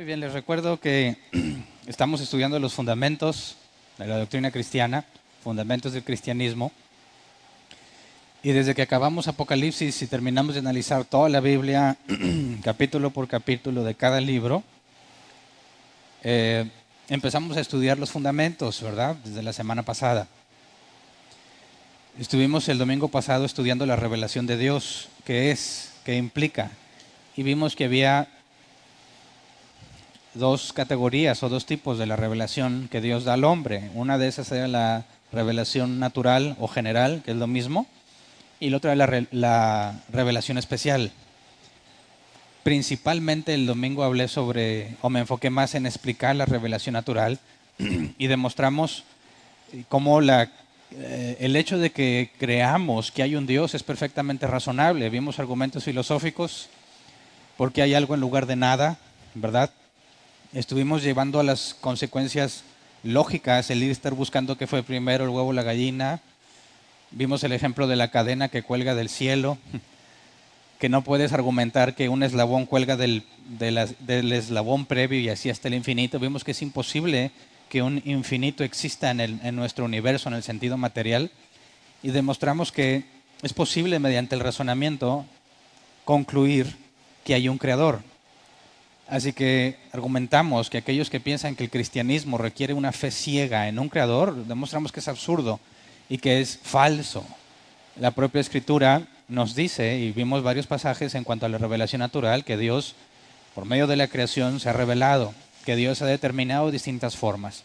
bien, les recuerdo que estamos estudiando los fundamentos de la doctrina cristiana, fundamentos del cristianismo, y desde que acabamos Apocalipsis y terminamos de analizar toda la Biblia, capítulo por capítulo de cada libro, empezamos a estudiar los fundamentos, ¿verdad? Desde la semana pasada. Estuvimos el domingo pasado estudiando la revelación de Dios, qué es, qué implica, y vimos que había dos categorías o dos tipos de la revelación que Dios da al hombre. Una de esas era la revelación natural o general, que es lo mismo, y la otra era la revelación especial. Principalmente el domingo hablé sobre, o me enfoqué más en explicar la revelación natural y demostramos cómo el hecho de que creamos que hay un Dios es perfectamente razonable. Vimos argumentos filosóficos, porque hay algo en lugar de nada, ¿verdad? Estuvimos llevando a las consecuencias lógicas el ir a estar buscando qué fue primero, el huevo o la gallina. Vimos el ejemplo de la cadena que cuelga del cielo, que no puedes argumentar que un eslabón cuelga del eslabón previo y así hasta el infinito. Vimos que es imposible que un infinito exista en nuestro universo en el sentido material, y demostramos que es posible mediante el razonamiento concluir que hay un creador. Así que argumentamos que aquellos que piensan que el cristianismo requiere una fe ciega en un creador, demostramos que es absurdo y que es falso. La propia Escritura nos dice, y vimos varios pasajes en cuanto a la revelación natural, que Dios, por medio de la creación, se ha revelado, que Dios ha determinado distintas formas.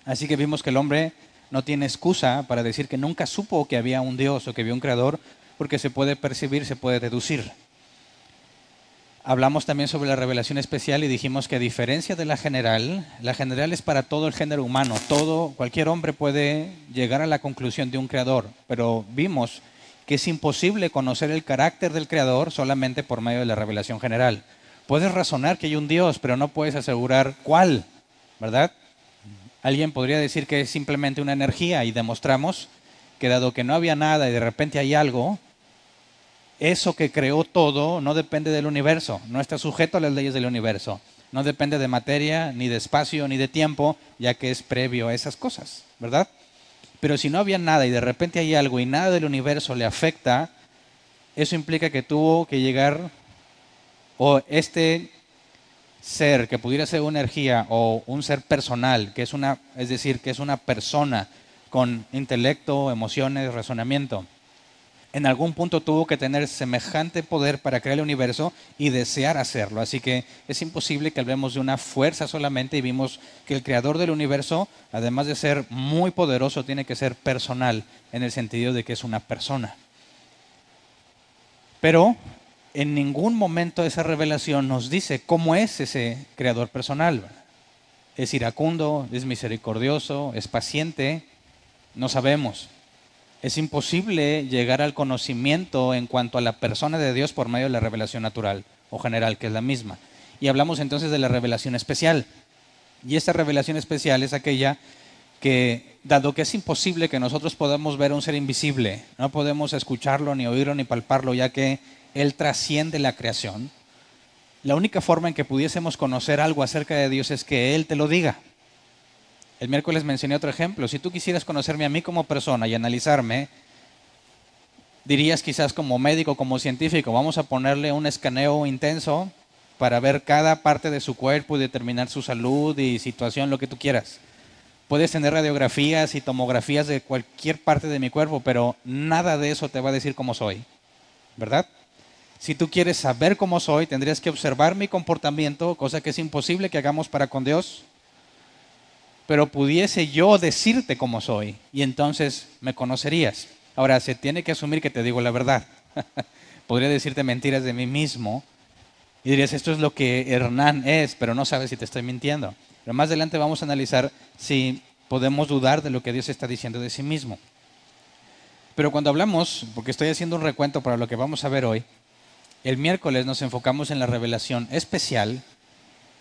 Así que vimos que el hombre no tiene excusa para decir que nunca supo que había un Dios o que había un creador, porque se puede percibir, se puede deducir. Hablamos también sobre la revelación especial y dijimos que a diferencia de la general es para todo el género humano. Cualquier hombre puede llegar a la conclusión de un creador, pero vimos que es imposible conocer el carácter del creador solamente por medio de la revelación general. Puedes razonar que hay un Dios, pero no puedes asegurar cuál, ¿verdad? Alguien podría decir que es simplemente una energía, y demostramos que dado que no había nada y de repente hay algo, eso que creó todo no depende del universo, no está sujeto a las leyes del universo, no depende de materia, ni de espacio, ni de tiempo, ya que es previo a esas cosas, ¿verdad? Pero si no había nada y de repente hay algo y nada del universo le afecta, eso implica que tuvo que llegar, o este ser que pudiera ser una energía o un ser personal, es decir, que es una persona con intelecto, emociones, razonamiento, en algún punto tuvo que tener semejante poder para crear el universo y desear hacerlo. Así que es imposible que hablemos de una fuerza solamente, y vimos que el creador del universo, además de ser muy poderoso, tiene que ser personal, en el sentido de que es una persona. Pero en ningún momento esa revelación nos dice cómo es ese creador personal. ¿Es iracundo? ¿Es misericordioso? ¿Es paciente? No sabemos. Es imposible llegar al conocimiento en cuanto a la persona de Dios por medio de la revelación natural o general, que es la misma. Y hablamos entonces de la revelación especial. Y esta revelación especial es aquella que, dado que es imposible que nosotros podamos ver a un ser invisible, no podemos escucharlo, ni oírlo, ni palparlo, ya que Él trasciende la creación, la única forma en que pudiésemos conocer algo acerca de Dios es que Él te lo diga. El miércoles mencioné otro ejemplo. Si tú quisieras conocerme a mí como persona y analizarme, dirías quizás como médico, como científico, vamos a ponerle un escaneo intenso para ver cada parte de su cuerpo y determinar su salud y situación, lo que tú quieras. Puedes tener radiografías y tomografías de cualquier parte de mi cuerpo, pero nada de eso te va a decir cómo soy, ¿verdad? Si tú quieres saber cómo soy, tendrías que observar mi comportamiento, cosa que es imposible que hagamos para con Dios. Pero pudiese yo decirte cómo soy, y entonces me conocerías. Ahora, se tiene que asumir que te digo la verdad. Podría decirte mentiras de mí mismo, y dirías, esto es lo que Hernán es, pero no sabes si te estoy mintiendo. Pero más adelante vamos a analizar si podemos dudar de lo que Dios está diciendo de sí mismo. Pero cuando hablamos, porque estoy haciendo un recuento para lo que vamos a ver hoy, el miércoles nos enfocamos en la revelación especial.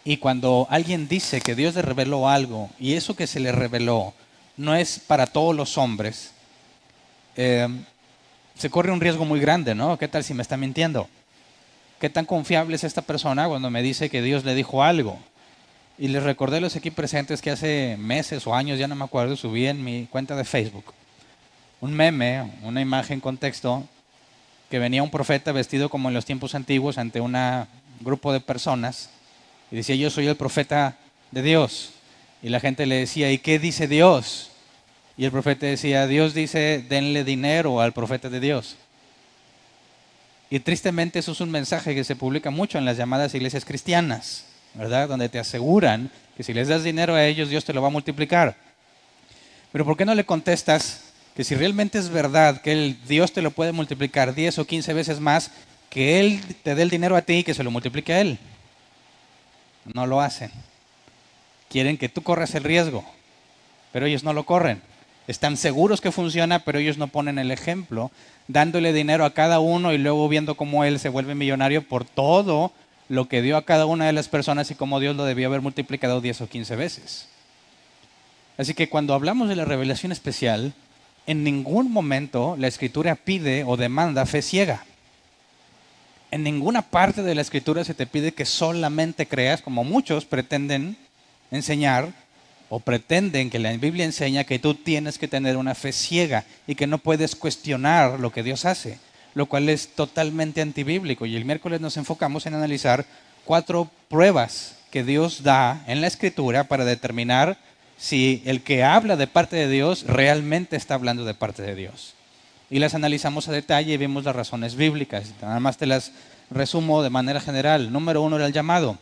Y cuando alguien dice que Dios le reveló algo, y eso que se le reveló no es para todos los hombres, se corre un riesgo muy grande, ¿no? ¿Qué tal si me está mintiendo? ¿Qué tan confiable es esta persona cuando me dice que Dios le dijo algo? Y les recordé a los aquí presentes que hace meses o años, ya no me acuerdo, subí en mi cuenta de Facebook un meme, una imagen con texto, que venía un profeta vestido como en los tiempos antiguos ante un grupo de personas y decía: yo soy el profeta de Dios. Y la gente le decía: ¿y qué dice Dios? Y el profeta decía: Dios dice, denle dinero al profeta de Dios. Y tristemente eso es un mensaje que se publica mucho en las llamadas iglesias cristianas, ¿verdad? Donde te aseguran que si les das dinero a ellos, Dios te lo va a multiplicar. Pero ¿por qué no le contestas que si realmente es verdad que Dios te lo puede multiplicar 10 o 15 veces más, que Él te dé el dinero a ti y que se lo multiplique a Él? No lo hacen. Quieren que tú corras el riesgo, pero ellos no lo corren. Están seguros que funciona, pero ellos no ponen el ejemplo, dándole dinero a cada uno y luego viendo cómo él se vuelve millonario por todo lo que dio a cada una de las personas y cómo Dios lo debió haber multiplicado 10 o 15 veces. Así que cuando hablamos de la revelación especial, en ningún momento la Escritura pide o demanda fe ciega. En ninguna parte de la Escritura se te pide que solamente creas, como muchos pretenden enseñar, o pretenden que la Biblia enseña que tú tienes que tener una fe ciega y que no puedes cuestionar lo que Dios hace, lo cual es totalmente antibíblico. Y el miércoles nos enfocamos en analizar 4 pruebas que Dios da en la Escritura para determinar si el que habla de parte de Dios realmente está hablando de parte de Dios. Y las analizamos a detalle y vimos las razones bíblicas. Nada más te las resumo de manera general. Número 1 era el llamado.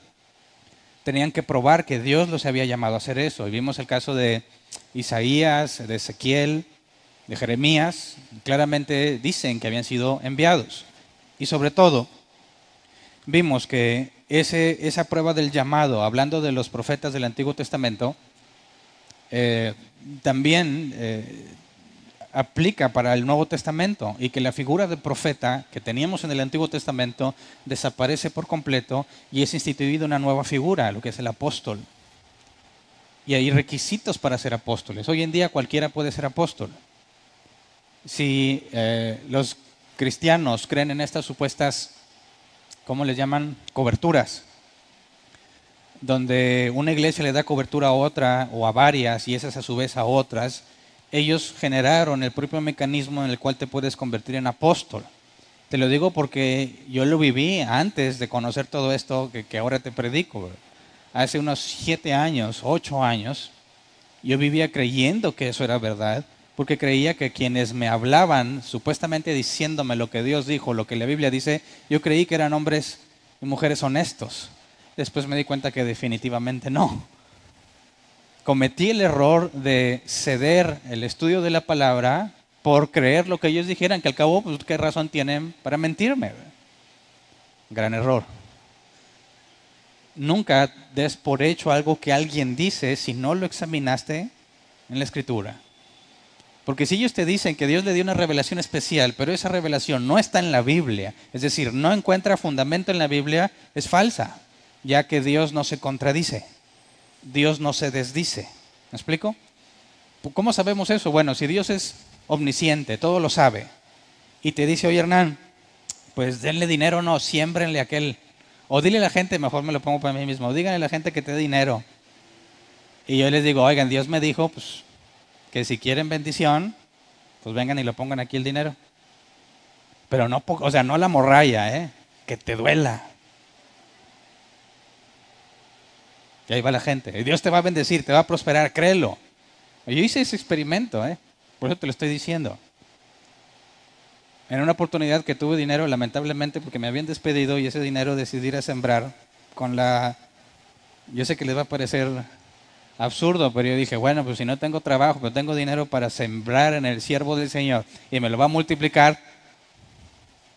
Tenían que probar que Dios los había llamado a hacer eso. Y vimos el caso de Isaías, de Ezequiel, de Jeremías. Claramente dicen que habían sido enviados. Y sobre todo, vimos que esa prueba del llamado, hablando de los profetas del Antiguo Testamento, también aplica para el Nuevo Testamento, y que la figura de profeta que teníamos en el Antiguo Testamento desaparece por completo y es instituida una nueva figura, lo que es el apóstol. Y hay requisitos para ser apóstoles. Hoy en día cualquiera puede ser apóstol. Si los cristianos creen en estas supuestas, ¿cómo les llaman? Coberturas, donde una iglesia le da cobertura a otra o a varias y esas a su vez a otras, ellos generaron el propio mecanismo en el cual te puedes convertir en apóstol. Te lo digo porque yo lo viví antes de conocer todo esto que ahora te predico. Hace unos 7 años, 8 años, yo vivía creyendo que eso era verdad, porque creía que quienes me hablaban, supuestamente diciéndome lo que Dios dijo, lo que la Biblia dice, yo creí que eran hombres y mujeres honestos. Después me di cuenta que definitivamente no. Cometí el error de ceder el estudio de la palabra por creer lo que ellos dijeran, que al cabo, pues, ¿qué razón tienen para mentirme? Gran error. Nunca des por hecho algo que alguien dice si no lo examinaste en la Escritura. Porque si ellos te dicen que Dios le dio una revelación especial, pero esa revelación no está en la Biblia, es decir, no encuentra fundamento en la Biblia, es falsa, ya que Dios no se contradice. Dios no se desdice. ¿Me explico? ¿Cómo sabemos eso? Bueno, si Dios es omnisciente, todo lo sabe, y te dice: oye, Hernán, pues denle dinero, no, siémbrenle a aquel. O dile a la gente, mejor me lo pongo para mí mismo, díganle a la gente que te dé dinero. Y yo les digo: oigan, Dios me dijo pues, que si quieren bendición, pues vengan y lo pongan aquí el dinero. Pero no, o sea, no la morralla, que te duela. Y ahí va la gente. Y Dios te va a bendecir, te va a prosperar, créelo. Yo hice ese experimento, por eso te lo estoy diciendo. En una oportunidad que tuve dinero, lamentablemente, porque me habían despedido, y ese dinero decidí ir a sembrar con yo sé que les va a parecer absurdo, pero yo dije: bueno, pues si no tengo trabajo, pero tengo dinero para sembrar en el siervo del Señor y me lo va a multiplicar,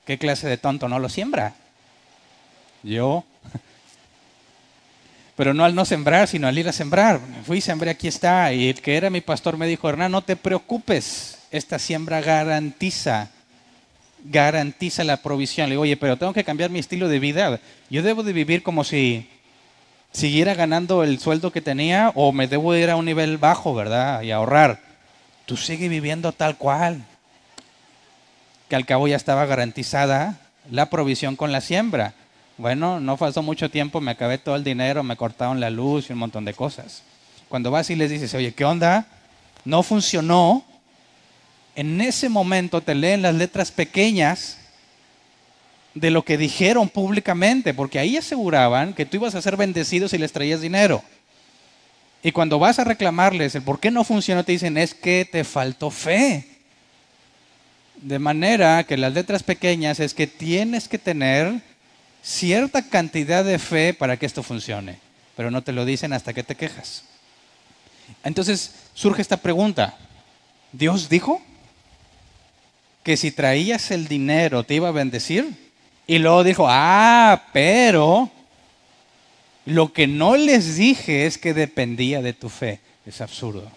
¿qué clase de tonto no lo siembra? Yo. Pero no al no sembrar, sino al ir a sembrar. Fui y sembré, aquí está. Y el que era mi pastor me dijo: Hernán, no te preocupes, esta siembra garantiza la provisión. Le digo: oye, pero tengo que cambiar mi estilo de vida. Yo debo de vivir como si siguiera ganando el sueldo que tenía, o me debo ir a un nivel bajo, ¿verdad? Y ahorrar. Tú sigue viviendo tal cual. Que al cabo ya estaba garantizada la provisión con la siembra. Bueno, no pasó mucho tiempo, me acabé todo el dinero, me cortaron la luz y un montón de cosas. Cuando vas y les dices, oye, ¿qué onda? No funcionó. En ese momento te leen las letras pequeñas de lo que dijeron públicamente, porque ahí aseguraban que tú ibas a ser bendecido si les traías dinero. Y cuando vas a reclamarles el por qué no funcionó, te dicen, es que te faltó fe. De manera que las letras pequeñas es que tienes que tener cierta cantidad de fe para que esto funcione, pero no te lo dicen hasta que te quejas. Entonces surge esta pregunta, ¿Dios dijo que si traías el dinero te iba a bendecir? Y luego dijo, pero lo que no les dije es que dependía de tu fe. Es absurdo.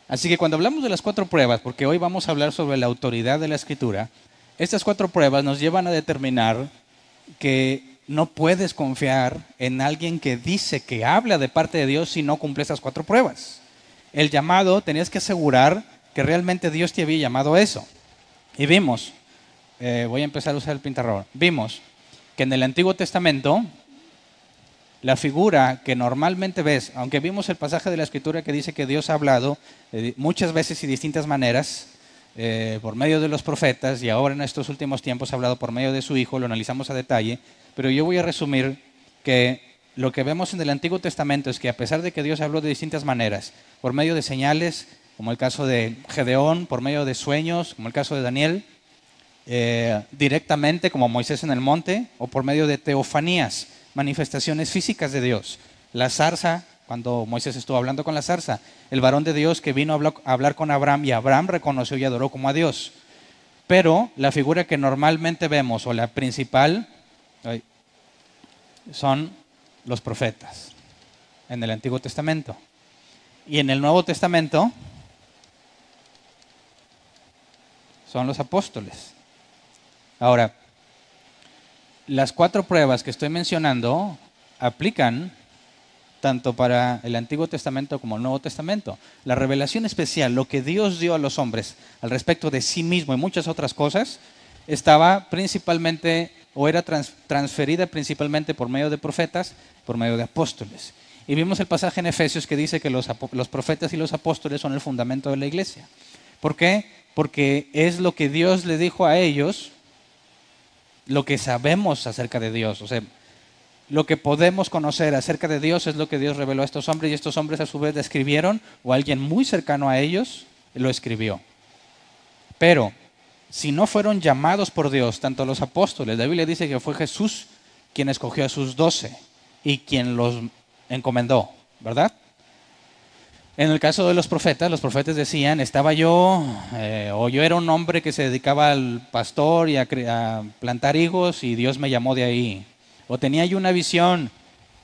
Así que cuando hablamos de las 4 pruebas, porque hoy vamos a hablar sobre la autoridad de la Escritura, estas 4 pruebas nos llevan a determinar que no puedes confiar en alguien que dice que habla de parte de Dios si no cumple esas 4 pruebas. El llamado, tenías que asegurar que realmente Dios te había llamado a eso. Y vimos, voy a empezar a usar el pizarrón, vimos que en el Antiguo Testamento, la figura que normalmente ves, aunque vimos el pasaje de la Escritura que dice que Dios ha hablado muchas veces y distintas maneras, por medio de los profetas, y ahora en estos últimos tiempos ha hablado por medio de su Hijo, lo analizamos a detalle, pero yo voy a resumir que lo que vemos en el Antiguo Testamento es que a pesar de que Dios habló de distintas maneras, por medio de señales, como el caso de Gedeón, por medio de sueños, como el caso de Daniel, directamente como Moisés en el monte, o por medio de teofanías, manifestaciones físicas de Dios. La zarza, cuando Moisés estuvo hablando con la zarza, el varón de Dios que vino a hablar con Abraham y Abraham reconoció y adoró como a Dios. Pero la figura que normalmente vemos, o la principal, son los profetas en el Antiguo Testamento. Y en el Nuevo Testamento son los apóstoles. Ahora, las 4 pruebas que estoy mencionando aplican tanto para el Antiguo Testamento como el Nuevo Testamento. La revelación especial, lo que Dios dio a los hombres al respecto de sí mismo y muchas otras cosas, estaba principalmente, o era transferida principalmente por medio de profetas, por medio de apóstoles. Y vimos el pasaje en Efesios que dice que los profetas y los apóstoles son el fundamento de la iglesia. ¿Por qué? Porque es lo que Dios le dijo a ellos, lo que sabemos acerca de Dios. O sea, lo que podemos conocer acerca de Dios es lo que Dios reveló a estos hombres, y estos hombres a su vez describieron, o alguien muy cercano a ellos lo escribió. Pero si no fueron llamados por Dios, tanto los apóstoles, la Biblia dice que fue Jesús quien escogió a sus 12 y quien los encomendó, ¿verdad? En el caso de los profetas decían, estaba yo, o yo era un hombre que se dedicaba al pastor y a plantar higos y Dios me llamó de ahí. O tenía yo una visión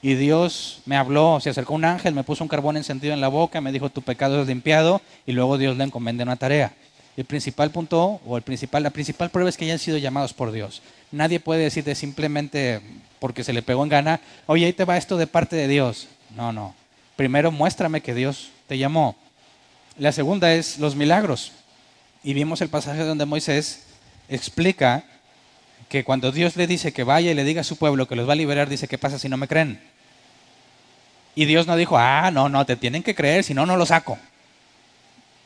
y Dios me habló, se acercó un ángel, me puso un carbón encendido en la boca, me dijo tu pecado es limpiado, y luego Dios le encomendó una tarea. El principal punto, o la principal prueba es que hayan sido llamados por Dios. Nadie puede decirte simplemente porque se le pegó en gana, oye, ahí te va esto de parte de Dios. No. Primero muéstrame que Dios te llamó. La segunda es los milagros. Y vimos el pasaje donde Moisés explica que cuando Dios le dice que vaya y le diga a su pueblo que los va a liberar, dice, ¿qué pasa si no me creen? Y Dios no dijo, no, te tienen que creer, si no, no lo saco.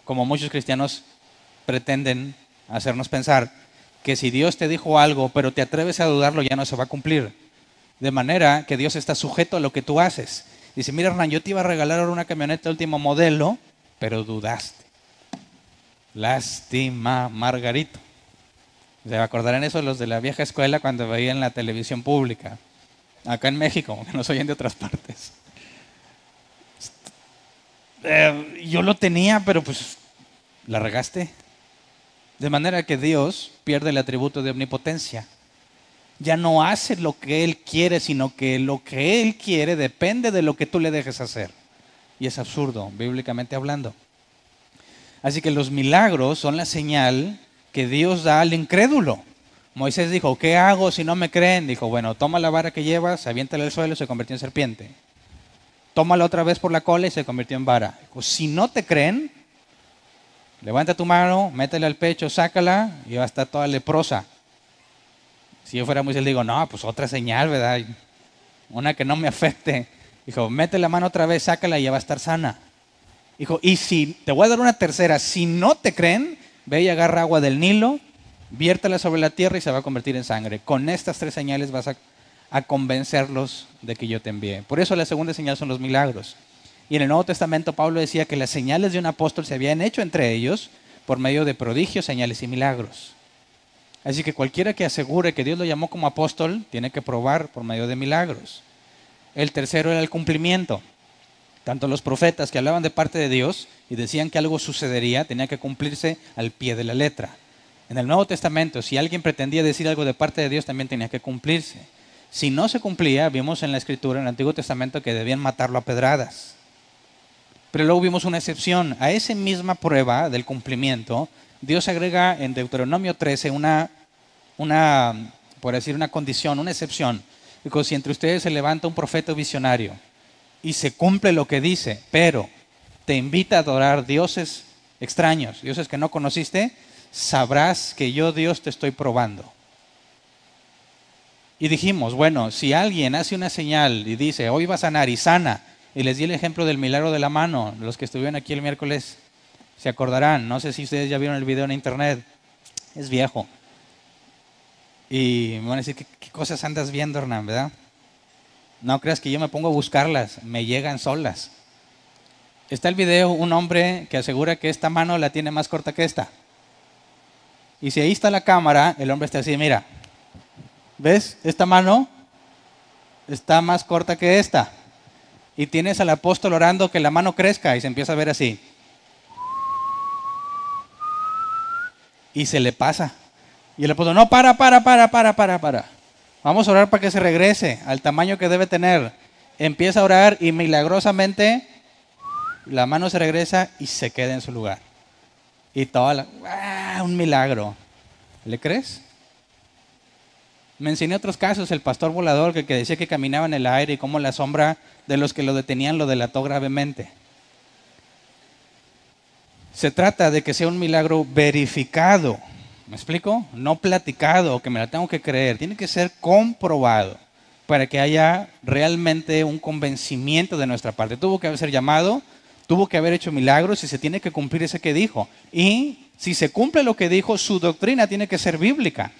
Como muchos cristianos pretenden hacernos pensar que si Dios te dijo algo, pero te atreves a dudarlo, ya no se va a cumplir. De manera que Dios está sujeto a lo que tú haces. Dice, mira Hernán, yo te iba a regalar ahora una camioneta de último modelo, pero dudaste. Lástima, Margarito. Se acordarán eso los de la vieja escuela cuando veían la televisión pública. Acá en México, que nos oyen de otras partes. Yo lo tenía, pero pues la regaste. De manera que Dios pierde el atributo de omnipotencia. Ya no hace lo que Él quiere, sino que lo que Él quiere depende de lo que tú le dejes hacer. Y es absurdo, bíblicamente hablando. Así que los milagros son la señal que Dios da al incrédulo. Moisés dijo, ¿qué hago si no me creen? Dijo, bueno, toma la vara que llevas, aviéntala al suelo y se convirtió en serpiente. Tómala otra vez por la cola y se convirtió en vara. Dijo, si no te creen, levanta tu mano, métela al pecho, sácala y va a estar toda leprosa. Si yo fuera Moisés, le digo, no, pues otra señal, ¿verdad? Una que no me afecte. Dijo, mete la mano otra vez, sácala y ya va a estar sana. Dijo, y si te voy a dar una tercera, si no te creen, ve y agarra agua del Nilo, viértela sobre la tierra y se va a convertir en sangre. Con estas 3 señales vas a convencerlos de que yo te envié. Por eso la segunda señal son los milagros. Y en el Nuevo Testamento Pablo decía que las señales de un apóstol se habían hecho entre ellos por medio de prodigios, señales y milagros. Así que cualquiera que asegure que Dios lo llamó como apóstol, tiene que probar por medio de milagros. El tercero era el cumplimiento. Tanto los profetas que hablaban de parte de Dios y decían que algo sucedería, tenía que cumplirse al pie de la letra. En el Nuevo Testamento, si alguien pretendía decir algo de parte de Dios, también tenía que cumplirse. Si no se cumplía, vimos en la Escritura, en el Antiguo Testamento, que debían matarlo a pedradas. Pero luego vimos una excepción. A esa misma prueba del cumplimiento, Dios agrega en Deuteronomio 13 por decir, una condición, una excepción. Dijo, si entre ustedes se levanta un profeta visionario y se cumple lo que dice, pero te invita a adorar dioses extraños, dioses que no conociste, sabrás que yo, Dios, te estoy probando. Y dijimos, bueno, si alguien hace una señal y dice, hoy va a sanar y sana, y les di el ejemplo del milagro de la mano, los que estuvieron aquí el miércoles se acordarán, no sé si ustedes ya vieron el video en internet, es viejo. Y me van a decir, ¿qué cosas andas viendo, Hernán, verdad? No creas que yo me pongo a buscarlas, me llegan solas. Está el video, un hombre que asegura que esta mano la tiene más corta que esta. Y si ahí está la cámara, el hombre está así, mira, ¿ves? Esta mano está más corta que esta. Y tienes al apóstol orando que la mano crezca y se empieza a ver así. Y se le pasa. Y el apóstol, no, para. Vamos a orar para que se regrese al tamaño que debe tener. Empieza a orar y milagrosamente la mano se regresa y se queda en su lugar. Y un milagro. ¿Le crees? Me enseñé otros casos, el pastor volador que decía que caminaba en el aire y cómo la sombra de los que lo detenían lo delató gravemente. Se trata de que sea un milagro verificado. ¿Me explico? No platicado, que me la tengo que creer. Tiene que ser comprobado para que haya realmente un convencimiento de nuestra parte. Tuvo que ser llamado, tuvo que haber hecho milagros y se tiene que cumplir ese que dijo. Y si se cumple lo que dijo, su doctrina tiene que ser bíblica.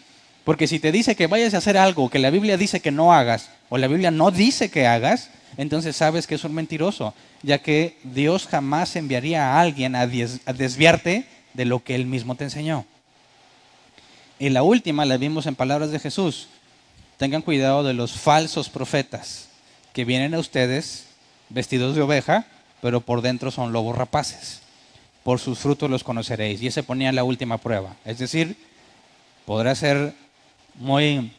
Porque si te dice que vayas a hacer algo que la Biblia dice que no hagas, o la Biblia no dice que hagas, entonces sabes que es un mentiroso, ya que Dios jamás enviaría a alguien a desviarte de lo que Él mismo te enseñó. Y la última la vimos en palabras de Jesús. Tengan cuidado de los falsos profetas que vienen a ustedes vestidos de oveja, pero por dentro son lobos rapaces. Por sus frutos los conoceréis. Y ese ponía la última prueba. Es decir, podrá ser muy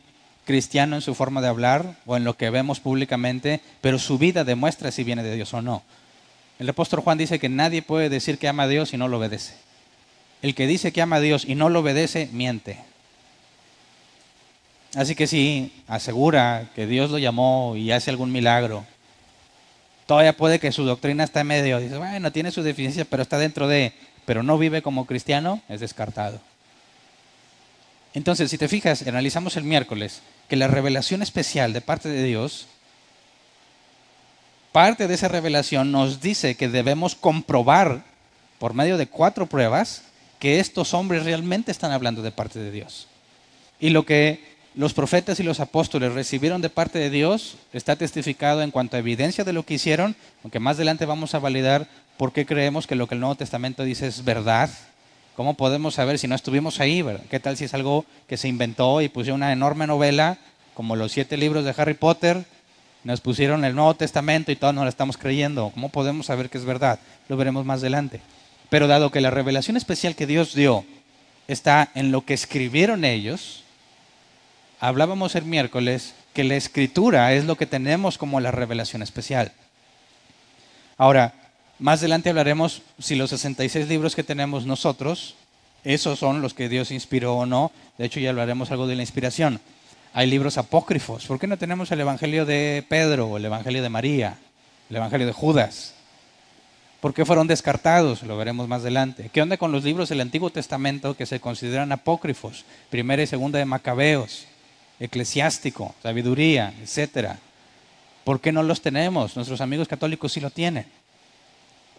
cristiano en su forma de hablar o en lo que vemos públicamente, pero su vida demuestra si viene de Dios o no. El apóstol Juan dice que nadie puede decir que ama a Dios y no lo obedece. El que dice que ama a Dios y no lo obedece, miente. Así que si asegura que Dios lo llamó y hace algún milagro, todavía puede que su doctrina está en medio. Dice, bueno, tiene su deficiencia, pero está dentro pero no vive como cristiano, es descartado. Entonces, si te fijas, analizamos el miércoles que la revelación especial de parte de Dios, parte de esa revelación nos dice que debemos comprobar por medio de 4 pruebas que estos hombres realmente están hablando de parte de Dios. Y lo que los profetas y los apóstoles recibieron de parte de Dios está testificado en cuanto a evidencia de lo que hicieron, aunque más adelante vamos a validar por qué creemos que lo que el Nuevo Testamento dice es verdad. ¿Cómo podemos saber si no estuvimos ahí, verdad? ¿Qué tal si es algo que se inventó y pusieron una enorme novela, como los 7 libros de Harry Potter, nos pusieron el Nuevo Testamento y todos nos lo estamos creyendo? ¿Cómo podemos saber que es verdad? Lo veremos más adelante. Pero dado que la revelación especial que Dios dio está en lo que escribieron ellos, hablábamos el miércoles que la Escritura es lo que tenemos como la revelación especial. Ahora, más adelante hablaremos si los 66 libros que tenemos nosotros, esos son los que Dios inspiró o no. De hecho, ya hablaremos algo de la inspiración. Hay libros apócrifos. ¿Por qué no tenemos el Evangelio de Pedro o el Evangelio de María, el Evangelio de Judas? ¿Por qué fueron descartados? Lo veremos más adelante. ¿Qué onda con los libros del Antiguo Testamento que se consideran apócrifos? Primera y segunda de Macabeos. eclesiástico, sabiduría, etcétera. ¿Por qué no los tenemos? Nuestros amigos católicos sí lo tienen.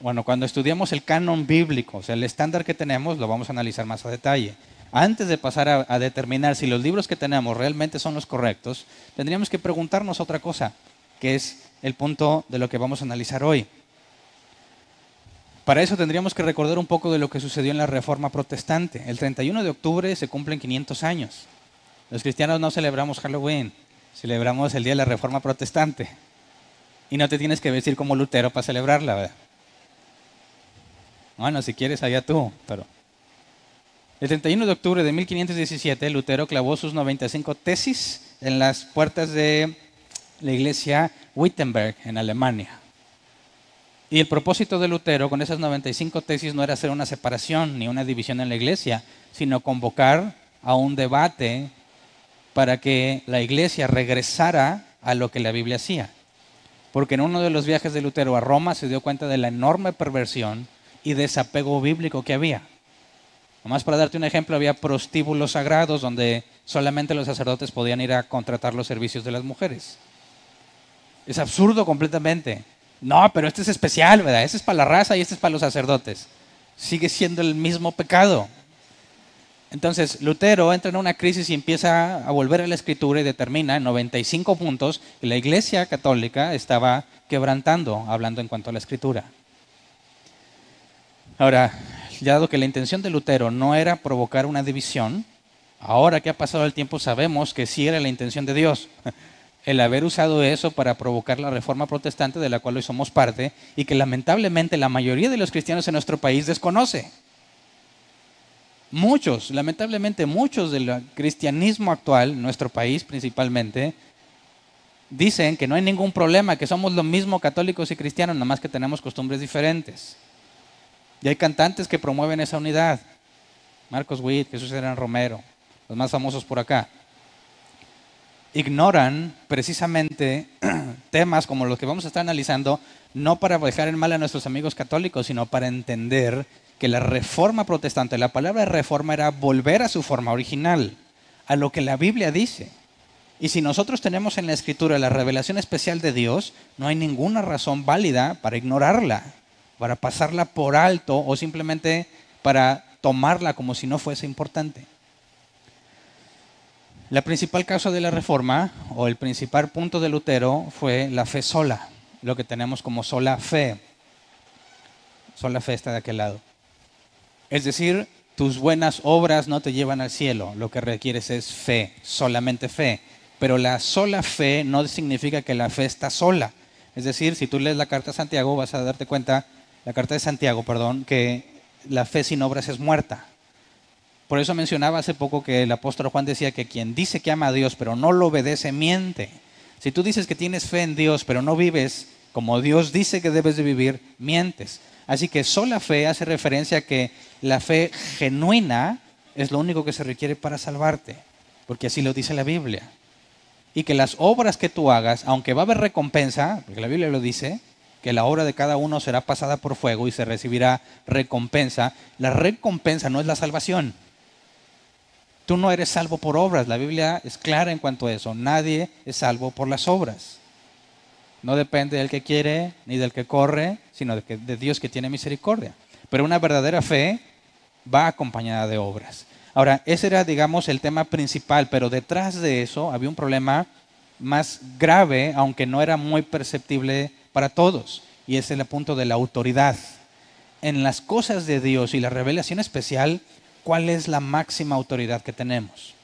Bueno, cuando estudiamos el canon bíblico, o sea, el estándar que tenemos, lo vamos a analizar más a detalle. Antes de pasar a determinar si los libros que tenemos realmente son los correctos, tendríamos que preguntarnos otra cosa, que es el punto de lo que vamos a analizar hoy. Para eso tendríamos que recordar un poco de lo que sucedió en la Reforma Protestante. El 31 de octubre se cumplen 500 años. Los cristianos no celebramos Halloween, celebramos el Día de la Reforma Protestante. Y no te tienes que vestir como Lutero para celebrarla, ¿verdad? Bueno, si quieres, allá tú, pero... El 31 de octubre de 1517, Lutero clavó sus 95 tesis en las puertas de la iglesia Wittenberg, en Alemania. Y el propósito de Lutero con esas 95 tesis no era hacer una separación ni una división en la iglesia, sino convocar a un debate para que la iglesia regresara a lo que la Biblia hacía. Porque en uno de los viajes de Lutero a Roma se dio cuenta de la enorme perversión y desapego bíblico que había. Nomás para darte un ejemplo, había prostíbulos sagrados donde solamente los sacerdotes podían ir a contratar los servicios de las mujeres. Es absurdo completamente. No, pero este es especial, ¿verdad? Este es para la raza y este es para los sacerdotes. Sigue siendo el mismo pecado. Entonces, Lutero entra en una crisis y empieza a volver a la Escritura y determina en 95 puntos que la Iglesia Católica estaba quebrantando, hablando en cuanto a la Escritura. Ahora, ya dado que la intención de Lutero no era provocar una división, ahora que ha pasado el tiempo sabemos que sí era la intención de Dios. El haber usado eso para provocar la Reforma Protestante, de la cual hoy somos parte, y que lamentablemente la mayoría de los cristianos en nuestro país desconoce. Lamentablemente muchos del cristianismo actual, en nuestro país principalmente, dicen que no hay ningún problema, que somos lo mismo católicos y cristianos, nada más que tenemos costumbres diferentes. Y hay cantantes que promueven esa unidad. Marcos Witt, Jesús Herán Romero, los más famosos por acá. Ignoran precisamente temas como los que vamos a estar analizando, no para dejar en mal a nuestros amigos católicos, sino para entender que la Reforma Protestante, la palabra reforma era volver a su forma original, a lo que la Biblia dice. Y si nosotros tenemos en la Escritura la revelación especial de Dios, no hay ninguna razón válida para ignorarla, para pasarla por alto o simplemente para tomarla como si no fuese importante. La principal causa de la Reforma, o el principal punto de Lutero, fue la fe sola, lo que tenemos como sola fe. Sola fe está de aquel lado. Es decir, tus buenas obras no te llevan al cielo, lo que requieres es fe, solamente fe. Pero la sola fe no significa que la fe está sola. Es decir, si tú lees la carta de Santiago, vas a darte cuenta, que la fe sin obras es muerta. Por eso mencionaba hace poco que el apóstol Juan decía que quien dice que ama a Dios pero no lo obedece, miente. Si tú dices que tienes fe en Dios pero no vives como Dios dice que debes de vivir, mientes. Así que sola fe hace referencia a que la fe genuina es lo único que se requiere para salvarte, porque así lo dice la Biblia. Y que las obras que tú hagas, aunque va a haber recompensa, porque la Biblia lo dice, que la obra de cada uno será pasada por fuego y se recibirá recompensa, la recompensa no es la salvación. Tú no eres salvo por obras, la Biblia es clara en cuanto a eso, nadie es salvo por las obras. No depende del que quiere ni del que corre, sino de Dios que tiene misericordia. Pero una verdadera fe va acompañada de obras. Ahora, ese era, digamos, el tema principal, pero detrás de eso había un problema más grave, aunque no era muy perceptible para todos, y es el punto de la autoridad. En las cosas de Dios y la revelación especial, ¿cuál es la máxima autoridad que tenemos?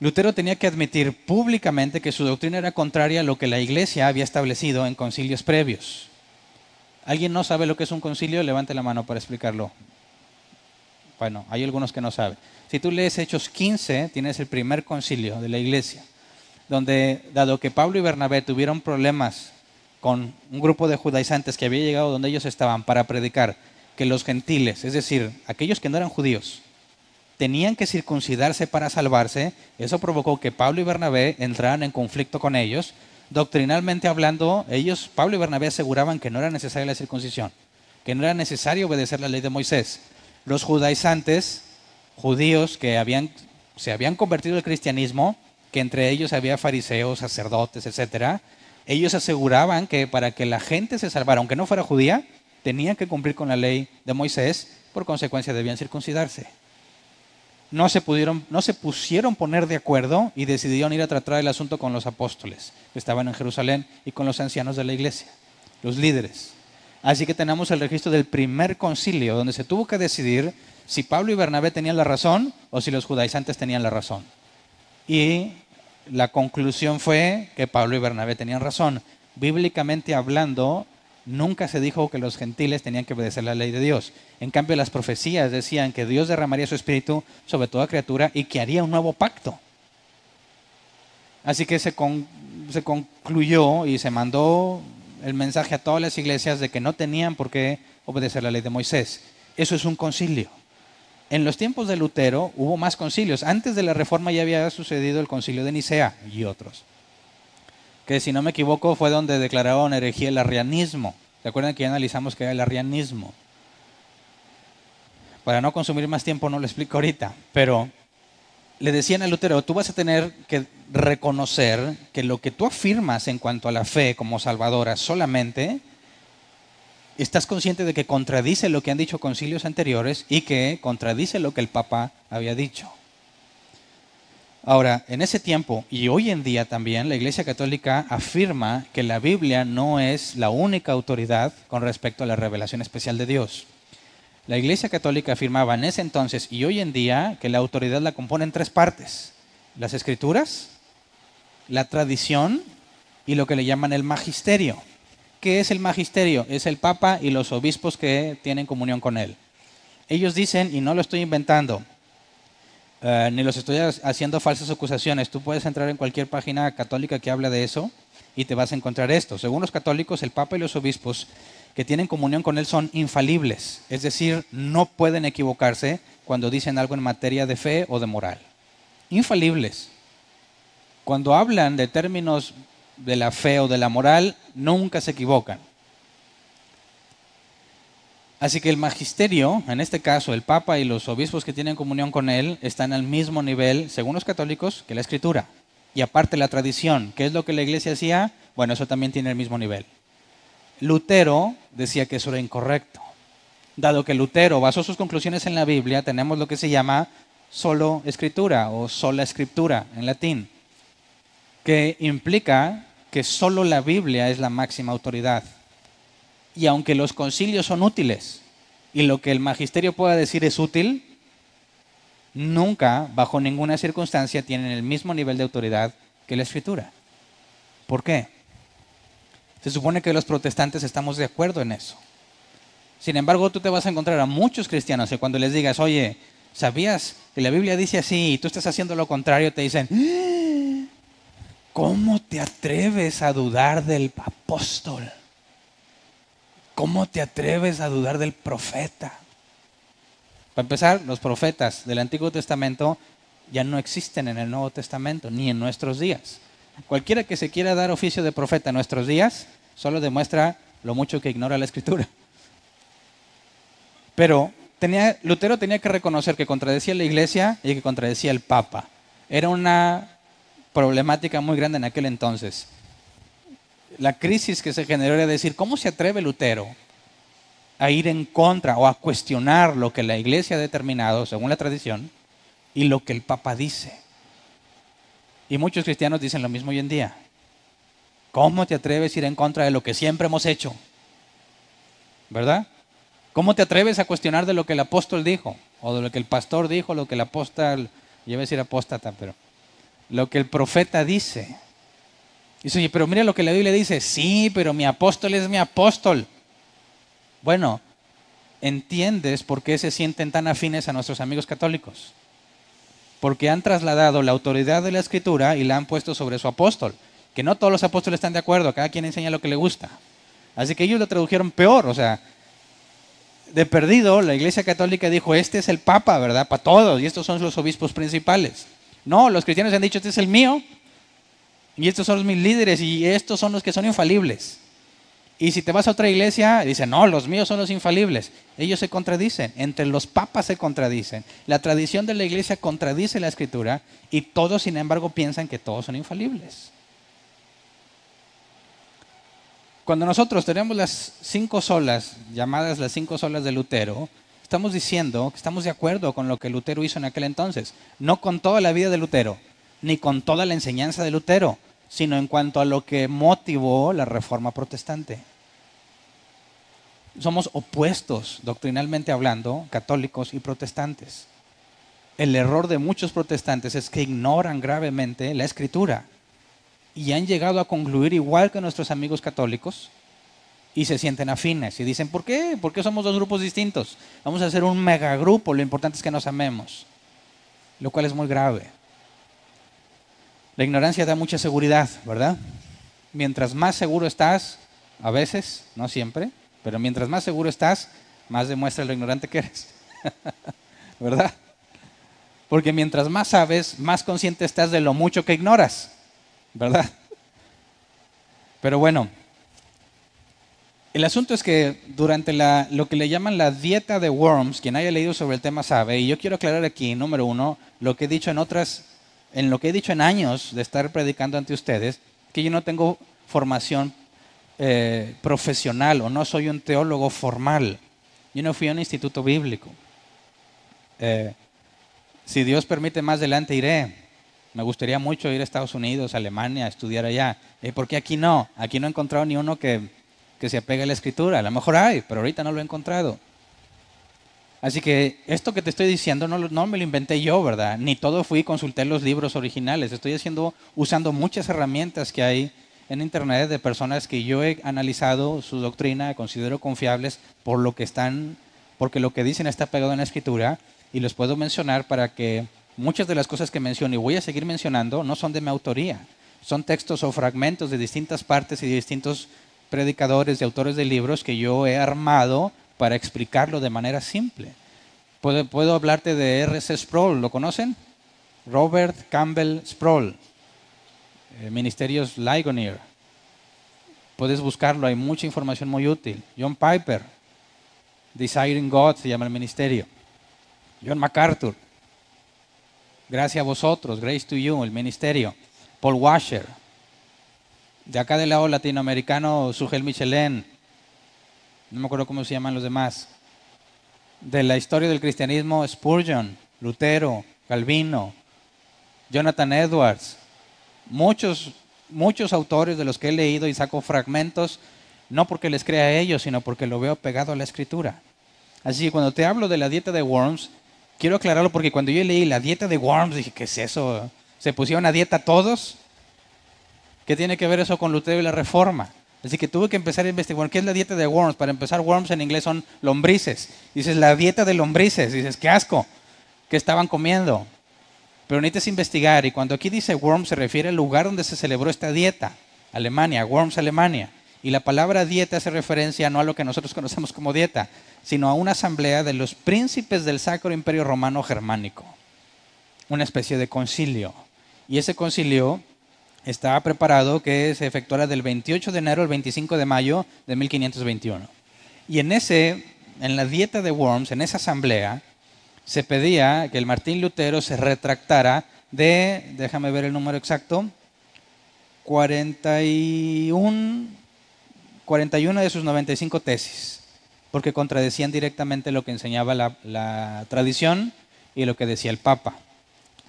Lutero tenía que admitir públicamente que su doctrina era contraria a lo que la Iglesia había establecido en concilios previos. ¿Alguien no sabe lo que es un concilio? Levante la mano para explicarlo. Bueno, hay algunos que no saben. Si tú lees Hechos 15, tienes el primer concilio de la Iglesia, donde, dado que Pablo y Bernabé tuvieron problemas con un grupo de judaizantes que había llegado donde ellos estaban para predicar que los gentiles, es decir, aquellos que no eran judíos, tenían que circuncidarse para salvarse, eso provocó que Pablo y Bernabé entraran en conflicto con ellos. Doctrinalmente hablando, Pablo y Bernabé aseguraban que no era necesaria la circuncisión, que no era necesario obedecer la ley de Moisés. Los judaizantes, judíos que habían se habían convertido al cristianismo, que entre ellos había fariseos, sacerdotes, etcétera, ellos aseguraban que para que la gente se salvara, aunque no fuera judía, tenían que cumplir con la ley de Moisés, por consecuencia debían circuncidarse. No se pusieron poner de acuerdo y decidieron ir a tratar el asunto con los apóstoles que estaban en Jerusalén y con los ancianos de la iglesia, los líderes. Así que tenemos el registro del primer concilio, donde se tuvo que decidir si Pablo y Bernabé tenían la razón o si los judaizantes tenían la razón. Y la conclusión fue que Pablo y Bernabé tenían razón. Bíblicamente hablando, nunca se dijo que los gentiles tenían que obedecer la ley de Dios. En cambio, las profecías decían que Dios derramaría su espíritu sobre toda criatura y que haría un nuevo pacto. Así que se concluyó y se mandó el mensaje a todas las iglesias de que no tenían por qué obedecer la ley de Moisés. Eso es un concilio. En los tiempos de Lutero hubo más concilios. Antes de la Reforma ya había sucedido el concilio de Nicea y otros, que si no me equivoco fue donde declararon herejía el arrianismo. ¿Se acuerdan que ya analizamos qué era el arrianismo? Para no consumir más tiempo no lo explico ahorita, pero le decían a Lutero, tú vas a tener que reconocer que lo que tú afirmas en cuanto a la fe como salvadora solamente, estás consciente de que contradice lo que han dicho concilios anteriores y que contradice lo que el Papa había dicho. Ahora, en ese tiempo y hoy en día también, la Iglesia Católica afirma que la Biblia no es la única autoridad con respecto a la revelación especial de Dios. La Iglesia Católica afirmaba en ese entonces y hoy en día que la autoridad la componen tres partes: las Escrituras, la tradición y lo que le llaman el magisterio. ¿Qué es el magisterio? Es el Papa y los obispos que tienen comunión con él. Ellos dicen, y no lo estoy inventando, ni los estoy haciendo falsas acusaciones, tú puedes entrar en cualquier página católica que habla de eso y te vas a encontrar esto. Según los católicos, el Papa y los obispos que tienen comunión con él son infalibles, es decir, no pueden equivocarse cuando dicen algo en materia de fe o de moral. Infalibles. Cuando hablan de términos de la fe o de la moral, nunca se equivocan. Así que el magisterio, en este caso el Papa y los obispos que tienen comunión con él, están al mismo nivel, según los católicos, que la Escritura. Y aparte la tradición, ¿qué es lo que la Iglesia hacía? Bueno, eso también tiene el mismo nivel. Lutero decía que eso era incorrecto. Dado que Lutero basó sus conclusiones en la Biblia, tenemos lo que se llama solo escritura o sola escritura en latín, que implica que solo la Biblia es la máxima autoridad. Y aunque los concilios son útiles y lo que el magisterio pueda decir es útil, nunca, bajo ninguna circunstancia, tienen el mismo nivel de autoridad que la Escritura. ¿Por qué? Se supone que los protestantes estamos de acuerdo en eso. Sin embargo, tú te vas a encontrar a muchos cristianos que cuando les digas, oye, ¿sabías que la Biblia dice así y tú estás haciendo lo contrario? Te dicen, ¿cómo te atreves a dudar del apóstol? ¿Cómo te atreves a dudar del profeta? Para empezar, los profetas del Antiguo Testamento ya no existen en el Nuevo Testamento, ni en nuestros días. Cualquiera que se quiera dar oficio de profeta en nuestros días, solo demuestra lo mucho que ignora la Escritura. Pero Lutero tenía que reconocer que contradecía la Iglesia y que contradecía el Papa. Era una problemática muy grande en aquel entonces. La crisis que se generó era decir, ¿cómo se atreve Lutero a ir en contra o a cuestionar lo que la Iglesia ha determinado, según la tradición, y lo que el Papa dice? Y muchos cristianos dicen lo mismo hoy en día. ¿Cómo te atreves a ir en contra de lo que siempre hemos hecho? ¿Verdad? ¿Cómo te atreves a cuestionar de lo que el apóstol dijo? O de lo que el pastor dijo, lo que el apóstol, yo iba a decir apóstata, pero lo que el profeta dice. Dice, oye, pero mira lo que la Biblia dice. Sí, pero mi apóstol es mi apóstol. Bueno, ¿entiendes por qué se sienten tan afines a nuestros amigos católicos? Porque han trasladado la autoridad de la Escritura y la han puesto sobre su apóstol. Que no todos los apóstoles están de acuerdo, cada quien enseña lo que le gusta. Así que ellos lo tradujeron peor, o sea, de perdido, la Iglesia Católica dijo, este es el Papa, ¿verdad? Para todos, y estos son los obispos principales. No, los cristianos han dicho, este es el mío, y estos son mis líderes, y estos son los que son infalibles. Y si te vas a otra iglesia, dicen, no, los míos son los infalibles. Ellos se contradicen, entre los papas se contradicen. La tradición de la iglesia contradice la escritura y todos, sin embargo, piensan que todos son infalibles. Cuando nosotros tenemos las 5 solas, llamadas las 5 solas de Lutero, estamos diciendo que estamos de acuerdo con lo que Lutero hizo en aquel entonces. No con toda la vida de Lutero, ni con toda la enseñanza de Lutero, sino en cuanto a lo que motivó la Reforma Protestante. Somos opuestos, doctrinalmente hablando, católicos y protestantes. El error de muchos protestantes es que ignoran gravemente la Escritura y han llegado a concluir igual que nuestros amigos católicos y se sienten afines y dicen, ¿por qué? ¿Por qué somos dos grupos distintos? Vamos a hacer un megagrupo, lo importante es que nos amemos, lo cual es muy grave. La ignorancia da mucha seguridad, ¿verdad? Mientras más seguro estás, a veces, no siempre, pero mientras más seguro estás, más demuestra lo ignorante que eres, ¿verdad? Porque mientras más sabes, más consciente estás de lo mucho que ignoras, ¿verdad? Pero bueno, el asunto es que durante lo que le llaman la dieta de Worms, quien haya leído sobre el tema sabe, y yo quiero aclarar aquí, número uno, lo que he dicho en lo que he dicho en años de estar predicando ante ustedes, que yo no tengo formación profesional o no soy un teólogo formal. Yo no fui a un instituto bíblico. Si Dios permite más adelante iré. Me gustaría mucho ir a Estados Unidos, a Alemania, a estudiar allá. ¿Por qué aquí no? Aquí no he encontrado ni uno que se apegue a la Escritura. A lo mejor hay, pero ahorita no lo he encontrado. Así que esto que te estoy diciendo no me lo inventé yo, ¿verdad? Ni todo fui y consulté los libros originales. Estoy usando muchas herramientas que hay en internet de personas que yo he analizado su doctrina, considero confiables porque lo que dicen está pegado en la Escritura y los puedo mencionar para que muchas de las cosas que menciono y voy a seguir mencionando no son de mi autoría. Son textos o fragmentos de distintas partes y de distintos predicadores y autores de libros que yo he armado para explicarlo de manera simple. Puedo hablarte de R.C. Sproul, ¿lo conocen? Robert Campbell Sproul, Ministerios Ligonier. Puedes buscarlo, hay mucha información muy útil. John Piper, Desiring God se llama el ministerio. John MacArthur, Gracias a vosotros, Grace to You, el ministerio. Paul Washer, de acá del lado latinoamericano, Sugel Michelén, no me acuerdo cómo se llaman los demás. De la historia del cristianismo, Spurgeon, Lutero, Calvino, Jonathan Edwards. Muchos autores de los que he leído y saco fragmentos, no porque les crea a ellos, sino porque lo veo pegado a la Escritura. Así que cuando te hablo de la dieta de Worms, quiero aclararlo porque cuando yo leí la dieta de Worms, dije, ¿qué es eso? ¿Se pusieron a dieta todos? ¿Qué tiene que ver eso con Lutero y la Reforma? Así que tuve que empezar a investigar, bueno, ¿qué es la dieta de Worms? Para empezar, worms en inglés son lombrices. Dices, la dieta de lombrices. Dices, qué asco, ¿qué estaban comiendo? Pero necesitas investigar, y cuando aquí dice Worms se refiere al lugar donde se celebró esta dieta, Alemania, Worms, Alemania. Y la palabra dieta hace referencia no a lo que nosotros conocemos como dieta, sino a una asamblea de los príncipes del Sacro Imperio Romano Germánico. Una especie de concilio. Y ese concilio estaba preparado que se efectuara del 28 de enero al 25 de mayo de 1521. Y en la dieta de Worms, en esa asamblea, se pedía que el Martín Lutero se retractara déjame ver el número exacto, 41 de sus 95 tesis, porque contradecían directamente lo que enseñaba la tradición y lo que decía el Papa.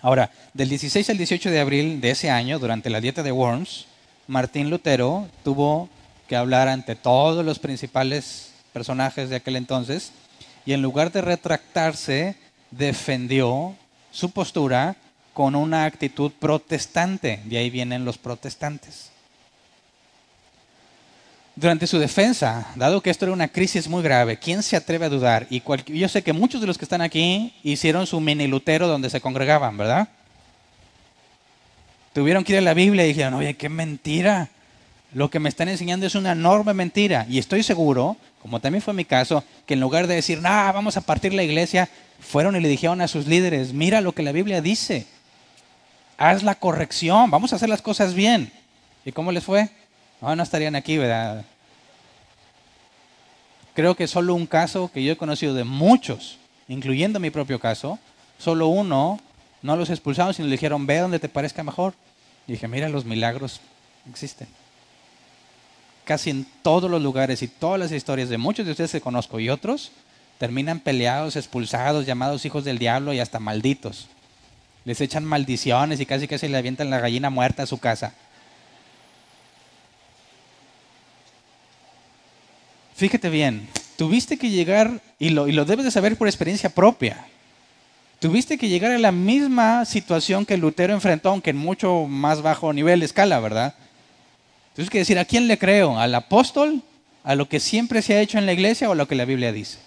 Ahora, del 16 al 18 de abril de ese año, durante la dieta de Worms, Martín Lutero tuvo que hablar ante todos los principales personajes de aquel entonces y en lugar de retractarse, defendió su postura con una actitud protestante. De ahí vienen los protestantes. Durante su defensa, dado que esto era una crisis muy grave, ¿quién se atreve a dudar? Yo sé que muchos de los que están aquí hicieron su mini Lutero donde se congregaban, ¿verdad? Tuvieron que ir a la Biblia y dijeron, oye, qué mentira. Lo que me están enseñando es una enorme mentira. Y estoy seguro, como también fue mi caso, que en lugar de decir, vamos a partir la iglesia, fueron y le dijeron a sus líderes, mira lo que la Biblia dice. Haz la corrección, vamos a hacer las cosas bien. ¿Y cómo les fue? No estarían aquí, ¿verdad? Creo que solo un caso que yo he conocido de muchos, incluyendo mi propio caso, solo uno, no los expulsaron, sino le dijeron, ve donde te parezca mejor. Y dije, mira, los milagros existen. Casi en todos los lugares y todas las historias de muchos de ustedes que conozco y otros, terminan peleados, expulsados, llamados hijos del diablo y hasta malditos. Les echan maldiciones y casi le avientan la gallina muerta a su casa. Fíjate bien, tuviste que llegar, y lo debes de saber por experiencia propia, tuviste que llegar a la misma situación que Lutero enfrentó, aunque en mucho más bajo nivel de escala, ¿verdad? Tienes que decir, ¿a quién le creo? ¿Al apóstol? ¿A lo que siempre se ha hecho en la iglesia o a lo que la Biblia dice?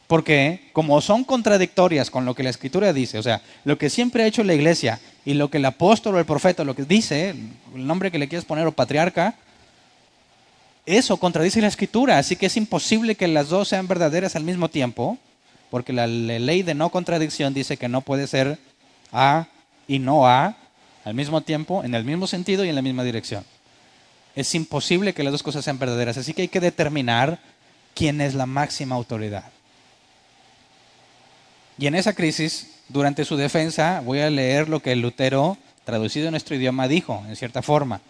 Porque como son contradictorias con lo que la Escritura dice, o sea, lo que siempre ha hecho la iglesia y lo que el apóstol o el profeta, lo que dice, el nombre que le quieras poner o patriarca, eso contradice la Escritura, así que es imposible que las dos sean verdaderas al mismo tiempo, porque la ley de no contradicción dice que no puede ser A y no A al mismo tiempo, en el mismo sentido y en la misma dirección. Es imposible que las dos cosas sean verdaderas, así que hay que determinar quién es la máxima autoridad. Y en esa crisis, durante su defensa, voy a leer lo que Lutero, traducido en nuestro idioma, dijo, en cierta forma.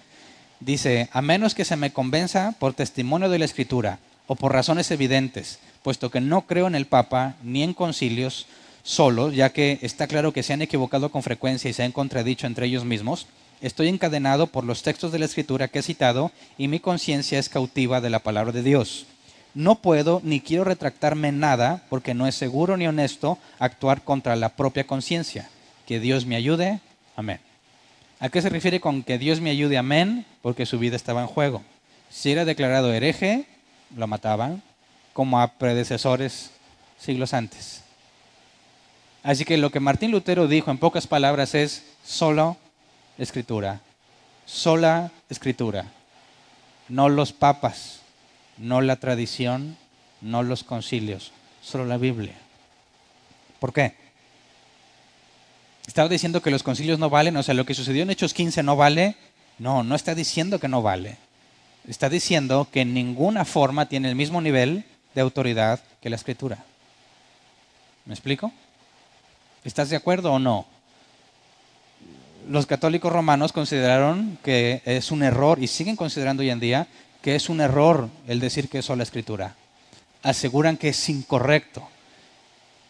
Dice, a menos que se me convenza por testimonio de la Escritura o por razones evidentes, puesto que no creo en el Papa ni en concilios solos, ya que está claro que se han equivocado con frecuencia y se han contradicho entre ellos mismos, estoy encadenado por los textos de la Escritura que he citado y mi conciencia es cautiva de la palabra de Dios. No puedo ni quiero retractarme en nada porque no es seguro ni honesto actuar contra la propia conciencia. Que Dios me ayude. Amén. ¿A qué se refiere con que Dios me ayude? Amén. Porque su vida estaba en juego. Si era declarado hereje, lo mataban, como a predecesores siglos antes. Así que lo que Martín Lutero dijo en pocas palabras es solo Escritura. Sola Escritura. No los papas, no la tradición, no los concilios, solo la Biblia. ¿Por qué? ¿Estaba diciendo que los concilios no valen? O sea, lo que sucedió en Hechos 15 no vale. No, no está diciendo que no vale. Está diciendo que en ninguna forma tiene el mismo nivel de autoridad que la Escritura. ¿Me explico? ¿Estás de acuerdo o no? Los católicos romanos consideraron que es un error, y siguen considerando hoy en día, que es un error el decir que es sola Escritura. Aseguran que es incorrecto.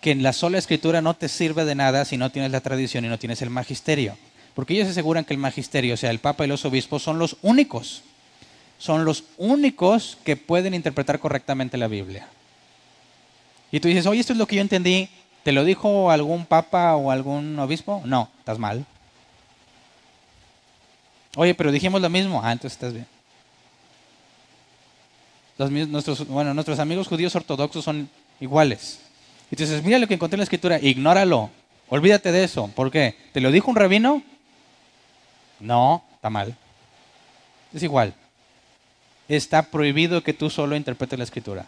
Que en la sola Escritura no te sirve de nada si no tienes la tradición y no tienes el magisterio. Porque ellos aseguran que el magisterio, o sea, el Papa y los obispos, son los únicos que pueden interpretar correctamente la Biblia. Y tú dices, oye, esto es lo que yo entendí, ¿te lo dijo algún Papa o algún obispo? No, estás mal. Oye, pero dijimos lo mismo. Entonces estás bien. Nuestros amigos judíos ortodoxos son iguales. Y tú dices, mira lo que encontré en la Escritura, ignóralo, olvídate de eso. ¿Por qué? ¿Te lo dijo un rabino? No, está mal. Es igual. Está prohibido que tú solo interpretes la Escritura.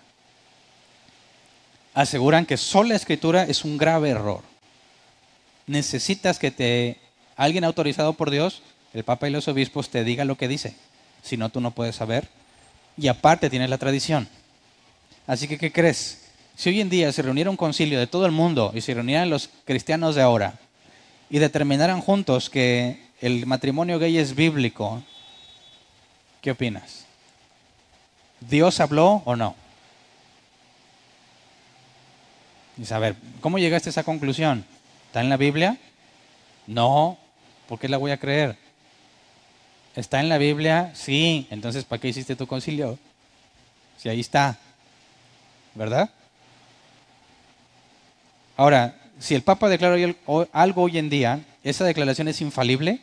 Aseguran que solo la Escritura es un grave error. Necesitas que alguien autorizado por Dios, el Papa y los obispos, te diga lo que dice. Si no, tú no puedes saber. Y aparte tienes la tradición. Así que, ¿qué crees? Si hoy en día se reuniera un concilio de todo el mundo y se reunieran los cristianos de ahora y determinaran juntos que el matrimonio gay es bíblico, ¿qué opinas? ¿Dios habló o no? Y a ver, ¿cómo llegaste a esa conclusión? ¿Está en la Biblia? No, ¿por qué la voy a creer? ¿Está en la Biblia? Sí, entonces ¿para qué hiciste tu concilio? Si ahí está, ¿verdad? Ahora, si el Papa declara algo hoy en día, ¿esa declaración es infalible?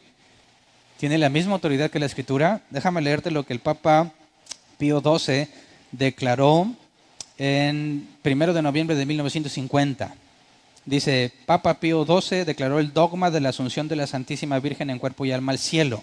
¿Tiene la misma autoridad que la Escritura? Déjame leerte lo que el Papa Pío XII declaró en 1 de noviembre de 1950. Dice, Papa Pío XII declaró el dogma de la asunción de la Santísima Virgen en cuerpo y alma al cielo.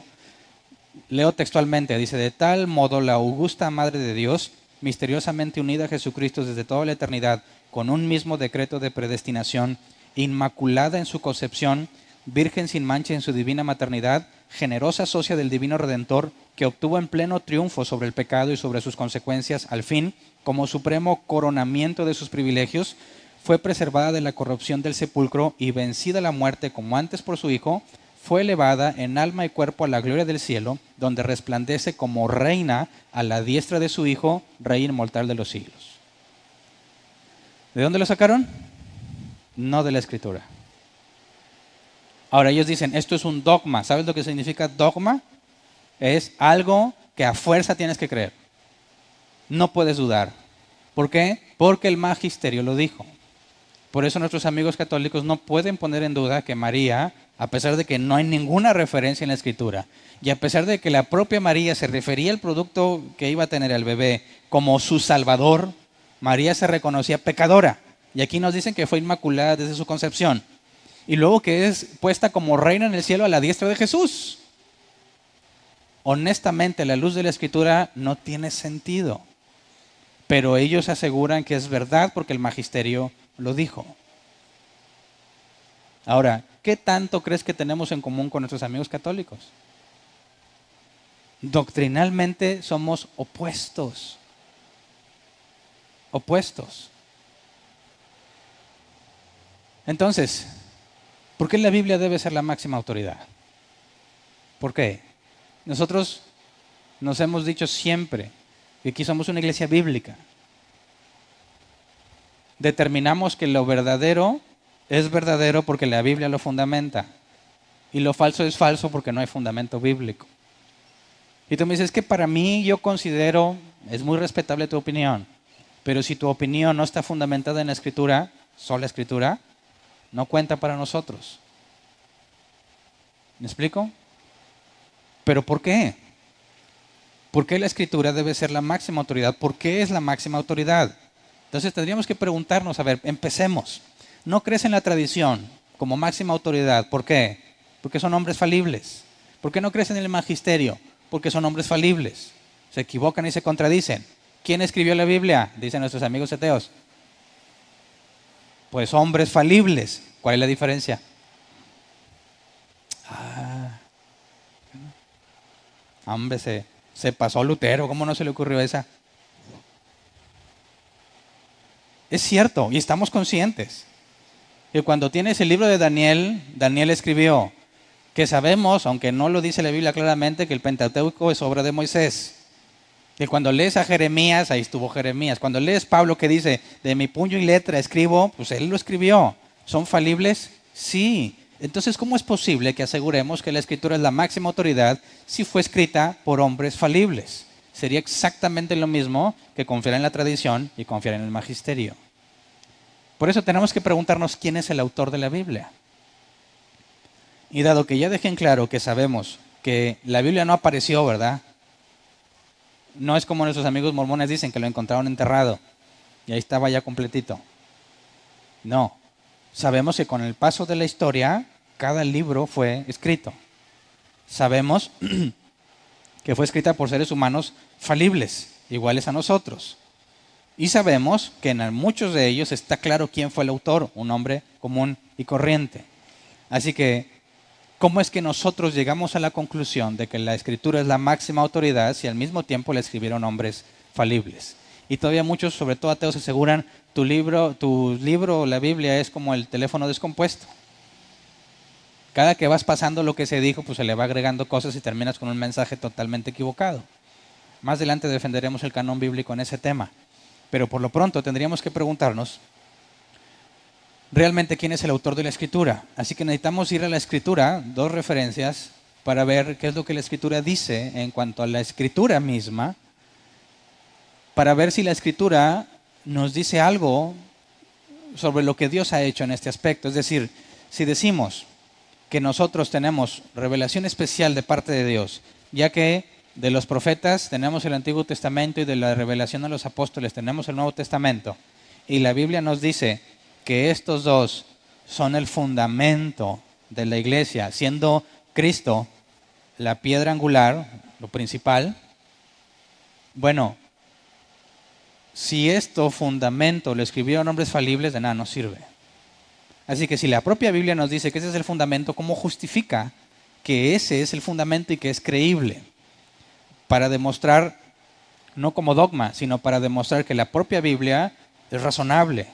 Leo textualmente, dice, de tal modo la augusta Madre de Dios, misteriosamente unida a Jesucristo desde toda la eternidad, con un mismo decreto de predestinación, inmaculada en su concepción, virgen sin mancha en su divina maternidad, generosa socia del divino Redentor, que obtuvo en pleno triunfo sobre el pecado y sobre sus consecuencias, al fin, como supremo coronamiento de sus privilegios, fue preservada de la corrupción del sepulcro y vencida la muerte como antes por su Hijo, fue elevada en alma y cuerpo a la gloria del cielo, donde resplandece como reina a la diestra de su Hijo, Rey inmortal de los siglos. ¿De dónde lo sacaron? No de la Escritura. Ahora ellos dicen, esto es un dogma. ¿Sabes lo que significa dogma? Es algo que a fuerza tienes que creer. No puedes dudar. ¿Por qué? Porque el magisterio lo dijo. Por eso nuestros amigos católicos no pueden poner en duda que María, a pesar de que no hay ninguna referencia en la Escritura, y a pesar de que la propia María se refería al producto que iba a tener el bebé como su salvador, María se reconocía pecadora. Y aquí nos dicen que fue inmaculada desde su concepción. Y luego que es puesta como reina en el cielo a la diestra de Jesús. Honestamente, la luz de la Escritura no tiene sentido. Pero ellos aseguran que es verdad porque el magisterio lo dijo. Ahora, ¿qué tanto crees que tenemos en común con nuestros amigos católicos? Doctrinalmente somos opuestos. Opuestos. Entonces, ¿por qué la Biblia debe ser la máxima autoridad? ¿Por qué? Nosotros nos hemos dicho siempre que aquí somos una iglesia bíblica. Determinamos que lo verdadero es verdadero porque la Biblia lo fundamenta. Y lo falso es falso porque no hay fundamento bíblico. Y tú me dices, es que para mí yo considero, es muy respetable tu opinión, pero si tu opinión no está fundamentada en la Escritura, sola Escritura, no cuenta para nosotros. ¿Me explico? ¿Pero por qué? ¿Por qué la Escritura debe ser la máxima autoridad? ¿Por qué es la máxima autoridad? Entonces tendríamos que preguntarnos, a ver, empecemos. ¿No crees en la tradición como máxima autoridad? ¿Por qué? Porque son hombres falibles. ¿Por qué no crees en el magisterio? Porque son hombres falibles. Se equivocan y se contradicen. ¿Quién escribió la Biblia? Dicen nuestros amigos ateos. Pues hombres falibles. ¿Cuál es la diferencia? Hombre, se pasó Lutero. ¿Cómo no se le ocurrió esa? Es cierto, y estamos conscientes que cuando tienes el libro de Daniel, Daniel escribió que sabemos, aunque no lo dice la Biblia claramente, que el Pentateuco es obra de Moisés. Que cuando lees a Jeremías, ahí estuvo Jeremías. Cuando lees Pablo que dice, de mi puño y letra escribo, pues él lo escribió. ¿Son falibles? Sí. Entonces, ¿cómo es posible que aseguremos que la Escritura es la máxima autoridad si fue escrita por hombres falibles? Sería exactamente lo mismo que confiar en la tradición y confiar en el magisterio. Por eso tenemos que preguntarnos quién es el autor de la Biblia. Y dado que ya dejé en claro que sabemos que la Biblia no apareció, ¿verdad? No es como nuestros amigos mormones dicen que lo encontraron enterrado y ahí estaba ya completito. No. Sabemos que con el paso de la historia, cada libro fue escrito. Sabemos que fue escrita por seres humanos falibles, iguales a nosotros. Y sabemos que en muchos de ellos está claro quién fue el autor, un hombre común y corriente. Así que, ¿cómo es que nosotros llegamos a la conclusión de que la Escritura es la máxima autoridad si al mismo tiempo la escribieron hombres falibles? Y todavía muchos, sobre todo ateos, aseguran tu libro, la Biblia, es como el teléfono descompuesto. Cada que vas pasando lo que se dijo, pues se le va agregando cosas y terminas con un mensaje totalmente equivocado. Más adelante defenderemos el canon bíblico en ese tema. Pero por lo pronto tendríamos que preguntarnos realmente quién es el autor de la Escritura. Así que necesitamos ir a la Escritura, 2 referencias, para ver qué es lo que la Escritura dice en cuanto a la Escritura misma, para ver si la Escritura nos dice algo sobre lo que Dios ha hecho en este aspecto. Es decir, si decimos que nosotros tenemos revelación especial de parte de Dios, ya que de los profetas tenemos el Antiguo Testamento y de la revelación de los apóstoles tenemos el Nuevo Testamento, y la Biblia nos dice que estos dos son el fundamento de la iglesia, siendo Cristo la piedra angular, lo principal. Bueno, si esto fundamento lo escribieron hombres falibles, de nada nos sirve. Así que si la propia Biblia nos dice que ese es el fundamento, ¿cómo justifica que ese es el fundamento y que es creíble? Para demostrar, no como dogma, sino para demostrar que la propia Biblia es razonable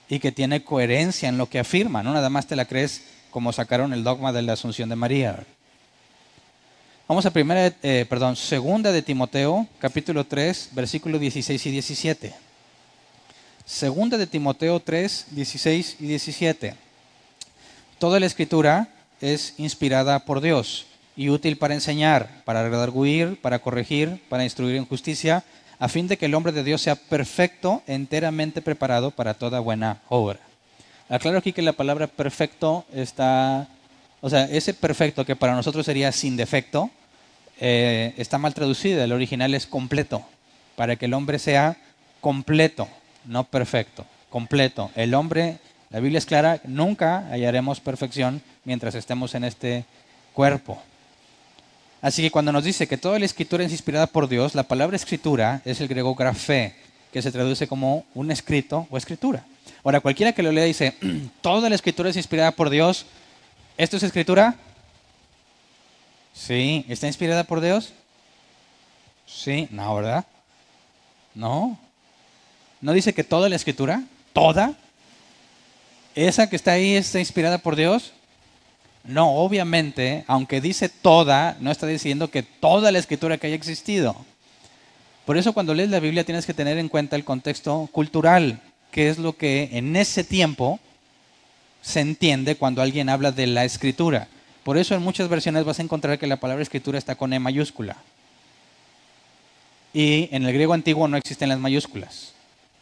y que tiene coherencia en lo que afirma. No nada más te la crees como sacaron el dogma de la Asunción de María. Vamos a segunda de Timoteo, capítulo 3, versículos 16 y 17. Segunda de Timoteo 3, 16 y 17. Toda la Escritura es inspirada por Dios y útil para enseñar, para redarguir, para corregir, para instruir en justicia, a fin de que el hombre de Dios sea perfecto, enteramente preparado para toda buena obra. Aclaro aquí que la palabra perfecto está, ese perfecto que para nosotros sería sin defecto, está mal traducida. El original es completo, para que el hombre sea completo, no perfecto, completo. El hombre, la Biblia es clara, nunca hallaremos perfección mientras estemos en este cuerpo. Así que cuando nos dice que toda la Escritura es inspirada por Dios, la palabra escritura es el griego grafé, que se traduce como un escrito o escritura. Ahora, cualquiera que lo lea dice, toda la Escritura es inspirada por Dios. ¿Esto es escritura? Sí. ¿Está inspirada por Dios? Sí. No, ¿verdad? No. ¿No dice que toda la Escritura? ¿Toda? ¿Esa que está ahí está inspirada por Dios? No, obviamente, aunque dice toda, no está diciendo que toda la Escritura que haya existido. Por eso cuando lees la Biblia tienes que tener en cuenta el contexto cultural, que es lo que en ese tiempo se entiende cuando alguien habla de la Escritura. Por eso en muchas versiones vas a encontrar que la palabra Escritura está con E mayúscula. Y en el griego antiguo no existen las mayúsculas.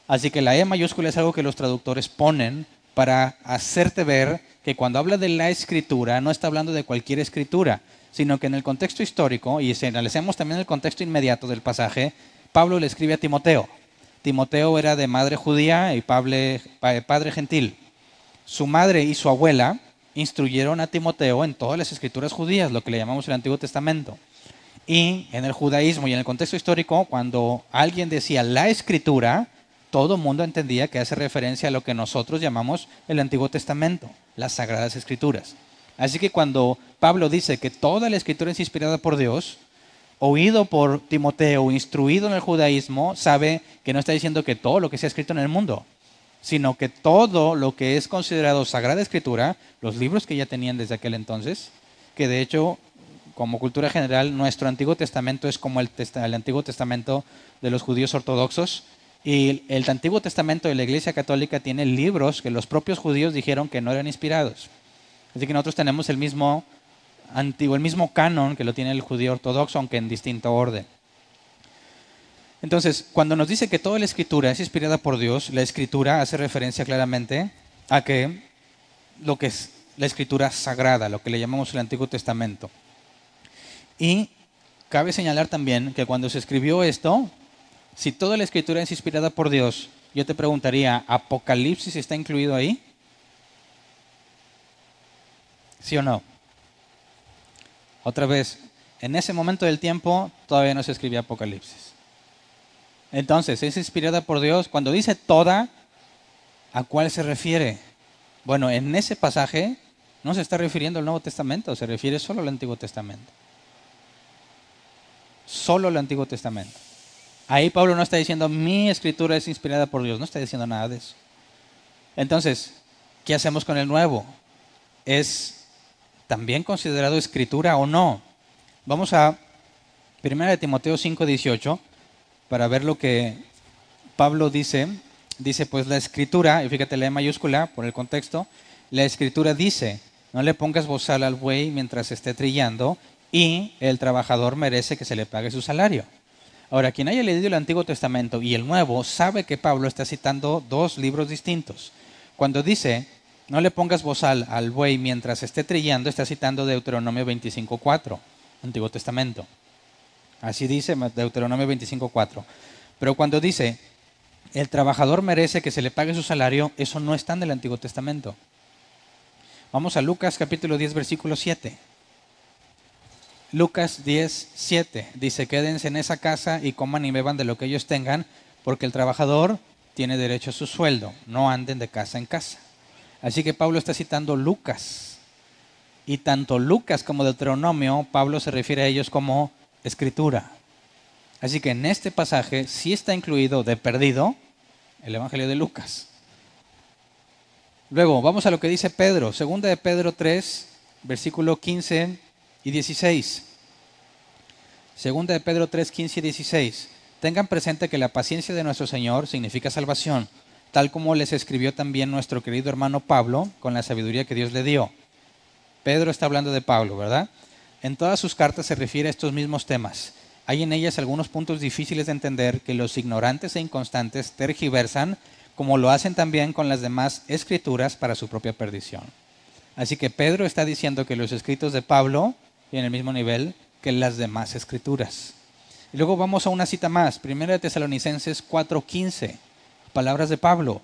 Así que la E mayúscula es algo que los traductores ponen para hacerte ver que cuando habla de la Escritura no está hablando de cualquier escritura, sino que en el contexto histórico, y si analizamos también el contexto inmediato del pasaje, Pablo le escribe a Timoteo. Timoteo era de madre judía y padre gentil. Su madre y su abuela instruyeron a Timoteo en todas las escrituras judías, lo que le llamamos el Antiguo Testamento. Y en el judaísmo y en el contexto histórico, cuando alguien decía la Escritura, todo el mundo entendía que hace referencia a lo que nosotros llamamos el Antiguo Testamento, las Sagradas Escrituras. Así que cuando Pablo dice que toda la Escritura es inspirada por Dios, oído por Timoteo, instruido en el judaísmo, sabe que no está diciendo que todo lo que se ha escrito en el mundo, sino que todo lo que es considerado Sagrada Escritura, los libros que ya tenían desde aquel entonces, que de hecho, como cultura general, nuestro Antiguo Testamento es como el Antiguo Testamento de los judíos ortodoxos, y el Antiguo Testamento de la Iglesia Católica tiene libros que los propios judíos dijeron que no eran inspirados. Así que nosotros tenemos el mismo canon que lo tiene el judío ortodoxo, aunque en distinto orden. Entonces, cuando nos dice que toda la Escritura es inspirada por Dios, la Escritura hace referencia claramente a que lo que es la Escritura sagrada, lo que le llamamos el Antiguo Testamento. Y cabe señalar también que cuando se escribió esto, si toda la Escritura es inspirada por Dios, yo te preguntaría, ¿Apocalipsis está incluido ahí? ¿Sí o no? Otra vez, en ese momento del tiempo todavía no se escribía Apocalipsis. Entonces, ¿es inspirada por Dios? Cuando dice toda, ¿a cuál se refiere? Bueno, en ese pasaje no se está refiriendo al Nuevo Testamento, se refiere solo al Antiguo Testamento. Solo al Antiguo Testamento. Ahí Pablo no está diciendo, mi escritura es inspirada por Dios, no está diciendo nada de eso. Entonces, ¿qué hacemos con el Nuevo? ¿Es también considerado escritura o no? Vamos a 1 Timoteo 5:18 para ver lo que Pablo dice. Dice, pues la escritura, y fíjate la E mayúscula por el contexto, la escritura dice, no le pongas bozal al buey mientras esté trillando y el trabajador merece que se le pague su salario. Ahora, quien haya leído el Antiguo Testamento y el Nuevo sabe que Pablo está citando dos libros distintos. Cuando dice, no le pongas bozal al buey mientras esté trillando, está citando Deuteronomio 25:4, Antiguo Testamento. Así dice Deuteronomio 25:4. Pero cuando dice, el trabajador merece que se le pague su salario, eso no está en el Antiguo Testamento. Vamos a Lucas capítulo 10, versículo 7. Lucas 10:7 dice, quédense en esa casa y coman y beban de lo que ellos tengan, porque el trabajador tiene derecho a su sueldo, no anden de casa en casa. Así que Pablo está citando Lucas. Y tanto Lucas como Deuteronomio, Pablo se refiere a ellos como escritura. Así que en este pasaje sí está incluido de perdido el Evangelio de Lucas. Luego, vamos a lo que dice Pedro, segunda de Pedro 3, versículo 15 y 16. Segunda de Pedro 3, 15 y 16. Tengan presente que la paciencia de nuestro Señor significa salvación, tal como les escribió también nuestro querido hermano Pablo con la sabiduría que Dios le dio. Pedro está hablando de Pablo, ¿verdad? En todas sus cartas se refiere a estos mismos temas. Hay en ellas algunos puntos difíciles de entender que los ignorantes e inconstantes tergiversan, como lo hacen también con las demás escrituras para su propia perdición. Así que Pedro está diciendo que los escritos de Pablo tienen el mismo nivel que las demás escrituras. Y luego vamos a una cita más, 1 de Tesalonicenses 4:15, palabras de Pablo.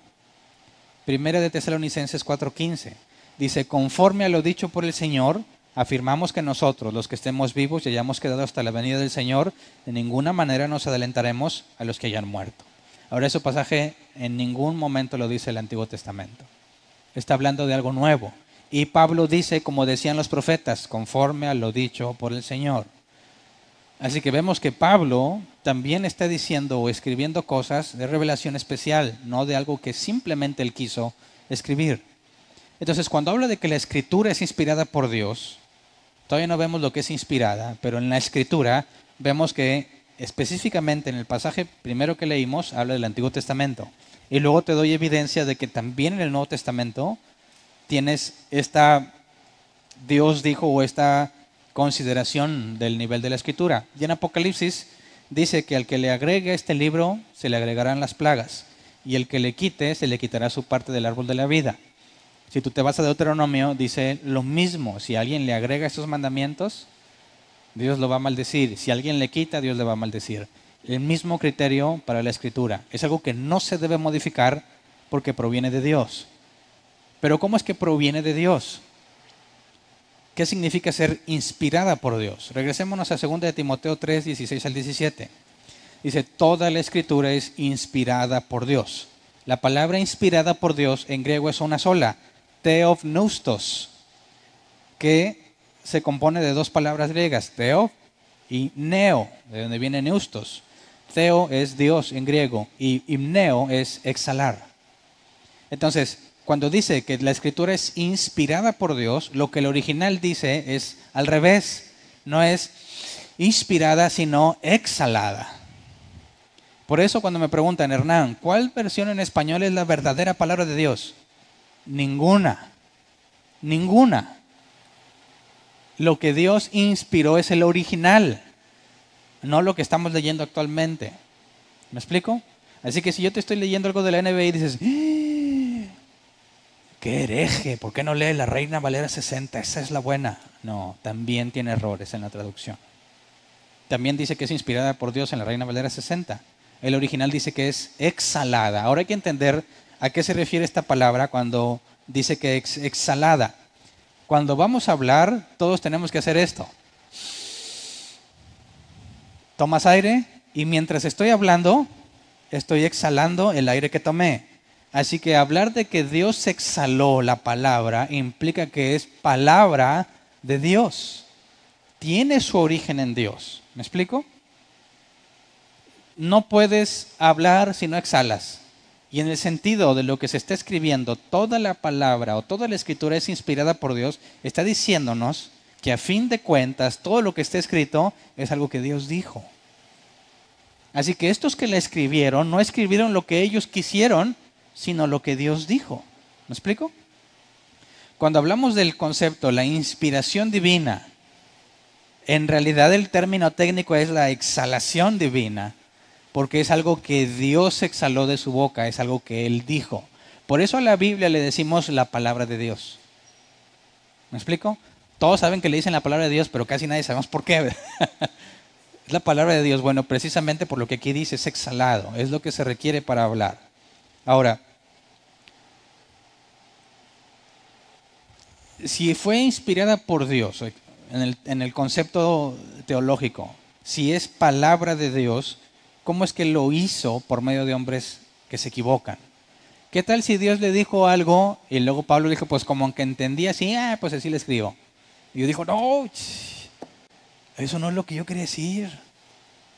1 de Tesalonicenses 4:15, dice, conforme a lo dicho por el Señor, afirmamos que nosotros, los que estemos vivos y hayamos quedado hasta la venida del Señor, de ninguna manera nos adelantaremos a los que hayan muerto. Ahora, ese pasaje en ningún momento lo dice el Antiguo Testamento. Está hablando de algo nuevo. Y Pablo dice, como decían los profetas, conforme a lo dicho por el Señor. Así que vemos que Pablo también está diciendo o escribiendo cosas de revelación especial, no de algo que simplemente él quiso escribir. Entonces, cuando habla de que la Escritura es inspirada por Dios, todavía no vemos lo que es inspirada, pero en la Escritura vemos que específicamente en el pasaje primero que leímos habla del Antiguo Testamento. Y luego te doy evidencia de que también en el Nuevo Testamento tienes esta, Dios dijo, o esta consideración del nivel de la Escritura. Y en Apocalipsis dice que al que le agregue este libro se le agregarán las plagas, y el que le quite se le quitará su parte del árbol de la vida. Si tú te vas a Deuteronomio, dice lo mismo. Si alguien le agrega estos mandamientos, Dios lo va a maldecir. Si alguien le quita, Dios le va a maldecir. El mismo criterio para la Escritura. Es algo que no se debe modificar porque proviene de Dios. Pero ¿cómo es que proviene de Dios? ¿Qué significa ser inspirada por Dios? Regresémonos a 2 de Timoteo 3, 16 al 17. Dice, toda la Escritura es inspirada por Dios. La palabra inspirada por Dios en griego es una sola, theopneustos, que se compone de dos palabras griegas, theo y neo, de donde viene neustos. Theo es Dios en griego y himneo es exhalar. Entonces, cuando dice que la Escritura es inspirada por Dios, lo que el original dice es al revés. No es inspirada, sino exhalada. Por eso cuando me preguntan, Hernán, ¿cuál versión en español es la verdadera palabra de Dios? Ninguna. Ninguna. Lo que Dios inspiró es el original, no lo que estamos leyendo actualmente. ¿Me explico? Así que si yo te estoy leyendo algo de la NBI y dices, ¡qué hereje! ¿Por qué no lee la Reina Valera 60? Esa es la buena. No, también tiene errores en la traducción. También dice que es inspirada por Dios en la Reina Valera 60. El original dice que es exhalada. Ahora hay que entender a qué se refiere esta palabra cuando dice que es exhalada. Cuando vamos a hablar, todos tenemos que hacer esto. Tomas aire y mientras estoy hablando, estoy exhalando el aire que tomé. Así que hablar de que Dios exhaló la palabra implica que es palabra de Dios. Tiene su origen en Dios. ¿Me explico? No puedes hablar si no exhalas. Y en el sentido de lo que se está escribiendo, toda la palabra o toda la escritura es inspirada por Dios, está diciéndonos que a fin de cuentas todo lo que está escrito es algo que Dios dijo. Así que estos que la escribieron no escribieron lo que ellos quisieron, sino lo que Dios dijo. ¿Me explico? Cuando hablamos del concepto, la inspiración divina, en realidad el término técnico es la exhalación divina, porque es algo que Dios exhaló de su boca, es algo que Él dijo. Por eso a la Biblia le decimos la palabra de Dios. ¿Me explico? Todos saben que le dicen la palabra de Dios, pero casi nadie sabemos por qué. Es la palabra de Dios. Bueno, precisamente por lo que aquí dice, es exhalado, es lo que se requiere para hablar. Ahora, si fue inspirada por Dios, en el concepto teológico, si es palabra de Dios, ¿cómo es que lo hizo por medio de hombres que se equivocan? ¿Qué tal si Dios le dijo algo y luego Pablo dijo, pues como que entendía así, pues así le escribo? Y yo dijo, no, eso no es lo que yo quería decir.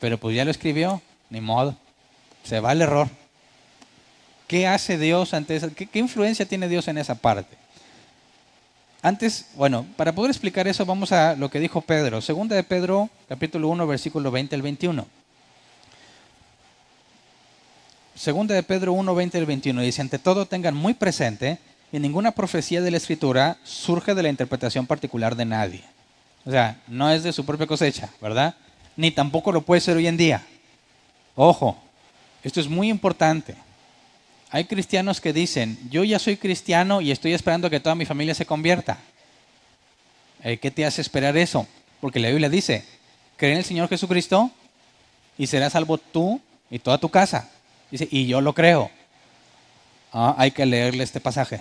Pero pues ya lo escribió, ni modo, se va el error. ¿Qué hace Dios ante eso? ¿Qué influencia tiene Dios en esa parte? Antes, bueno, para poder explicar eso vamos a lo que dijo Pedro. Segunda de Pedro, capítulo 1, versículo 20 al 21. Segunda de Pedro 1, 20 al 21 dice, ante todo tengan muy presente que ninguna profecía de la Escritura surge de la interpretación particular de nadie. O sea, no es de su propia cosecha, ¿verdad? Ni tampoco lo puede ser hoy en día. Ojo, esto es muy importante. Hay cristianos que dicen, yo ya soy cristiano y estoy esperando que toda mi familia se convierta. ¿Qué te hace esperar eso? Porque la Biblia dice, cree en el Señor Jesucristo y serás salvo tú y toda tu casa. Dice, y yo lo creo. Hay que leerle este pasaje.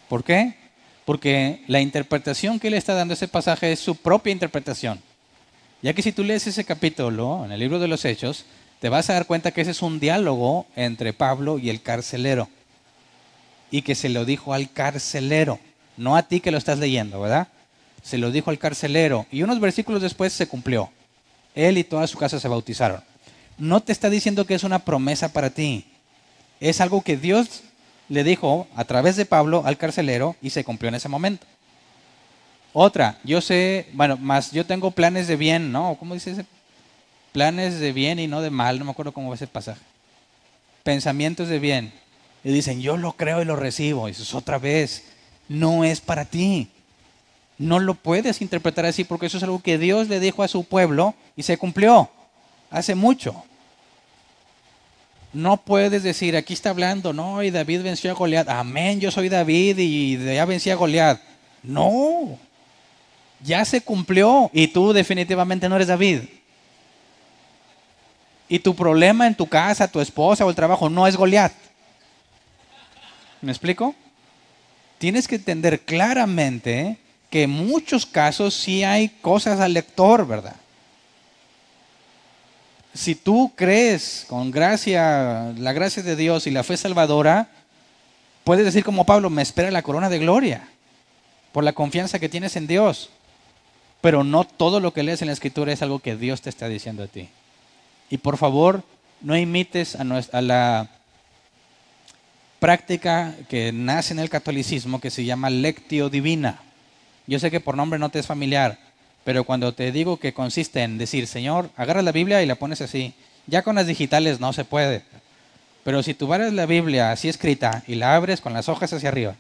¿Por qué? Porque la interpretación que él está dando a ese pasaje es su propia interpretación. Ya que si tú lees ese capítulo en el libro de los Hechos, te vas a dar cuenta que ese es un diálogo entre Pablo y el carcelero. Y que se lo dijo al carcelero, no a ti que lo estás leyendo, ¿verdad? Se lo dijo al carcelero. Y unos versículos después se cumplió. Él y toda su casa se bautizaron. No te está diciendo que es una promesa para ti. Es algo que Dios le dijo a través de Pablo al carcelero y se cumplió en ese momento. Otra, yo sé, bueno, más yo tengo planes de bien, ¿no? ¿Cómo dice ese? Planes de bien y no de mal, no me acuerdo cómo va ese pasaje. Pensamientos de bien. Y dicen, yo lo creo y lo recibo. Y eso es otra vez, no es para ti. No lo puedes interpretar así porque eso es algo que Dios le dijo a su pueblo y se cumplió hace mucho. No puedes decir, aquí está hablando, no, y David venció a Goliat. Amén, yo soy David y ya vencí a Goliat. No, ya se cumplió y tú definitivamente no eres David. Y tu problema en tu casa, tu esposa o el trabajo no es Goliat. ¿Me explico? Tienes que entender claramente que en muchos casos sí hay cosas al lector, ¿verdad? Si tú crees con gracia, la gracia de Dios y la fe salvadora, puedes decir como Pablo, me espera la corona de gloria por la confianza que tienes en Dios. Pero no todo lo que lees en la Escritura es algo que Dios te está diciendo a ti. Y por favor, no imites a la práctica que nace en el catolicismo que se llama lectio divina. Yo sé que por nombre no te es familiar, pero cuando te digo que consiste en decir, Señor, agarras la Biblia y la pones así. Ya con las digitales no se puede. Pero si tú agarras la Biblia así escrita y la abres con las hojas hacia arriba,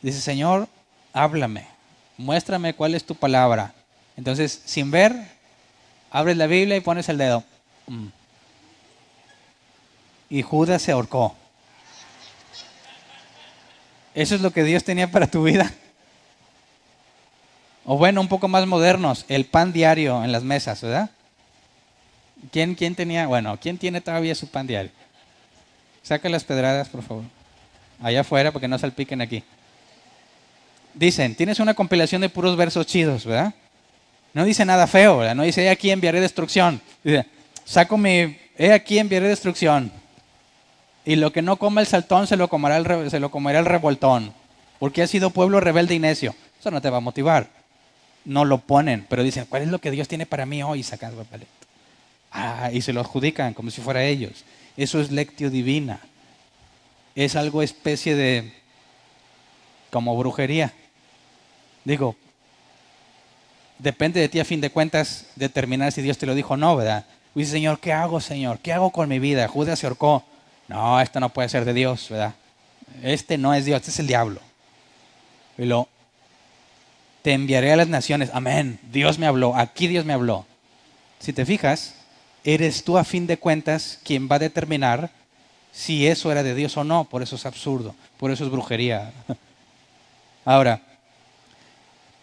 dices, Señor, háblame, muéstrame cuál es tu palabra. Entonces, sin ver, abres la Biblia y pones el dedo. Y Judas se ahorcó. ¿Eso es lo que Dios tenía para tu vida? O bueno, un poco más modernos, el pan diario en las mesas, ¿verdad? ¿Quién tenía? Bueno, ¿quién tiene todavía su pan diario? Saca las pedradas, por favor. Allá afuera, porque no salpiquen aquí. Dicen, tienes una compilación de puros versos chidos, ¿verdad? No dice nada feo, ¿verdad? No dice, he aquí enviaré destrucción. Dice, he aquí enviaré destrucción. Y lo que no coma el saltón se lo comerá el revoltón. Porque ha sido pueblo rebelde y necio. Eso no te va a motivar. No lo ponen, pero dicen, ¿cuál es lo que Dios tiene para mí hoy? Sacan el papelito. Y se lo adjudican como si fuera ellos. Eso es lectio divina. Es algo especie de, como brujería. Digo, depende de ti a fin de cuentas determinar si Dios te lo dijo o no, ¿verdad? Y dice, Señor, ¿qué hago, Señor? ¿Qué hago con mi vida? Judas se ahorcó. No, esto no puede ser de Dios, ¿verdad? Este no es Dios, este es el diablo. Y te enviaré a las naciones. Amén. Dios me habló. Aquí Dios me habló. Si te fijas, eres tú a fin de cuentas quien va a determinar si eso era de Dios o no. Por eso es absurdo. Por eso es brujería. Ahora,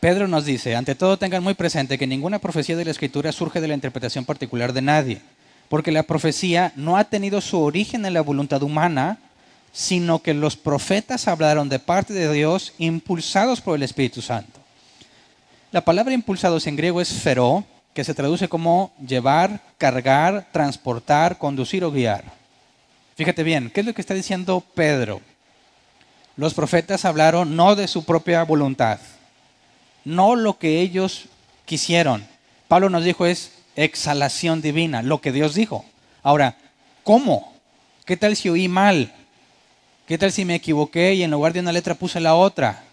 Pedro nos dice, ante todo tengan muy presente que ninguna profecía de la Escritura surge de la interpretación particular de nadie. Porque la profecía no ha tenido su origen en la voluntad humana, sino que los profetas hablaron de parte de Dios impulsados por el Espíritu Santo. La palabra impulsados en griego es feró, que se traduce como llevar, cargar, transportar, conducir o guiar. Fíjate bien, ¿qué es lo que está diciendo Pedro? Los profetas hablaron no de su propia voluntad, no lo que ellos quisieron. Pablo nos dijo es exhalación divina, lo que Dios dijo. Ahora, ¿cómo? ¿Qué tal si oí mal? ¿Qué tal si me equivoqué y en lugar de una letra puse la otra?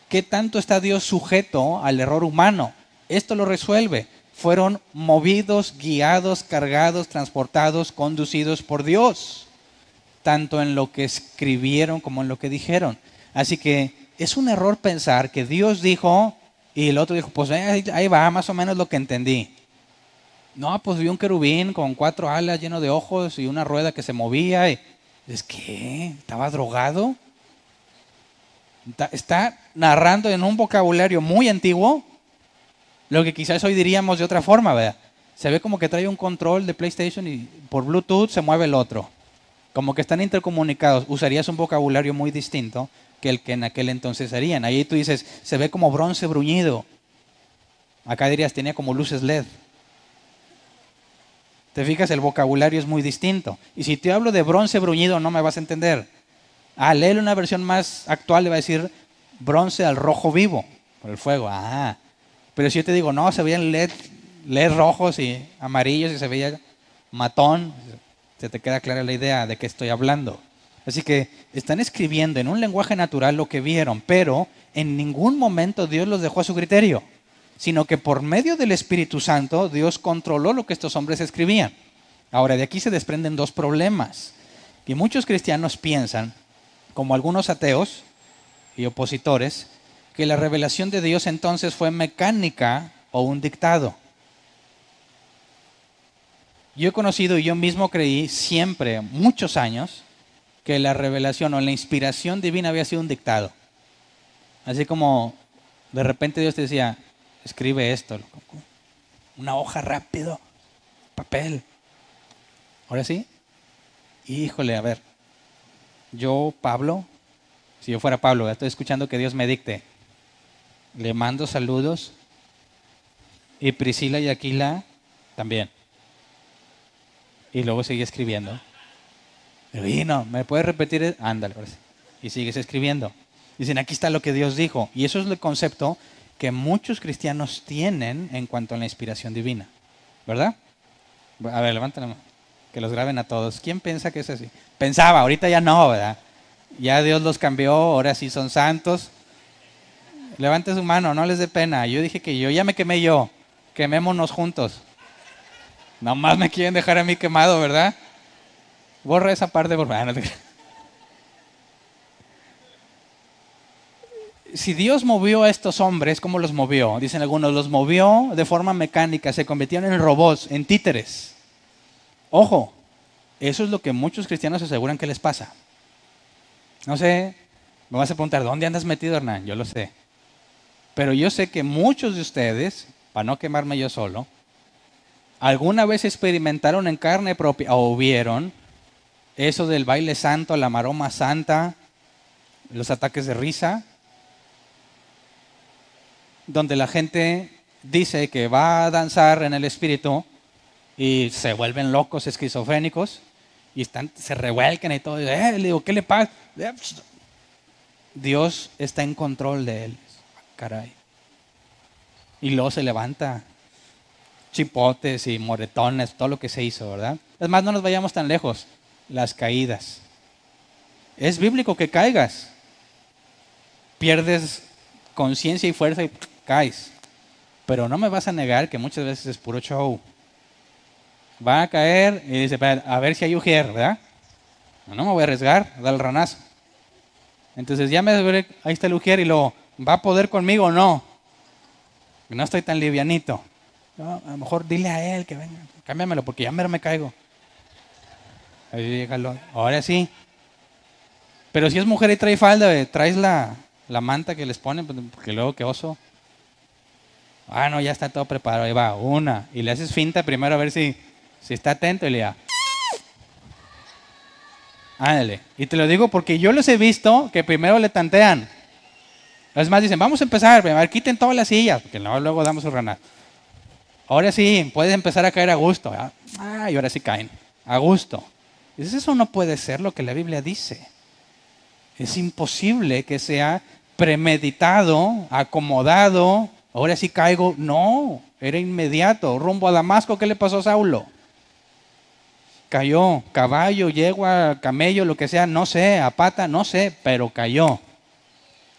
¿Qué tanto está Dios sujeto al error humano? Esto lo resuelve. Fueron movidos, guiados, cargados, transportados, conducidos por Dios, tanto en lo que escribieron como en lo que dijeron. Así que es un error pensar que Dios dijo y el otro dijo, pues ahí va, más o menos lo que entendí. No, pues vi un querubín con 4 alas lleno de ojos y una rueda que se movía. ¿Es qué? ¿Estaba drogado? Está narrando en un vocabulario muy antiguo lo que quizás hoy diríamos de otra forma, ¿verdad? Se ve como que trae un control de PlayStation y por Bluetooth se mueve el otro. Como que están intercomunicados. Usarías un vocabulario muy distinto que el que en aquel entonces harían. Ahí tú dices, se ve como bronce bruñido. Acá dirías, tenía como luces LED. Te fijas, el vocabulario es muy distinto. Y si te hablo de bronce bruñido, no me vas a entender. Léele una versión más actual, le va a decir bronce al rojo vivo, por el fuego. Pero si yo te digo, no, se veían LED rojos y amarillos y se veía matón, se te queda clara la idea de qué estoy hablando. Así que están escribiendo en un lenguaje natural lo que vieron, pero en ningún momento Dios los dejó a su criterio, sino que por medio del Espíritu Santo Dios controló lo que estos hombres escribían. Ahora, de aquí se desprenden 2 problemas. Y muchos cristianos piensan, como algunos ateos y opositores, que la revelación de Dios entonces fue mecánica o un dictado. Yo he conocido y yo mismo creí siempre, muchos años, que la revelación o la inspiración divina había sido un dictado. Así como de repente Dios te decía, escribe esto, una hoja rápido, papel. Ahora sí, híjole, a ver, yo, Pablo, si yo fuera Pablo, estoy escuchando que Dios me dicte, le mando saludos y Priscila y Aquila también. Y luego sigue escribiendo. Y no, ¿me puedes repetir? Ándale, ahora sí. Y sigues escribiendo. Dicen, aquí está lo que Dios dijo. Y eso es el concepto que muchos cristianos tienen en cuanto a la inspiración divina. ¿Verdad? A ver, levanten la mano. Que los graben a todos. ¿Quién piensa que es así? Pensaba, ahorita ya no, ¿verdad? Ya Dios los cambió, ahora sí son santos. Levante su mano, no les dé pena. Yo dije que ya me quemé yo. Quemémonos juntos. Nomás me quieren dejar a mí quemado, ¿verdad? Borra esa parte, por favor. Si Dios movió a estos hombres, ¿cómo los movió? Dicen algunos, los movió de forma mecánica, se convirtieron en robots, en títeres. Ojo, eso es lo que muchos cristianos aseguran que les pasa. No sé, me vas a preguntar, ¿dónde andas metido, Hernán? Yo lo sé. Pero yo sé que muchos de ustedes, para no quemarme yo solo, alguna vez experimentaron en carne propia o vieron eso del baile santo, la maroma santa, los ataques de risa, donde la gente dice que va a danzar en el espíritu y se vuelven locos, esquizofrénicos, y se revuelcan y todo. Le digo, ¿qué le pasa? Dios está en control de él. Caray. Y luego se levanta chipotes y moretones, todo lo que se hizo, ¿verdad? Es más, no nos vayamos tan lejos. Las caídas. Es bíblico que caigas. Pierdes conciencia y fuerza y caes. Pero no me vas a negar que muchas veces es puro show. Va a caer y dice, a ver si hay ujier, ¿verdad? No me voy a arriesgar, da el ranazo. Entonces ya ahí está el ujier y luego, ¿va a poder conmigo o no? No estoy tan livianito. No, a lo mejor dile a él que venga, cámbiamelo porque ya me caigo. Ahí llega ahora sí. Pero si es mujer y trae falda, traes la manta que les ponen, porque luego qué oso. No, ya está todo preparado, ahí va, una. Y le haces finta primero a ver si está atento y le da. Ándale. Y te lo digo porque yo los he visto que primero le tantean. Es más, dicen, vamos a empezar, a ver, quiten todas las sillas, porque luego damos su rana. Ahora sí, puedes empezar a caer a gusto. Y ahora sí caen, a gusto. Dices, eso no puede ser lo que la Biblia dice. Es imposible que sea premeditado, acomodado, ahora sí caigo. No, era inmediato, rumbo a Damasco. ¿Qué le pasó a Saulo? Cayó, caballo, yegua, camello, lo que sea, no sé, a pata, no sé, pero cayó.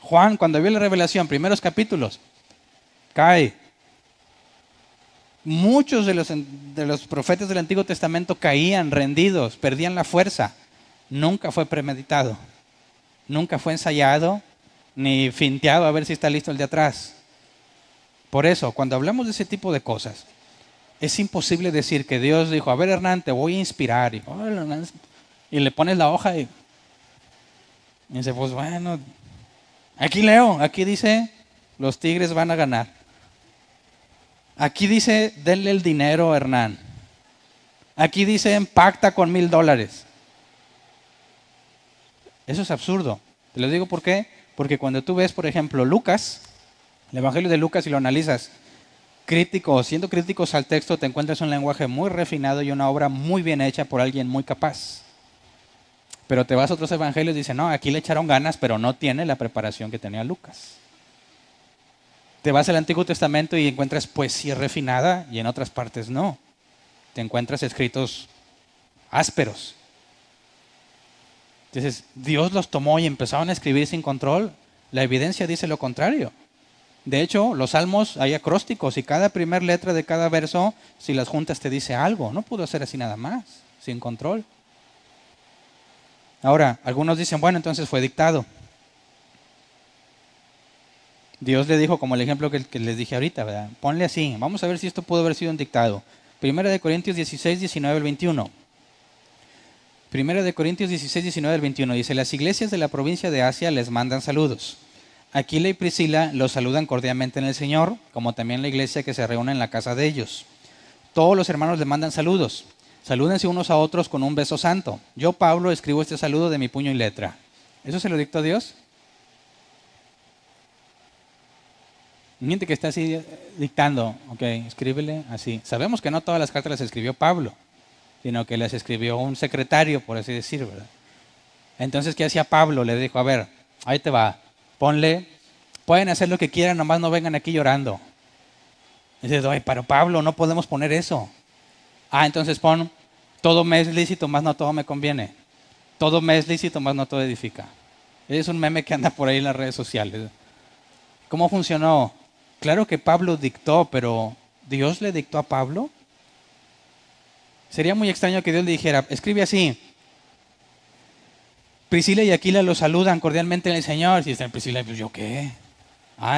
Juan, cuando vio la revelación, primeros capítulos, cae. Muchos de los profetas del Antiguo Testamento caían rendidos, perdían la fuerza. Nunca fue premeditado, nunca fue ensayado, ni finteado a ver si está listo el de atrás. Por eso, cuando hablamos de ese tipo de cosas, es imposible decir que Dios dijo, a ver Hernán, te voy a inspirar. Y le pones la hoja y dice, pues bueno, aquí leo, aquí dice, los Tigres van a ganar. Aquí dice, denle el dinero a Hernán. Aquí dice, pacta con $1,000. Eso es absurdo. Te lo digo por qué. Porque cuando tú ves, por ejemplo, Lucas, el Evangelio de Lucas, y lo analizas, siendo críticos al texto, te encuentras un lenguaje muy refinado y una obra muy bien hecha por alguien muy capaz. Pero te vas a otros evangelios y dicen, no, aquí le echaron ganas, pero no tiene la preparación que tenía Lucas. Te vas al Antiguo Testamento y encuentras poesía refinada y en otras partes no. Te encuentras escritos ásperos. Entonces, Dios los tomó y empezaron a escribir sin control. La evidencia dice lo contrario. De hecho, los salmos hay acrósticos y cada primer letra de cada verso, si las juntas te dice algo. No pudo ser así nada más, sin control. Ahora, algunos dicen, bueno, entonces fue dictado. Dios le dijo, como el ejemplo que les dije ahorita, ¿verdad? Ponle así, vamos a ver si esto pudo haber sido un dictado. Primera de Corintios 16, 19 al 21. Primera de Corintios 16, 19 al 21. Dice, las iglesias de la provincia de Asia les mandan saludos. Aquila y Priscila los saludan cordialmente en el Señor, como también la iglesia que se reúne en la casa de ellos. Todos los hermanos les mandan saludos. Salúdense unos a otros con un beso santo. Yo, Pablo, escribo este saludo de mi puño y letra. ¿Eso se lo dictó Dios? Gente que está así dictando, ok, escríbele así. Sabemos que no todas las cartas las escribió Pablo, sino que las escribió un secretario, por así decir, ¿verdad? Entonces, ¿qué hacía Pablo? Le dijo, a ver, ahí te va, ponle, pueden hacer lo que quieran, nomás no vengan aquí llorando. Dice, ay, pero Pablo, no podemos poner eso. Entonces pon, todo me es lícito, más no todo me conviene. Todo me es lícito, más no todo edifica. Es un meme que anda por ahí en las redes sociales. ¿Cómo funcionó? Claro que Pablo dictó, pero ¿Dios le dictó a Pablo? Sería muy extraño que Dios le dijera, escribe así, Priscila y Aquila los saludan cordialmente en el Señor. Si está en Priscila, pues ¿yo qué?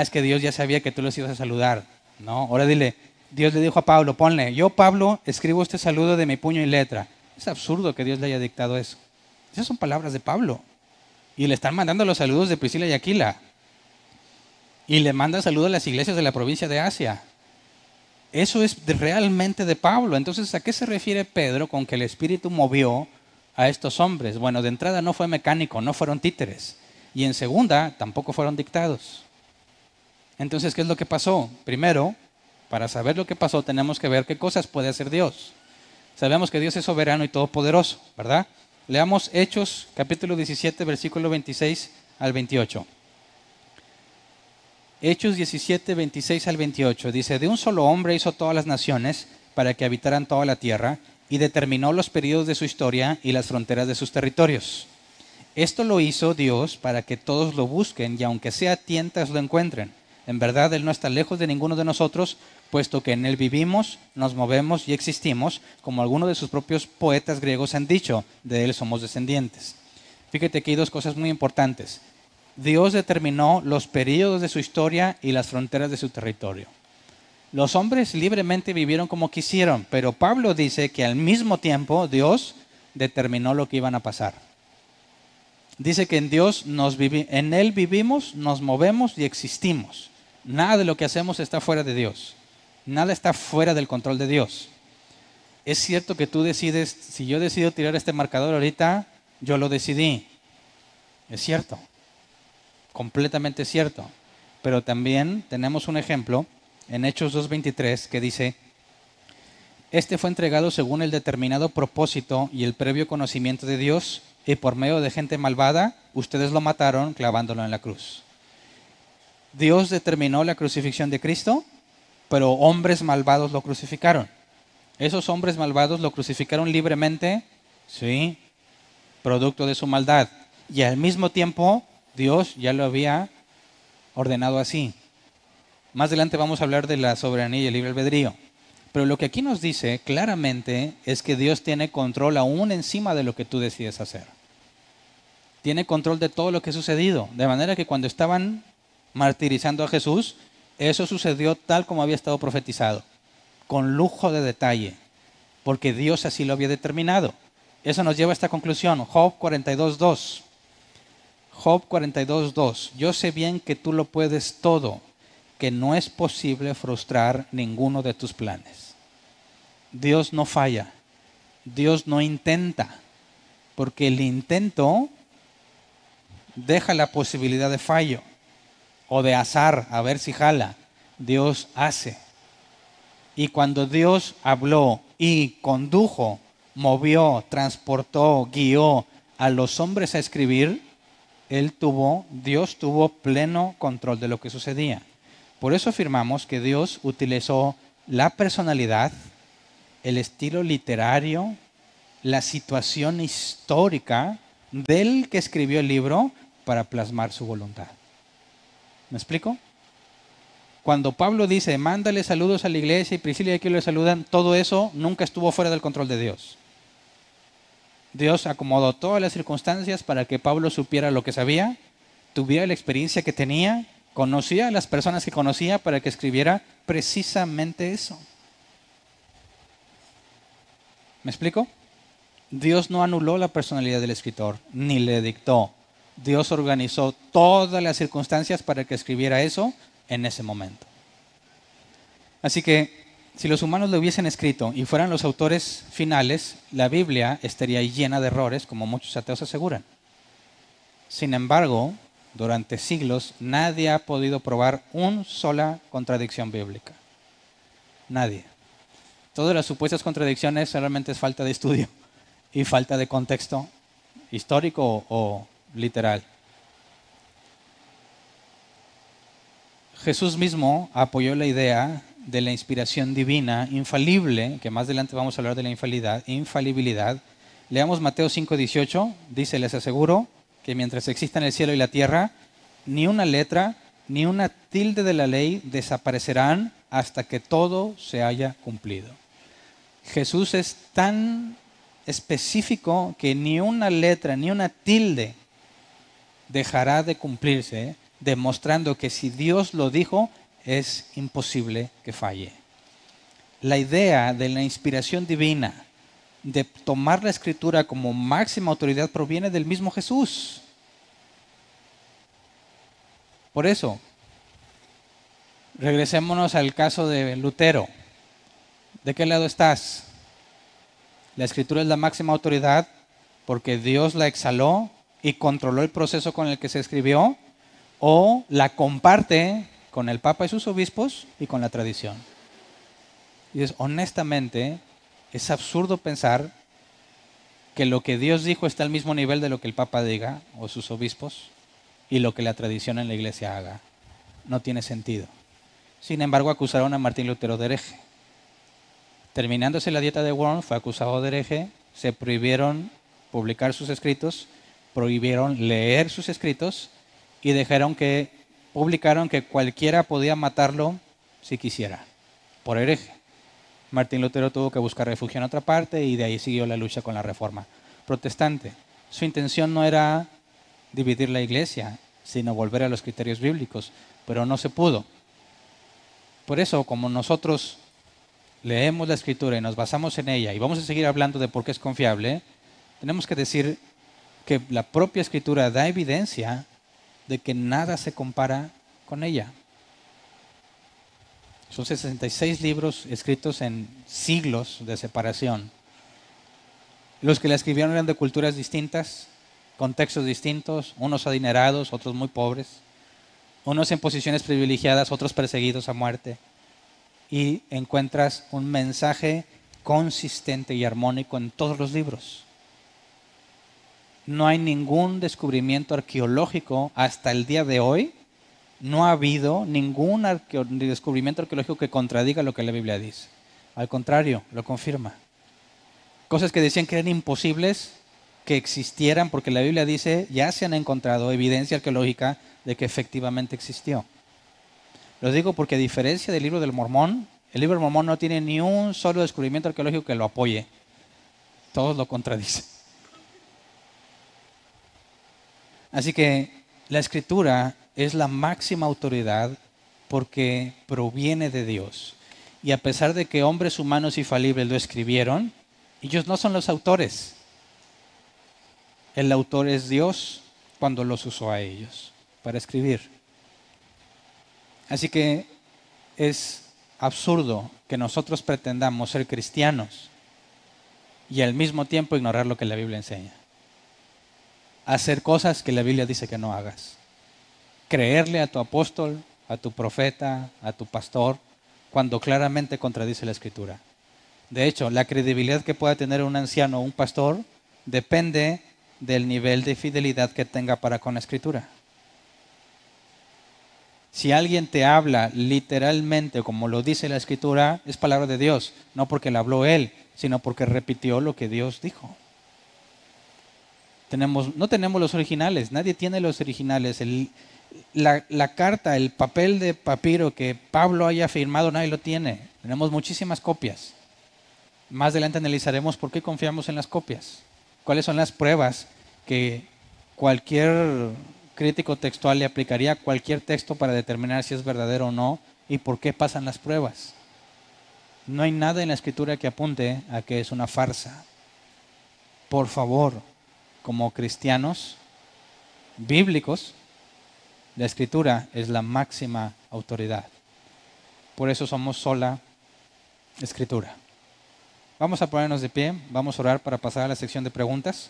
Es que Dios ya sabía que tú los ibas a saludar. No, ahora dile, Dios le dijo a Pablo, ponle, yo Pablo escribo este saludo de mi puño y letra. Es absurdo que Dios le haya dictado eso. Esas son palabras de Pablo. Y le están mandando los saludos de Priscila y Aquila. Y le manda saludos a las iglesias de la provincia de Asia. Eso es realmente de Pablo. Entonces, ¿a qué se refiere Pedro con que el Espíritu movió a estos hombres? Bueno, de entrada no fue mecánico, no fueron títeres. Y en segunda, tampoco fueron dictados. Entonces, ¿qué es lo que pasó? Primero, para saber lo que pasó, tenemos que ver qué cosas puede hacer Dios. Sabemos que Dios es soberano y todopoderoso, ¿verdad? Leamos Hechos, capítulo 17, versículo 26 al 28. Hechos 17, 26 al 28, dice, de un solo hombre hizo todas las naciones para que habitaran toda la tierra y determinó los periodos de su historia y las fronteras de sus territorios. Esto lo hizo Dios para que todos lo busquen y aunque sea a tientas lo encuentren. En verdad, Él no está lejos de ninguno de nosotros, puesto que en Él vivimos, nos movemos y existimos, como algunos de sus propios poetas griegos han dicho, de Él somos descendientes. Fíjate que hay dos cosas muy importantes. Dios determinó los periodos de su historia y las fronteras de su territorio. Los hombres libremente vivieron como quisieron, pero Pablo dice que al mismo tiempo Dios determinó lo que iban a pasar. Dice que en Él vivimos, nos movemos y existimos. Nada de lo que hacemos está fuera de Dios. Nada está fuera del control de Dios. Es cierto que tú decides, si yo decido tirar este marcador ahorita, yo lo decidí. Es cierto. Completamente cierto. Pero también tenemos un ejemplo en Hechos 2:23 que dice, Este fue entregado según el determinado propósito y el previo conocimiento de Dios, y por medio de gente malvada, ustedes lo mataron clavándolo en la cruz. Dios determinó la crucifixión de Cristo, pero hombres malvados lo crucificaron. Esos hombres malvados lo crucificaron libremente, sí, producto de su maldad. Y al mismo tiempo, Dios ya lo había ordenado así. Más adelante vamos a hablar de la soberanía y el libre albedrío. Pero lo que aquí nos dice claramente es que Dios tiene control aún encima de lo que tú decides hacer. Tiene control de todo lo que ha sucedido. De manera que cuando estaban martirizando a Jesús, eso sucedió tal como había estado profetizado, con lujo de detalle, porque Dios así lo había determinado. Eso nos lleva a esta conclusión, Job 42:2. Job 42:2. Yo sé bien que tú lo puedes todo, que no es posible frustrar ninguno de tus planes. Dios no falla, Dios no intenta, porque el intento deja la posibilidad de fallo o de azar, a ver si jala. Dios hace. Y cuando Dios habló y condujo, movió, transportó, guió a los hombres a escribir, Dios tuvo pleno control de lo que sucedía. Por eso afirmamos que Dios utilizó la personalidad, el estilo literario, la situación histórica del que escribió el libro para plasmar su voluntad. ¿Me explico? Cuando Pablo dice, mándale saludos a la iglesia y Priscila y Aquilo le saludan, todo eso nunca estuvo fuera del control de Dios. Dios acomodó todas las circunstancias para que Pablo supiera lo que sabía, tuviera la experiencia que tenía, conocía a las personas que conocía para que escribiera precisamente eso. ¿Me explico? Dios no anuló la personalidad del escritor, ni le dictó. Dios organizó todas las circunstancias para que escribiera eso en ese momento. Así que, si los humanos lo hubiesen escrito y fueran los autores finales, la Biblia estaría llena de errores, como muchos ateos aseguran. Sin embargo, durante siglos, nadie ha podido probar una sola contradicción bíblica. Nadie. Todas las supuestas contradicciones solamente es falta de estudio y falta de contexto histórico o literal. Jesús mismo apoyó la idea de la inspiración divina infalible, que más adelante vamos a hablar de la infalibilidad. Leamos Mateo 5:18, dice, les aseguro que mientras existan el cielo y la tierra, ni una letra, ni una tilde de la ley desaparecerán hasta que todo se haya cumplido. Jesús es tan específico que ni una letra, ni una tilde dejará de cumplirse, demostrando que si Dios lo dijo, es imposible que falle. La idea de la inspiración divina, de tomar la Escritura como máxima autoridad, proviene del mismo Jesús. Por eso, regresémonos al caso de Lutero. ¿De qué lado estás? La Escritura es la máxima autoridad porque Dios la exhaló y controló el proceso con el que se escribió, o la comparte con el Papa y sus obispos y con la tradición. Y honestamente, es absurdo pensar que lo que Dios dijo está al mismo nivel de lo que el Papa diga o sus obispos y lo que la tradición en la iglesia haga. No tiene sentido. Sin embargo, acusaron a Martín Lutero de hereje. Terminándose la dieta de Worms, fue acusado de hereje, se prohibieron publicar sus escritos, prohibieron leer sus escritos y publicaron que cualquiera podía matarlo si quisiera, por hereje. Martín Lutero tuvo que buscar refugio en otra parte y de ahí siguió la lucha con la Reforma protestante. Su intención no era dividir la iglesia, sino volver a los criterios bíblicos, pero no se pudo. Por eso, como nosotros leemos la Escritura y nos basamos en ella, y vamos a seguir hablando de por qué es confiable, tenemos que decir que la propia Escritura da evidencia de que nada se compara con ella. Son 66 libros escritos en siglos de separación. Los que la escribieron eran de culturas distintas, contextos distintos, unos adinerados, otros muy pobres, unos en posiciones privilegiadas, otros perseguidos a muerte. Y encuentras un mensaje consistente y armónico en todos los libros. No hay ningún descubrimiento arqueológico hasta el día de hoy. No ha habido ningún descubrimiento arqueológico que contradiga lo que la Biblia dice. Al contrario, lo confirma. Cosas que decían que eran imposibles que existieran, porque la Biblia dice, ya se han encontrado evidencia arqueológica de que efectivamente existió. Lo digo porque a diferencia del libro del Mormón, el libro del Mormón no tiene ni un solo descubrimiento arqueológico que lo apoye. Todos lo contradicen. Así que la Escritura es la máxima autoridad porque proviene de Dios. Y a pesar de que hombres humanos y falibles lo escribieron, ellos no son los autores. El autor es Dios cuando los usó a ellos para escribir. Así que es absurdo que nosotros pretendamos ser cristianos y al mismo tiempo ignorar lo que la Biblia enseña. Hacer cosas que la Biblia dice que no hagas. Creerle a tu apóstol, a tu profeta, a tu pastor, cuando claramente contradice la Escritura. De hecho, la credibilidad que pueda tener un anciano o un pastor depende del nivel de fidelidad que tenga para con la Escritura. Si alguien te habla literalmente como lo dice la Escritura, es palabra de Dios, no porque la habló él, sino porque repitió lo que Dios dijo. No tenemos los originales, nadie tiene los originales. La carta, el papel de papiro que Pablo haya firmado, nadie lo tiene. Tenemos muchísimas copias. Más adelante analizaremos por qué confiamos en las copias. Cuáles son las pruebas que cualquier crítico textual le aplicaría a cualquier texto para determinar si es verdadero o no y por qué pasan las pruebas. No hay nada en la Escritura que apunte a que es una farsa. Por favor, como cristianos bíblicos, la Escritura es la máxima autoridad. Por eso somos sola Escritura. Vamos a ponernos de pie, vamos a orar para pasar a la sección de preguntas.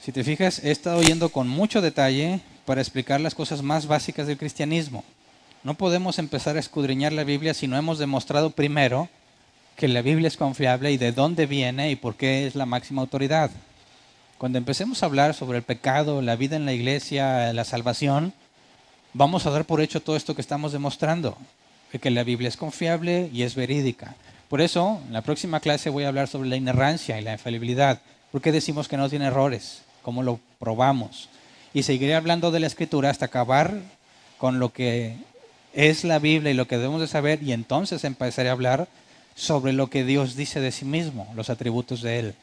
Si te fijas, he estado yendo con mucho detalle para explicar las cosas más básicas del cristianismo. No podemos empezar a escudriñar la Biblia si no hemos demostrado primero que la Biblia es confiable y de dónde viene y por qué es la máxima autoridad. Cuando empecemos a hablar sobre el pecado, la vida en la iglesia, la salvación, vamos a dar por hecho todo esto que estamos demostrando, que la Biblia es confiable y es verídica. Por eso, en la próxima clase voy a hablar sobre la inerrancia y la infalibilidad. ¿Por qué decimos que no tiene errores? ¿Cómo lo probamos? Y seguiré hablando de la Escritura hasta acabar con lo que es la Biblia y lo que debemos de saber, y entonces empezaré a hablar sobre lo que Dios dice de sí mismo, los atributos de Él.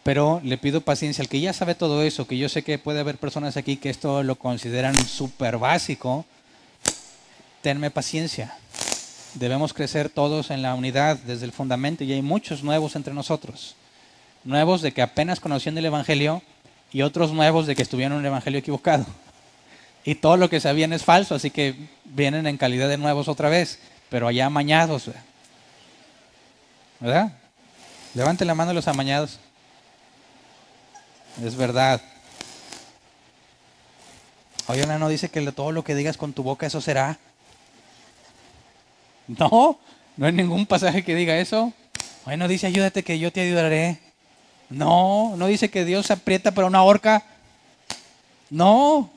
Pero le pido paciencia al que ya sabe todo eso, que yo sé que puede haber personas aquí que esto lo consideran súper básico. Tenme paciencia. Debemos crecer todos en la unidad desde el fundamento y hay muchos nuevos entre nosotros. Nuevos de que apenas conocían el Evangelio y otros nuevos de que estuvieron en un Evangelio equivocado. Y todo lo que sabían es falso, así que vienen en calidad de nuevos otra vez, pero allá amañados. ¿Verdad? Levanten la mano los amañados. Es verdad. Oye, no dice que todo lo que digas con tu boca, eso será. No, no hay ningún pasaje que diga eso. Oye, no dice ayúdate que yo te ayudaré. No dice que Dios aprieta para una horca. No,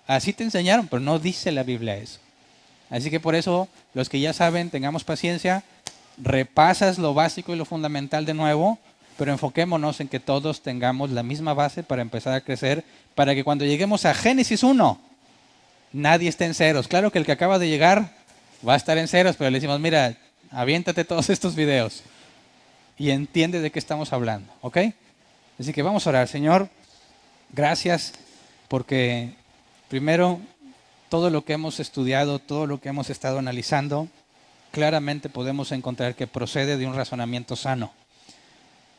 así te enseñaron, pero no dice la Biblia eso. Así que por eso, los que ya saben, tengamos paciencia, repasas lo básico y lo fundamental de nuevo, pero enfoquémonos en que todos tengamos la misma base para empezar a crecer, para que cuando lleguemos a Génesis 1, nadie esté en ceros. Claro que el que acaba de llegar va a estar en ceros, pero le decimos, mira, aviéntate todos estos videos y entiende de qué estamos hablando, ¿ok? Así que vamos a orar. Señor, gracias porque primero todo lo que hemos estudiado, todo lo que hemos estado analizando, claramente podemos encontrar que procede de un razonamiento sano.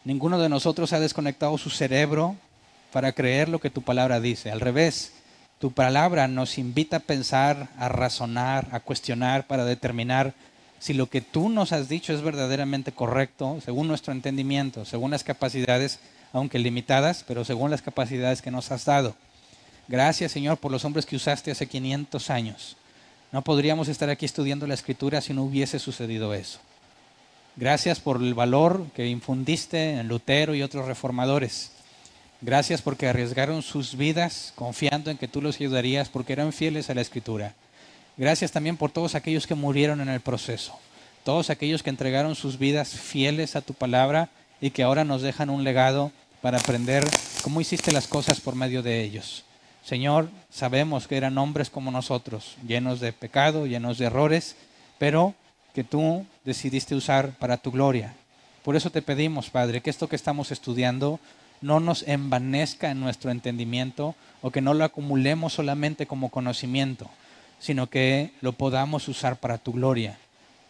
Ninguno de nosotros ha desconectado su cerebro para creer lo que tu palabra dice. Al revés, tu palabra nos invita a pensar, a razonar, a cuestionar para determinar si lo que tú nos has dicho es verdaderamente correcto, según nuestro entendimiento, según las capacidades, aunque limitadas, pero según las capacidades que nos has dado. Gracias, Señor, por los hombres que usaste hace 500 años No podríamos estar aquí estudiando la Escritura si no hubiese sucedido eso. Gracias por el valor que infundiste en Lutero y otros reformadores. Gracias porque arriesgaron sus vidas confiando en que tú los ayudarías porque eran fieles a la Escritura. Gracias también por todos aquellos que murieron en el proceso. Todos aquellos que entregaron sus vidas fieles a tu palabra y que ahora nos dejan un legado para aprender cómo hiciste las cosas por medio de ellos. Señor, sabemos que eran hombres como nosotros, llenos de pecado, llenos de errores, pero que tú decidiste usar para tu gloria. Por eso te pedimos, Padre, que esto que estamos estudiando no nos envanezca en nuestro entendimiento o que no lo acumulemos solamente como conocimiento, sino que lo podamos usar para tu gloria.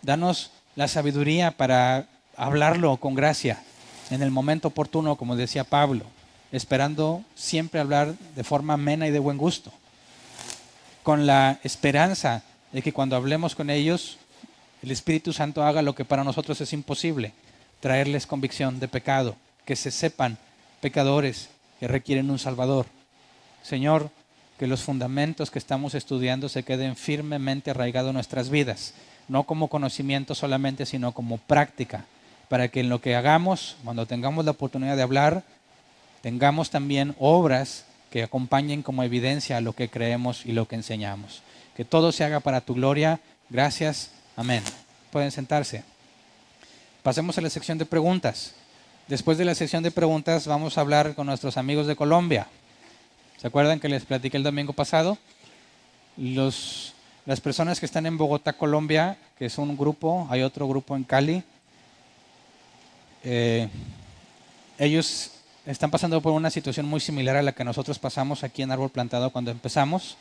Danos la sabiduría para hablarlo con gracia en el momento oportuno, como decía Pablo, esperando siempre hablar de forma amena y de buen gusto, con la esperanza de que cuando hablemos con ellos, el Espíritu Santo haga lo que para nosotros es imposible, traerles convicción de pecado, que se sepan pecadores que requieren un Salvador. Señor, que los fundamentos que estamos estudiando se queden firmemente arraigados en nuestras vidas, no como conocimiento solamente, sino como práctica, para que en lo que hagamos, cuando tengamos la oportunidad de hablar, tengamos también obras que acompañen como evidencia a lo que creemos y lo que enseñamos. Que todo se haga para tu gloria. Gracias. Amén. Pueden sentarse. Pasemos a la sección de preguntas. Después de la sección de preguntas vamos a hablar con nuestros amigos de Colombia. ¿Se acuerdan que les platiqué el domingo pasado? Las personas que están en Bogotá, Colombia, que es un grupo, hay otro grupo en Cali, ellos están pasando por una situación muy similar a la que nosotros pasamos aquí en Árbol Plantado cuando empezamos.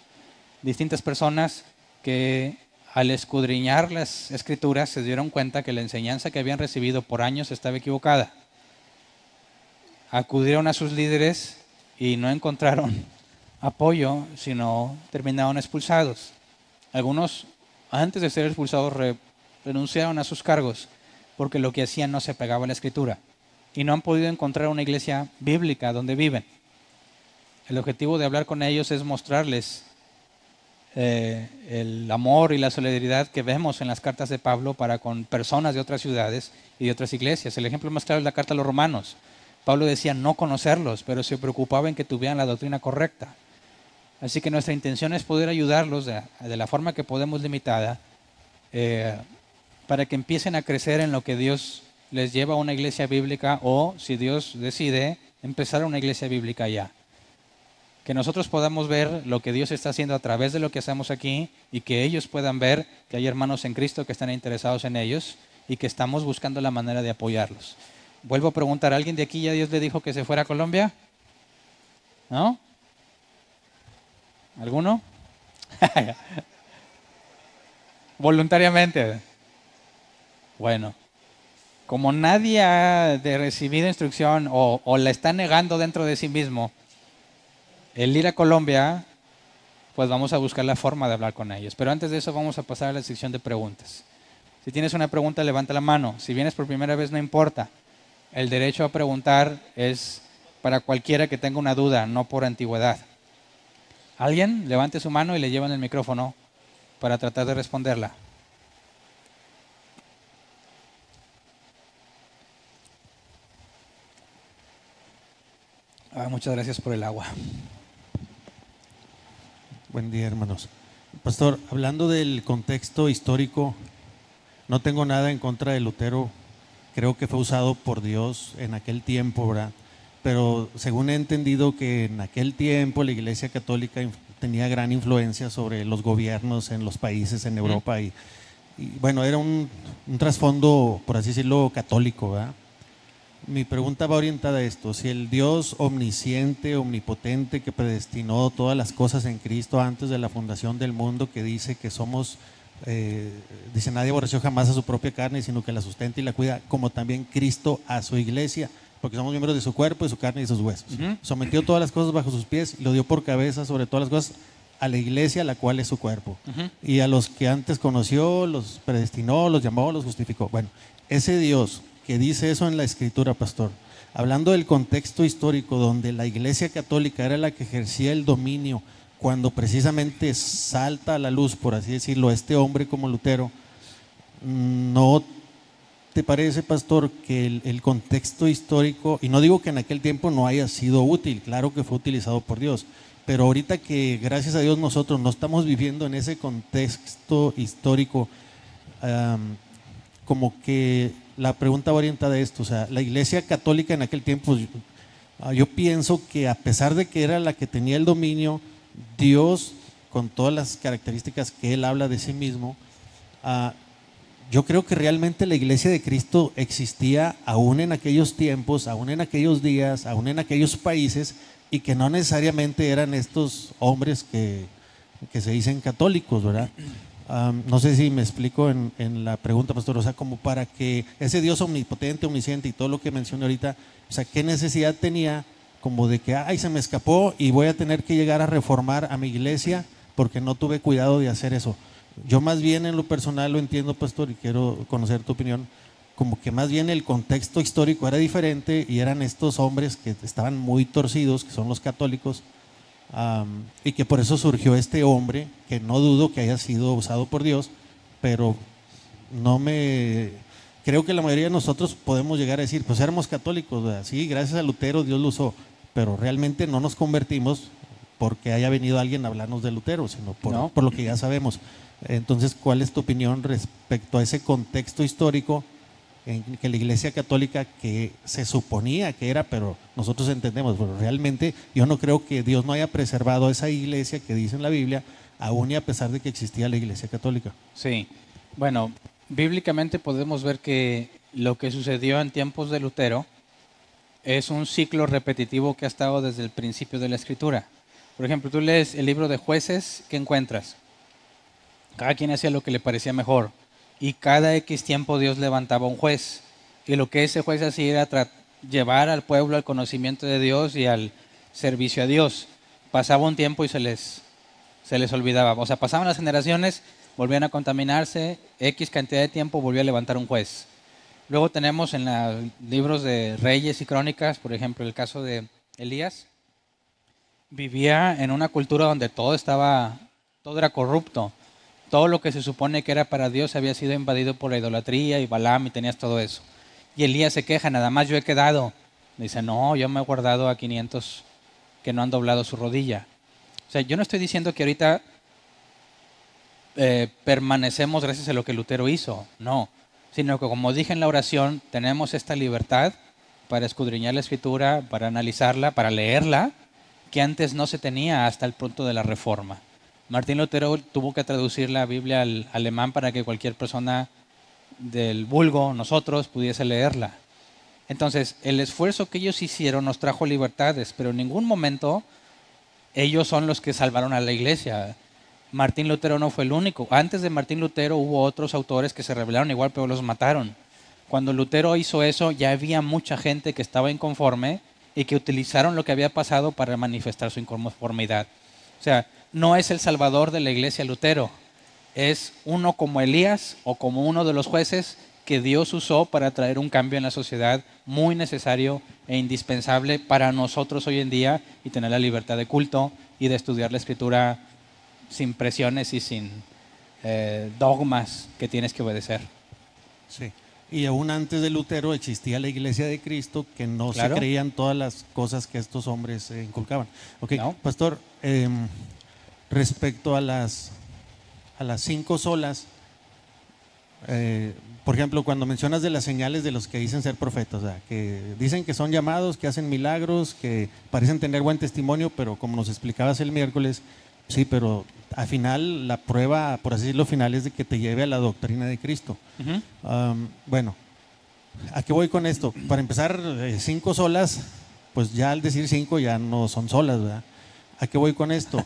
Distintas personas que al escudriñar las Escrituras se dieron cuenta que la enseñanza que habían recibido por años estaba equivocada. Acudieron a sus líderes y no encontraron apoyo, sino terminaron expulsados. Algunos, antes de ser expulsados, renunciaron a sus cargos porque lo que hacían no se pegaba a la Escritura y no han podido encontrar una iglesia bíblica donde viven. El objetivo de hablar con ellos es mostrarles el amor y la solidaridad que vemos en las cartas de Pablo para con personas de otras ciudades y de otras iglesias. El ejemplo más claro es la carta a los Romanos. Pablo decía no conocerlos, pero se preocupaba en que tuvieran la doctrina correcta. Así que nuestra intención es poder ayudarlos de la forma que podemos limitada para que empiecen a crecer en lo que Dios les lleva a una iglesia bíblica o, si Dios decide, empezar una iglesia bíblica ya. Que nosotros podamos ver lo que Dios está haciendo a través de lo que hacemos aquí y que ellos puedan ver que hay hermanos en Cristo que están interesados en ellos y que estamos buscando la manera de apoyarlos. Vuelvo a preguntar, ¿alguien de aquí ya Dios le dijo que se fuera a Colombia? ¿No? ¿Alguno? Voluntariamente. Bueno, como nadie ha recibido instrucción o la está negando dentro de sí mismo, el ir a Colombia, pues vamos a buscar la forma de hablar con ellos. Pero antes de eso vamos a pasar a la sección de preguntas. Si tienes una pregunta, levanta la mano. Si vienes por primera vez, no importa. El derecho a preguntar es para cualquiera que tenga una duda, no por antigüedad. ¿Alguien? Levante su mano y le llevan el micrófono para tratar de responderla. Muchas gracias por el agua. Buen día, hermanos. Pastor, hablando del contexto histórico, no tengo nada en contra de Lutero. Creo que fue usado por Dios en aquel tiempo, ¿verdad? Pero según he entendido que en aquel tiempo la Iglesia Católica tenía gran influencia sobre los gobiernos en los países en Europa y bueno, era un trasfondo, por así decirlo, católico, ¿verdad? Mi pregunta va orientada a esto: si el Dios omnisciente, omnipotente, que predestinó todas las cosas en Cristo antes de la fundación del mundo, que dice que somos, dice, nadie aborreció jamás a su propia carne, sino que la sustenta y la cuida, como también Cristo a su iglesia, porque somos miembros de su cuerpo, de su carne y de sus huesos. Sometió todas las cosas bajo sus pies y lo dio por cabeza sobre todas las cosas a la iglesia, la cual es su cuerpo. Y a los que antes conoció, los predestinó, los llamó, los justificó. Bueno, ese Dios que dice eso en la Escritura, pastor, hablando del contexto histórico donde la Iglesia Católica era la que ejercía el dominio cuando precisamente salta a la luz, por así decirlo, este hombre como Lutero, ¿no te parece, pastor, que el contexto histórico, y no digo que en aquel tiempo no haya sido útil, claro que fue utilizado por Dios, pero ahorita que gracias a Dios nosotros no estamos viviendo en ese contexto histórico, como que la pregunta va orientada a esto, o sea, la Iglesia Católica en aquel tiempo, yo pienso que a pesar de que era la que tenía el dominio, Dios, con todas las características que Él habla de sí mismo, yo creo que realmente la Iglesia de Cristo existía aún en aquellos tiempos, aún en aquellos días, aún en aquellos países, y que no necesariamente eran estos hombres que se dicen católicos, ¿verdad? No sé si me explico en la pregunta, pastor, o sea, como para que ese Dios omnipotente, omnisciente y todo lo que mencioné ahorita, o sea, ¿qué necesidad tenía como de que, ay, se me escapó y voy a tener que llegar a reformar a mi iglesia porque no tuve cuidado de hacer eso? Yo más bien en lo personal lo entiendo, pastor, y quiero conocer tu opinión, como que más bien el contexto histórico era diferente y eran estos hombres que estaban muy torcidos, que son los católicos, y que por eso surgió este hombre, que no dudo que haya sido usado por Dios, pero creo que la mayoría de nosotros podemos llegar a decir, pues éramos católicos, ¿verdad? Sí, gracias a Lutero Dios lo usó, pero realmente no nos convertimos porque haya venido alguien a hablarnos de Lutero, sino por lo que ya sabemos. Entonces, ¿cuál es tu opinión respecto a ese contexto histórico en que la Iglesia Católica, que se suponía que era, pero nosotros entendemos, pero realmente yo no creo que Dios no haya preservado esa iglesia que dice en la Biblia, aún y a pesar de que existía la Iglesia Católica? Sí, bueno, bíblicamente podemos ver que lo que sucedió en tiempos de Lutero es un ciclo repetitivo que ha estado desde el principio de la Escritura. Por ejemplo, tú lees el libro de Jueces, ¿qué encuentras? Cada quien hacía lo que le parecía mejor. Y cada X tiempo Dios levantaba un juez. Y lo que ese juez hacía era llevar al pueblo al conocimiento de Dios y al servicio a Dios. Pasaba un tiempo y se les olvidaba. O sea, pasaban las generaciones, volvían a contaminarse, X cantidad de tiempo volvía a levantar un juez. Luego tenemos en los libros de Reyes y Crónicas, por ejemplo, el caso de Elías. Vivía en una cultura donde todo era corrupto. Todo lo que se supone que era para Dios había sido invadido por la idolatría y Balaam y tenías todo eso. Y Elías se queja, nada más yo he quedado. Dice, no, yo me he guardado a 500 que no han doblado su rodilla. O sea, yo no estoy diciendo que ahorita permanecemos gracias a lo que Lutero hizo, no. Sino que, como dije en la oración, tenemos esta libertad para escudriñar la Escritura, para analizarla, para leerla, que antes no se tenía hasta el punto de la Reforma. Martín Lutero tuvo que traducir la Biblia al alemán para que cualquier persona del vulgo, nosotros, pudiese leerla. Entonces, el esfuerzo que ellos hicieron nos trajo libertades, pero en ningún momento ellos son los que salvaron a la iglesia. Martín Lutero no fue el único. Antes de Martín Lutero hubo otros autores que se rebelaron igual, pero los mataron. Cuando Lutero hizo eso, ya había mucha gente que estaba inconforme y que utilizaron lo que había pasado para manifestar su inconformidad. O sea, no es el salvador de la iglesia Lutero, es uno como Elías o como uno de los jueces que Dios usó para traer un cambio en la sociedad muy necesario e indispensable para nosotros hoy en día y tener la libertad de culto y de estudiar la Escritura sin presiones y sin dogmas que tienes que obedecer. Sí. Y aún antes de Lutero existía la Iglesia de Cristo, que no Claro. se creían todas las cosas que estos hombres inculcaban. Okay. No. Pastor, respecto a las 5 solas, por ejemplo, cuando mencionas de las señales de los que dicen ser profetas, o sea, que dicen que son llamados, que hacen milagros, que parecen tener buen testimonio, pero como nos explicabas el miércoles, sí, pero al final la prueba, por así decirlo, final es de que te lleve a la doctrina de Cristo. Bueno, ¿a qué voy con esto? Para empezar, 5 solas, pues ya al decir 5 ya no son solas, ¿verdad? ¿A qué voy con esto?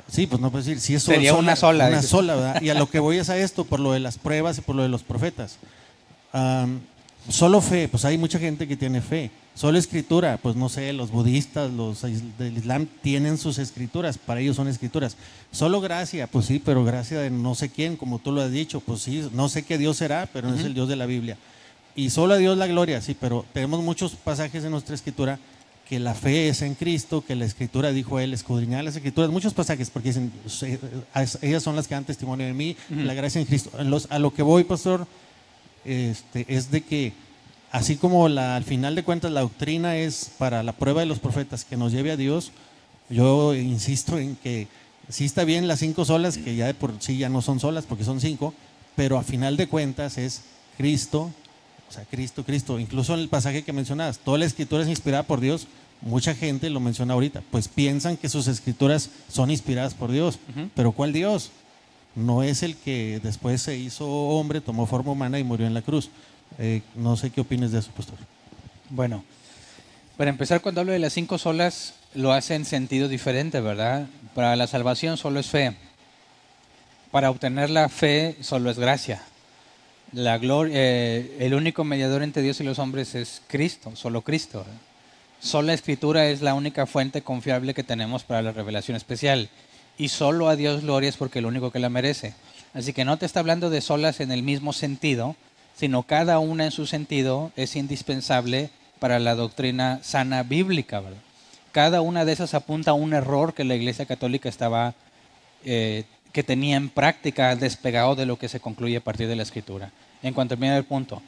Sí, pues no puedo decir, si es Sería una sola. Una sola, ¿verdad? Y a lo que voy es a esto, por lo de las pruebas y por lo de los profetas. Solo fe, pues hay mucha gente que tiene fe. Solo escritura, pues no sé, los budistas, los del Islam tienen sus escrituras, para ellos son escrituras. Solo gracia, pues sí, pero gracia de no sé quién, como tú lo has dicho, pues sí, no sé qué Dios será, pero no es el Dios de la Biblia. Y solo a Dios la gloria, sí, pero tenemos muchos pasajes en nuestra escritura que la fe es en Cristo, que la Escritura, dijo él, escudriñar las Escrituras, muchos pasajes, porque dicen, ellas son las que dan testimonio de mí, la gracia en Cristo. A lo que voy, pastor, es de que así como al final de cuentas la doctrina es para la prueba de los profetas que nos lleve a Dios, yo insisto en que sí está bien las 5 solas, que ya de por sí ya no son solas porque son 5, pero a final de cuentas es Cristo, o sea, Cristo, Cristo. Incluso en el pasaje que mencionabas, toda la escritura es inspirada por Dios. Mucha gente lo menciona ahorita, pues piensan que sus escrituras son inspiradas por Dios, pero ¿cuál Dios? No es el que después se hizo hombre, tomó forma humana y murió en la cruz. No sé qué opinas de eso, pastor. Bueno, para empezar, cuando hablo de las 5 solas, lo hace en sentido diferente, ¿verdad? Para la salvación solo es fe. Para obtener la fe solo es gracia. La gloria, el único mediador entre Dios y los hombres es Cristo, solo Cristo, ¿verdad? Solo la Escritura es la única fuente confiable que tenemos para la revelación especial. Y solo a Dios gloria es porque es el único que la merece. Así que no te está hablando de solas en el mismo sentido, sino cada una en su sentido es indispensable para la doctrina sana bíblica, ¿verdad? Cada una de esas apunta a un error que la Iglesia Católica que tenía en práctica despegado de lo que se concluye a partir de la Escritura. En cuanto al primer punto.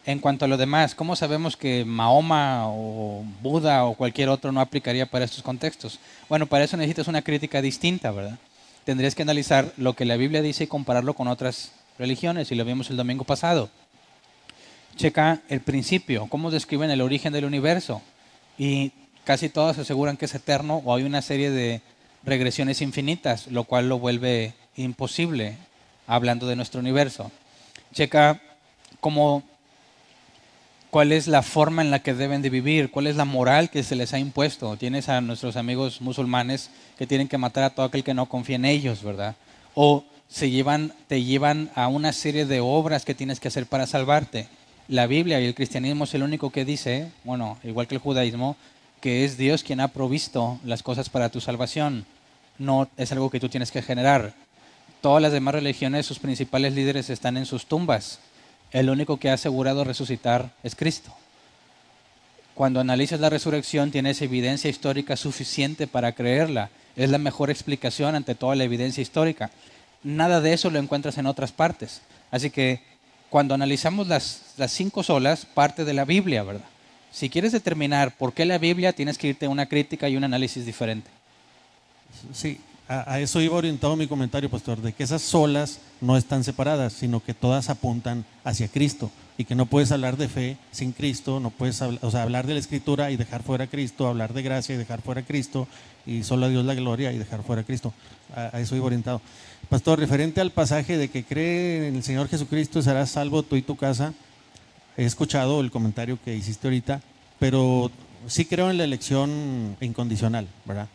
En cuanto a lo demás, ¿cómo sabemos que Mahoma o Buda o cualquier otro no aplicaría para estos contextos? Bueno, para eso necesitas una crítica distinta, ¿verdad? Tendrías que analizar lo que la Biblia dice y compararlo con otras religiones, y lo vimos el domingo pasado. Checa el principio, cómo describen el origen del universo, y casi todas aseguran que es eterno o hay una serie de regresiones infinitas, lo cual lo vuelve imposible hablando de nuestro universo. Checa cuál es la forma en la que deben de vivir, cuál es la moral que se les ha impuesto. Tienes a nuestros amigos musulmanes que tienen que matar a todo aquel que no confía en ellos, ¿verdad? O te llevan a una serie de obras que tienes que hacer para salvarte. La Biblia y el cristianismo es el único que dice, bueno, igual que el judaísmo, que es Dios quien ha provisto las cosas para tu salvación. No es algo que tú tienes que generar. Todas las demás religiones, sus principales líderes están en sus tumbas. El único que ha asegurado resucitar es Cristo. Cuando analizas la resurrección, tienes evidencia histórica suficiente para creerla. Es la mejor explicación ante toda la evidencia histórica. Nada de eso lo encuentras en otras partes. Así que cuando analizamos las 5 solas, parte de la Biblia, ¿verdad? Si quieres determinar por qué la Biblia, tienes que irte a una crítica y un análisis diferente. Sí, a eso iba orientado mi comentario, pastor, de que esas solas no están separadas, sino que todas apuntan hacia Cristo, y que no puedes hablar de fe sin Cristo, no puedes hablar de la Escritura y dejar fuera a Cristo, hablar de gracia y dejar fuera a Cristo, y solo a Dios la gloria y dejar fuera a Cristo. A eso iba orientado. Pastor, referente al pasaje de que cree en el Señor Jesucristo y serás salvo tú y tu casa, he escuchado el comentario que hiciste ahorita, pero sí creo en la elección incondicional, ¿verdad?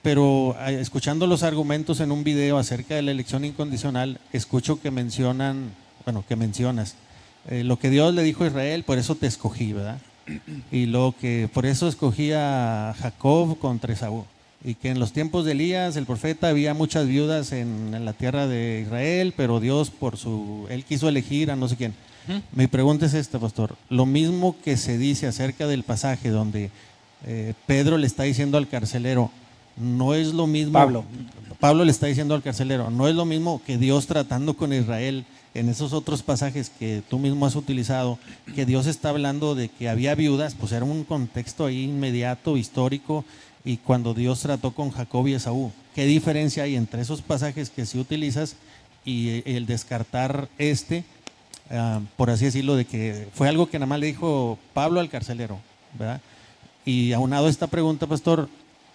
Pero escuchando los argumentos en un video acerca de la elección incondicional, escucho que mencionas lo que Dios le dijo a Israel, por eso te escogí, ¿verdad? Y lo que por eso escogí a Jacob contra Esaú. Y que en los tiempos de Elías, el profeta, había muchas viudas en la tierra de Israel, pero Dios él quiso elegir a no sé quién. Mi pregunta es esta, pastor. Lo mismo que se dice acerca del pasaje donde Pedro le está diciendo al carcelero, no es lo mismo. Pablo le está diciendo al carcelero, no es lo mismo que Dios tratando con Israel en esos otros pasajes que tú mismo has utilizado, que Dios está hablando de que había viudas, pues era un contexto ahí inmediato, histórico, y cuando Dios trató con Jacob y Esaú. ¿Qué diferencia hay entre esos pasajes que sí utilizas y el descartar por así decirlo, de que fue algo que nada más le dijo Pablo al carcelero, ¿verdad? Y aunado a esta pregunta, pastor,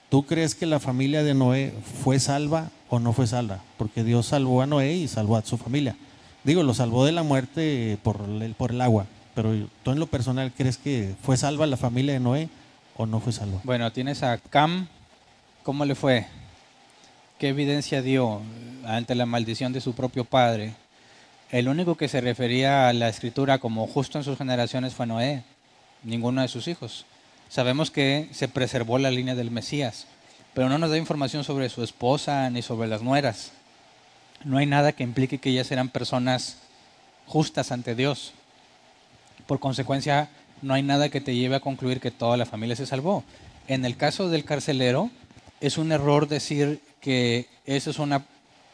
¿tú crees que la familia de Noé fue salva o no fue salva? Porque Dios salvó a Noé y salvó a su familia. Digo, lo salvó de la muerte por el agua, pero tú en lo personal, ¿crees que fue salva la familia de Noé o no fue salva? Bueno, tienes a Cam, ¿cómo le fue? ¿Qué evidencia dio ante la maldición de su propio padre? El único que se refería a la Escritura como justo en sus generaciones fue Noé, ninguno de sus hijos. Sabemos que se preservó la línea del Mesías, pero no nos da información sobre su esposa ni sobre las nueras. No hay nada que implique que ellas eran personas justas ante Dios. Por consecuencia, no hay nada que te lleve a concluir que toda la familia se salvó. En el caso del carcelero, es un error decir que eso es una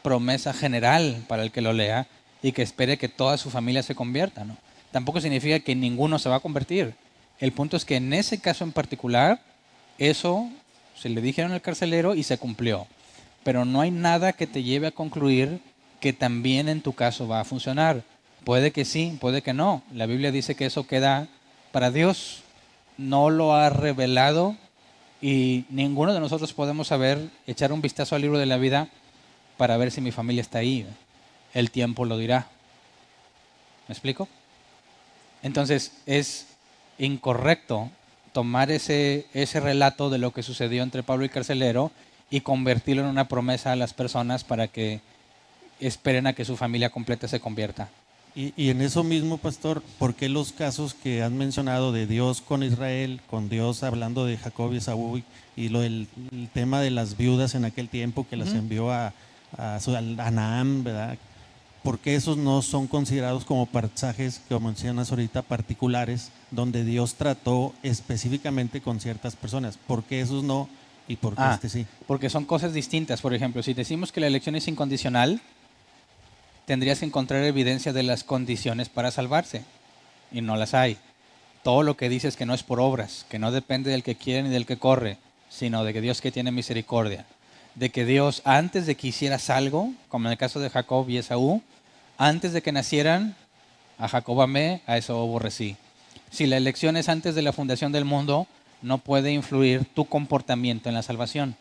promesa general para el que lo lea y que espere que toda su familia se convierta, ¿no? Tampoco significa que ninguno se va a convertir. El punto es que en ese caso en particular, eso se le dijeron al carcelero y se cumplió. Pero no hay nada que te lleve a concluir que también en tu caso va a funcionar. Puede que sí, puede que no. La Biblia dice que eso queda para Dios. No lo ha revelado y ninguno de nosotros podemos saber, echar un vistazo al libro de la vida para ver si mi familia está ahí. El tiempo lo dirá. ¿Me explico? Entonces es incorrecto tomar ese relato de lo que sucedió entre Pablo y el carcelero y convertirlo en una promesa a las personas para que esperen a que su familia completa se convierta. Y en eso mismo, pastor, ¿por qué los casos que han mencionado de Dios con Israel, con Dios hablando de Jacob y Esaú y el tema de las viudas en aquel tiempo que las envió a Naam, ¿verdad? ¿Por qué esos no son considerados como pasajes, como mencionas ahorita, particulares, donde Dios trató específicamente con ciertas personas? ¿Por qué esos no y por qué este sí? Porque son cosas distintas. Por ejemplo, si decimos que la elección es incondicional, tendrías que encontrar evidencia de las condiciones para salvarse, y no las hay. Todo lo que dices que no es por obras, que no depende del que quiere ni del que corre, sino de que Dios que tiene misericordia. De que Dios, antes de que hicieras algo, como en el caso de Jacob y Esaú, antes de que nacieran, a Jacob amé, a Esaú aborrecí. Si la elección es antes de la fundación del mundo, no puede influir tu comportamiento en la salvación.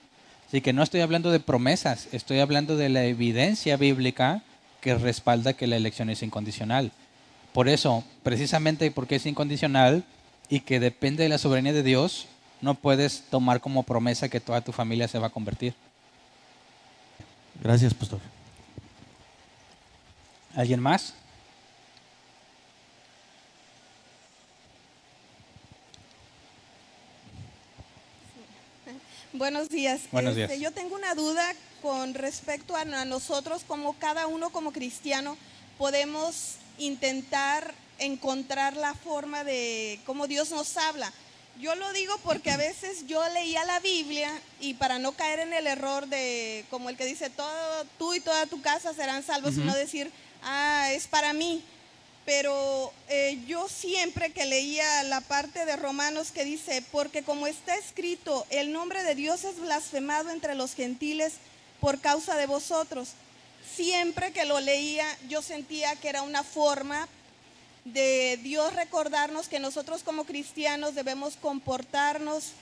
Así que no estoy hablando de promesas, estoy hablando de la evidencia bíblica que respalda que la elección es incondicional. Por eso, precisamente porque es incondicional y que depende de la soberanía de Dios, no puedes tomar como promesa que toda tu familia se va a convertir. Gracias, pastor. ¿Alguien más? Buenos días. Buenos días. Yo tengo una duda con respecto a nosotros, como cada uno como cristiano podemos intentar encontrar la forma de cómo Dios nos habla. Yo lo digo porque a veces yo leía la Biblia y para no caer en el error de, como el que dice, tú y toda tu casa serán salvos, sino decir, es para mí. Pero yo siempre que leía la parte de Romanos que dice, porque como está escrito, el nombre de Dios es blasfemado entre los gentiles por causa de vosotros. Siempre que lo leía, yo sentía que era una forma de Dios recordarnos que nosotros como cristianos debemos comportarnos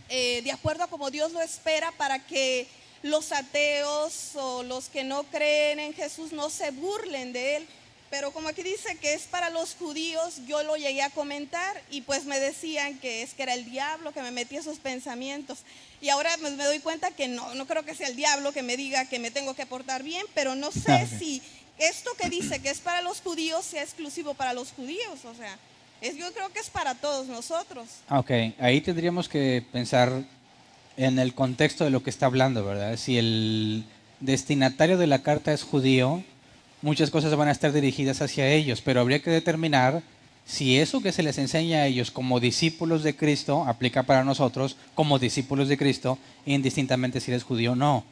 de acuerdo a como Dios lo espera para que los ateos o los que no creen en Jesús no se burlen de Él. Pero como aquí dice que es para los judíos, yo lo llegué a comentar y pues me decían que era el diablo que me metía esos pensamientos. Y ahora me doy cuenta que no creo que sea el diablo que me diga que me tengo que portar bien, pero no sé si esto que dice que es para los judíos sea exclusivo para los judíos. O sea, yo creo que es para todos nosotros. Ok, ahí tendríamos que pensar en el contexto de lo que está hablando, ¿verdad? Si el destinatario de la carta es judío, muchas cosas van a estar dirigidas hacia ellos, pero habría que determinar si eso que se les enseña a ellos como discípulos de Cristo aplica para nosotros como discípulos de Cristo, indistintamente si eres judío o no.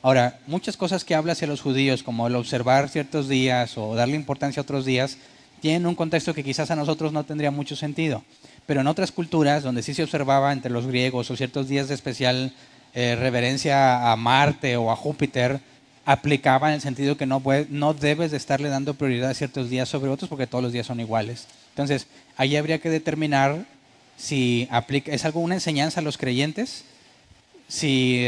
Ahora, muchas cosas que habla hacia los judíos, como el observar ciertos días o darle importancia a otros días, tienen un contexto que quizás a nosotros no tendría mucho sentido. Pero en otras culturas, donde sí se observaba entre los griegos o ciertos días de especial reverencia a Marte o a Júpiter, aplicaba en el sentido que no debes de estarle dando prioridad a ciertos días sobre otros porque todos los días son iguales. Entonces, ahí habría que determinar si es alguna enseñanza a los creyentes, si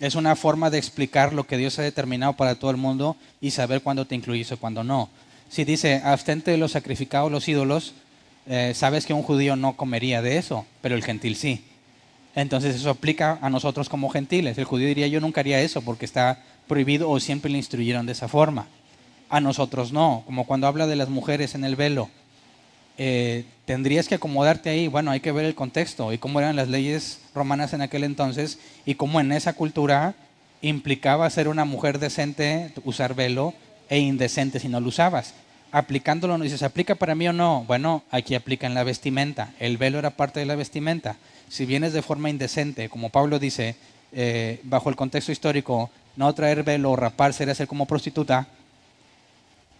es una forma de explicar lo que Dios ha determinado para todo el mundo y saber cuándo te incluyes o cuándo no. Si dice, abstente de los sacrificados, los ídolos, sabes que un judío no comería de eso, pero el gentil sí. Entonces eso aplica a nosotros como gentiles. El judío diría, yo nunca haría eso porque está prohibido o siempre le instruyeron de esa forma. A nosotros no, como cuando habla de las mujeres en el velo. Tendrías que acomodarte ahí. Bueno, hay que ver el contexto y cómo eran las leyes romanas en aquel entonces y cómo en esa cultura implicaba ser una mujer decente, usar velo, e indecente si no lo usabas. aplicándolo, no dices, ¿aplica para mí o no? Bueno, aquí aplica en la vestimenta. El velo era parte de la vestimenta. Si vienes de forma indecente, como Pablo dice, bajo el contexto histórico, no traer velo o raparse era ser como prostituta,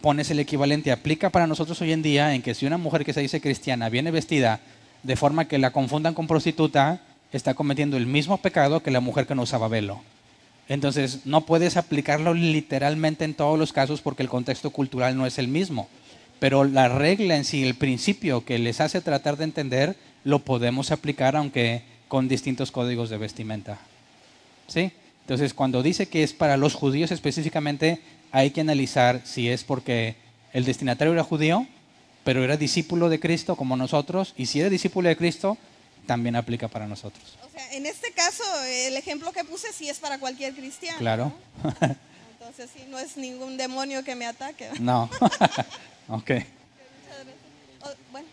pones el equivalente. Aplica para nosotros hoy en día en que si una mujer que se dice cristiana viene vestida de forma que la confundan con prostituta, está cometiendo el mismo pecado que la mujer que no usaba velo. Entonces, no puedes aplicarlo literalmente en todos los casos porque el contexto cultural no es el mismo. Pero la regla en sí, el principio que les hace tratar de entender, lo podemos aplicar aunque con distintos códigos de vestimenta. ¿Sí? Entonces, cuando dice que es para los judíos específicamente, hay que analizar si es porque el destinatario era judío, pero era discípulo de Cristo como nosotros, y si era discípulo de Cristo, también aplica para nosotros. O sea, en este caso, el ejemplo que puse sí es para cualquier cristiano. Claro. ¿No? Entonces sí, no es ningún demonio que me ataque. No. Ok. Bueno.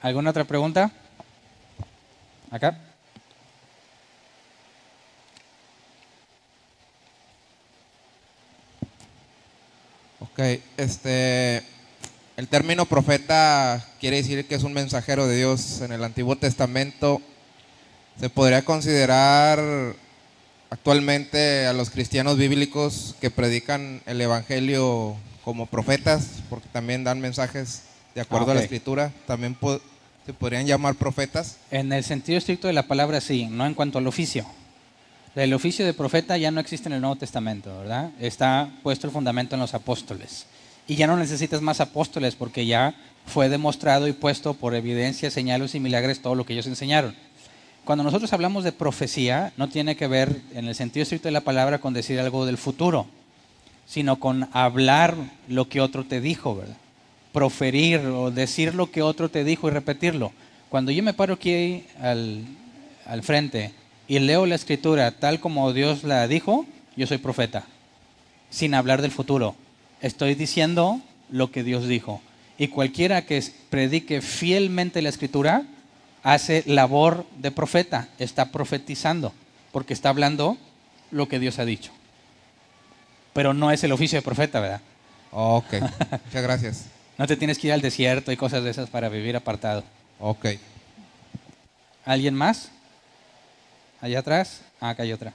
¿Alguna otra pregunta? Acá. Ok, el término profeta quiere decir que es un mensajero de Dios. En el Antiguo Testamento se podría considerar actualmente a los cristianos bíblicos que predican el evangelio como profetas, porque también dan mensajes de acuerdo a la Escritura. También se podrían llamar profetas. En el sentido estricto de la palabra sí, no en cuanto al oficio. El oficio de profeta ya no existe en el Nuevo Testamento, ¿verdad? Está puesto el fundamento en los apóstoles. Y ya no necesitas más apóstoles porque ya fue demostrado y puesto por evidencia, señales y milagros todo lo que ellos enseñaron. Cuando nosotros hablamos de profecía, no tiene que ver en el sentido estricto de la palabra con decir algo del futuro, sino con hablar lo que otro te dijo, ¿verdad? Proferir o decir lo que otro te dijo y repetirlo. Cuando yo me paro aquí al frente y leo la escritura tal como Dios la dijo, yo soy profeta, sin hablar del futuro. Estoy diciendo lo que Dios dijo. Y cualquiera que predique fielmente la escritura, hace labor de profeta, está profetizando, porque está hablando lo que Dios ha dicho. Pero no es el oficio de profeta, ¿verdad? Ok, muchas gracias. No te tienes que ir al desierto y cosas de esas para vivir apartado. Ok. ¿Alguien más? Allá atrás. Acá hay otra.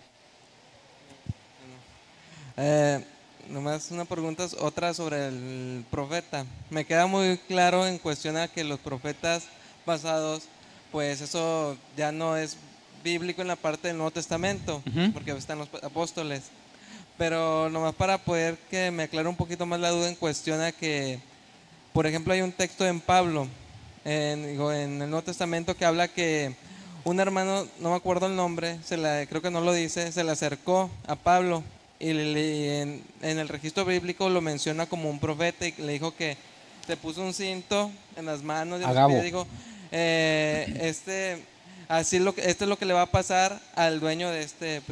Nomás una pregunta, otra sobre el profeta. Me queda muy claro en cuestión a que los profetas pasados, pues eso ya no es bíblico en la parte del Nuevo Testamento, porque están los apóstoles. Pero nomás para poder que me aclare un poquito más la duda en cuestión a que, por ejemplo, hay un texto en Pablo, en el Nuevo Testamento, que habla que un hermano, no me acuerdo el nombre, creo que no lo dice, se le acercó a Pablo y en el registro bíblico lo menciona como un profeta y le dijo que se puso un cinto en las manos y los pies, dijo, esto es lo que le va a pasar al dueño de este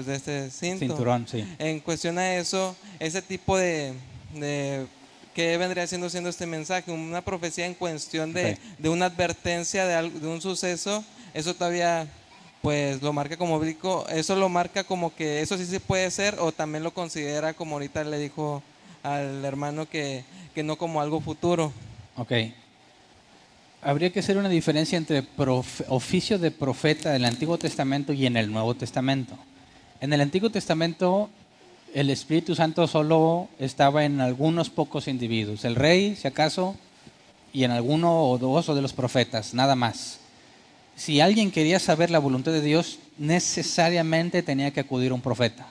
cinturón, sí. En cuestión a eso, ese tipo de ¿qué vendría siendo este mensaje? Una profecía en cuestión de una advertencia de un suceso. Eso todavía pues lo marca como bíblico. Eso lo marca como que eso sí se puede ser, o también lo considera, como ahorita le dijo al hermano, que no como algo futuro. Ok. Habría que hacer una diferencia entre oficio de profeta del Antiguo Testamento y en el Nuevo Testamento. En el Antiguo Testamento el Espíritu Santo solo estaba en algunos pocos individuos, el rey, si acaso, y en alguno o dos de los profetas, nada más. Si alguien quería saber la voluntad de Dios, necesariamente tenía que acudir a un profeta.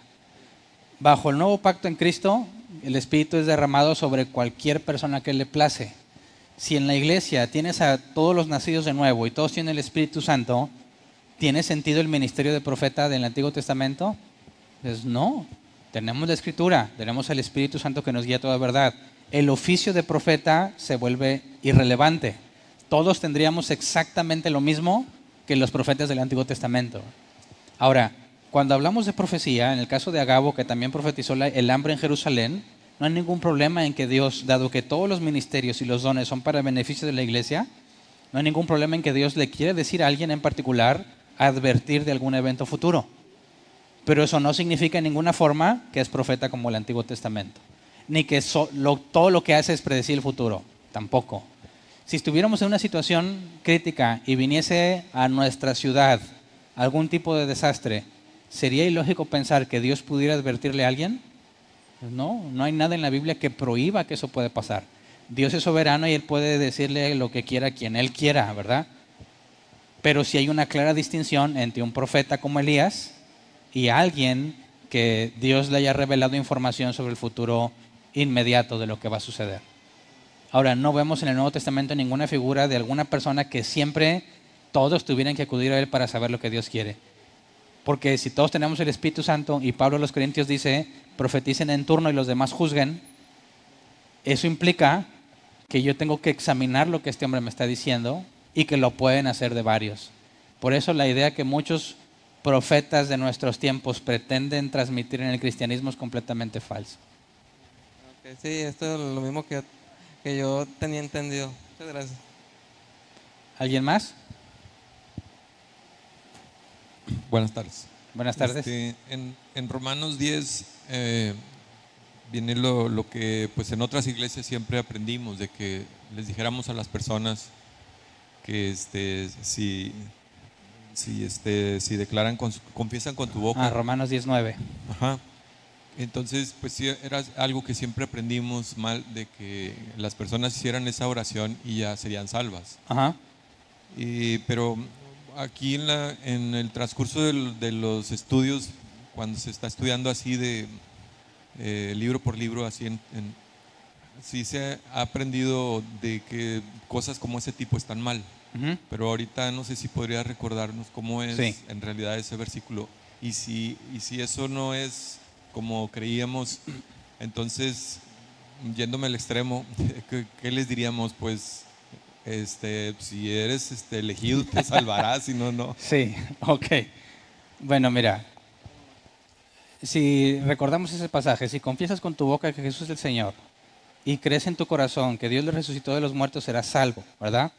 Bajo el nuevo pacto en Cristo, el Espíritu es derramado sobre cualquier persona que le place. Si en la iglesia tienes a todos los nacidos de nuevo y todos tienen el Espíritu Santo, ¿tiene sentido el ministerio de profeta del Antiguo Testamento? Pues no. Tenemos la Escritura, tenemos el Espíritu Santo que nos guía a toda verdad. El oficio de profeta se vuelve irrelevante. Todos tendríamos exactamente lo mismo que los profetas del Antiguo Testamento. Ahora, cuando hablamos de profecía, en el caso de Agabo, que también profetizó el hambre en Jerusalén, no hay ningún problema en que Dios, dado que todos los ministerios y los dones son para el beneficio de la iglesia, no hay ningún problema en que Dios le quiere decir a alguien en particular, advertir de algún evento futuro. Pero eso no significa en ninguna forma que es profeta como el Antiguo Testamento, ni que todo lo que hace es predecir el futuro. Tampoco. Si estuviéramos en una situación crítica y viniese a nuestra ciudad algún tipo de desastre, ¿sería ilógico pensar que Dios pudiera advertirle a alguien? Pues no, no hay nada en la Biblia que prohíba que eso pueda pasar. Dios es soberano y Él puede decirle lo que quiera a quien Él quiera, ¿verdad? Pero sí hay una clara distinción entre un profeta como Elías y alguien que Dios le haya revelado información sobre el futuro inmediato de lo que va a suceder. Ahora, no vemos en el Nuevo Testamento ninguna figura de alguna persona que siempre todos tuvieran que acudir a Él para saber lo que Dios quiere. Porque si todos tenemos el Espíritu Santo y Pablo a los Corintios dice, profeticen en turno y los demás juzguen, eso implica que yo tengo que examinar lo que este hombre me está diciendo y que lo pueden hacer de varios. Por eso la idea que muchos profetas de nuestros tiempos pretenden transmitir en el cristianismo es completamente falsa. Ok, sí, esto es lo mismo que yo tenía entendido. Muchas gracias. ¿Alguien más? Buenas tardes. Buenas tardes. En Romanos 10 viene lo que pues en otras iglesias siempre aprendimos, de que les dijéramos a las personas que si declaran, confiesan con tu boca. Romanos 10:9. Ajá. Entonces, pues sí, era algo que siempre aprendimos mal, de que las personas hicieran esa oración y ya serían salvas. Ajá. Pero aquí en el transcurso de los estudios, cuando se está estudiando así de libro por libro, así sí se ha aprendido de que cosas como ese tipo están mal. Uh-huh. Pero ahorita no sé si podría recordarnos cómo es Sí. en realidad ese versículo. Y si eso no es como creíamos, entonces, yéndome al extremo, ¿qué les diríamos? Pues, si eres elegido, te salvarás, si no, no. Sí, ok. Bueno, mira, si recordamos ese pasaje, si confiesas con tu boca que Jesús es el Señor y crees en tu corazón que Dios le resucitó de los muertos, serás salvo, ¿verdad?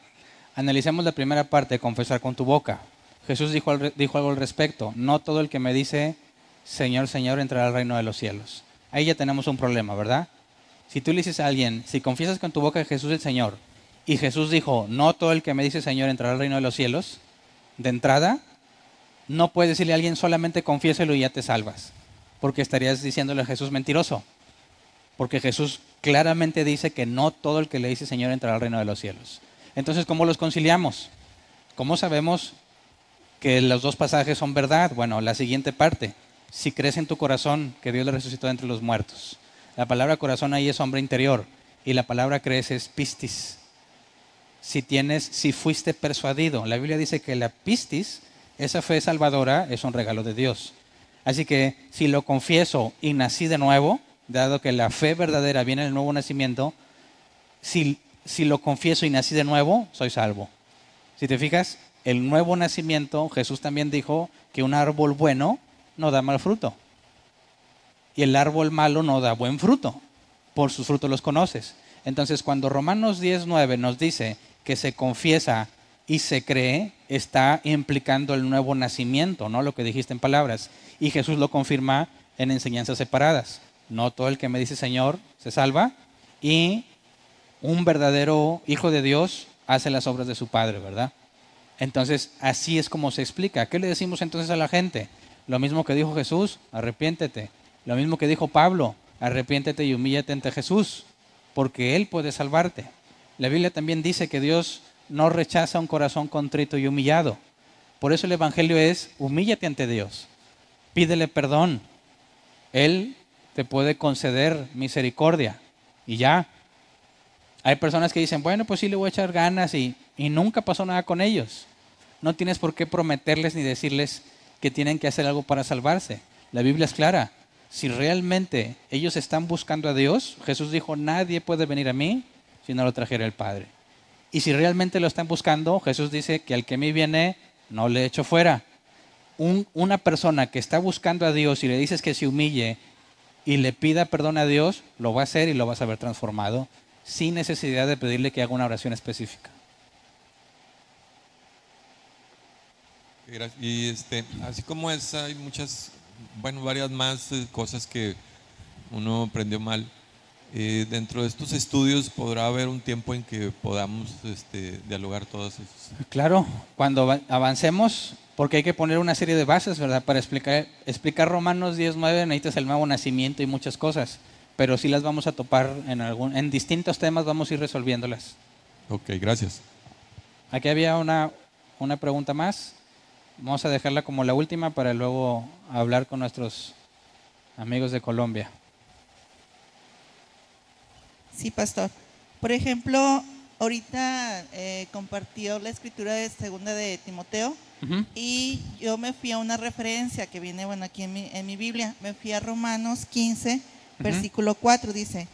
Analicemos la primera parte, confesar con tu boca. Jesús dijo algo al respecto, no todo el que me dice Señor, Señor entrará al reino de los cielos. Ahí ya tenemos un problema, ¿verdad? Si tú le dices a alguien, si confiesas con tu boca que Jesús es el Señor, y Jesús dijo, no todo el que me dice Señor entrará al reino de los cielos, de entrada, no puedes decirle a alguien solamente confiéselo y ya te salvas, porque estarías diciéndole a Jesús mentiroso, porque Jesús claramente dice que no todo el que le dice Señor entrará al reino de los cielos. Entonces, ¿cómo los conciliamos? ¿Cómo sabemos que los dos pasajes son verdad? Bueno, la siguiente parte, si crees en tu corazón que Dios le resucitó de entre los muertos. La palabra corazón ahí es hombre interior y la palabra crees es pistis. Si fuiste persuadido, la Biblia dice que la pistis, esa fe salvadora, es un regalo de Dios. Así que si lo confieso y nací de nuevo, dado que la fe verdadera viene en el nuevo nacimiento, si lo confieso y nací de nuevo, soy salvo. Si te fijas, el nuevo nacimiento, Jesús también dijo que un árbol bueno no da mal fruto. Y el árbol malo no da buen fruto. Por sus frutos los conoces. Entonces, cuando Romanos 10:9 nos dice que se confiesa y se cree, está implicando el nuevo nacimiento, ¿no? Lo que dijiste en palabras. Y Jesús lo confirma en enseñanzas separadas. No todo el que me dice Señor se salva, y un verdadero hijo de Dios hace las obras de su Padre, ¿verdad? Entonces, así es como se explica. ¿Qué le decimos entonces a la gente? Lo mismo que dijo Jesús, arrepiéntete. Lo mismo que dijo Pablo, arrepiéntete y humíllate ante Jesús, porque Él puede salvarte. La Biblia también dice que Dios no rechaza un corazón contrito y humillado. Por eso el Evangelio es, humíllate ante Dios, pídele perdón. Él te puede conceder misericordia y ya. Hay personas que dicen, bueno, pues sí le voy a echar ganas y nunca pasó nada con ellos. No tienes por qué prometerles ni decirles que tienen que hacer algo para salvarse. La Biblia es clara. Si realmente ellos están buscando a Dios, Jesús dijo, nadie puede venir a mí si no lo trajera el Padre. Y si realmente lo están buscando, Jesús dice que al que a mí viene, no le echo fuera. Una persona que está buscando a Dios y le dices que se humille y le pida perdón a Dios, lo va a hacer y lo vas a ver transformado, sin necesidad de pedirle que haga una oración específica. Y así como es, hay varias más cosas que uno aprendió mal. dentro de estos estudios podrá haber un tiempo en que podamos dialogar todos esos. Claro, cuando avancemos, porque hay que poner una serie de bases, ¿verdad? Para explicar Romanos 10:9 necesitas el nuevo nacimiento y muchas cosas, pero sí las vamos a topar en distintos temas, vamos a ir resolviéndolas. Ok, gracias. Aquí había una pregunta más, vamos a dejarla como la última para luego hablar con nuestros amigos de Colombia. Sí, pastor. Por ejemplo, ahorita compartió la escritura de segunda de Timoteo. Uh-huh. Y yo me fui a una referencia que viene, bueno, aquí en mi Biblia. Me fui a Romanos 15, versículo 4, dice: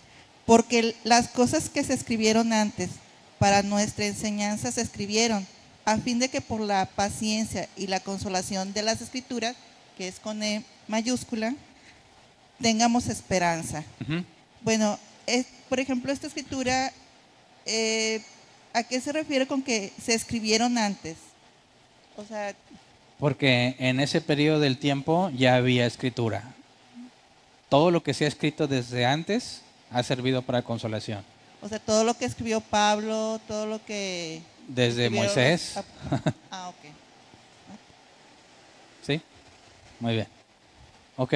porque las cosas que se escribieron antes para nuestra enseñanza se escribieron, a fin de que por la paciencia y la consolación de las escrituras, que es con E mayúscula, tengamos esperanza. Uh-huh. Bueno, por ejemplo, esta escritura, ¿a qué se refiere con que se escribieron antes? O sea, porque en ese periodo del tiempo ya había escritura. Todo lo que se ha escrito desde antes ha servido para consolación. O sea, todo lo que escribió Pablo, todo lo que... Desde Moisés. Ah, ok. ¿Sí? Muy bien. Ok.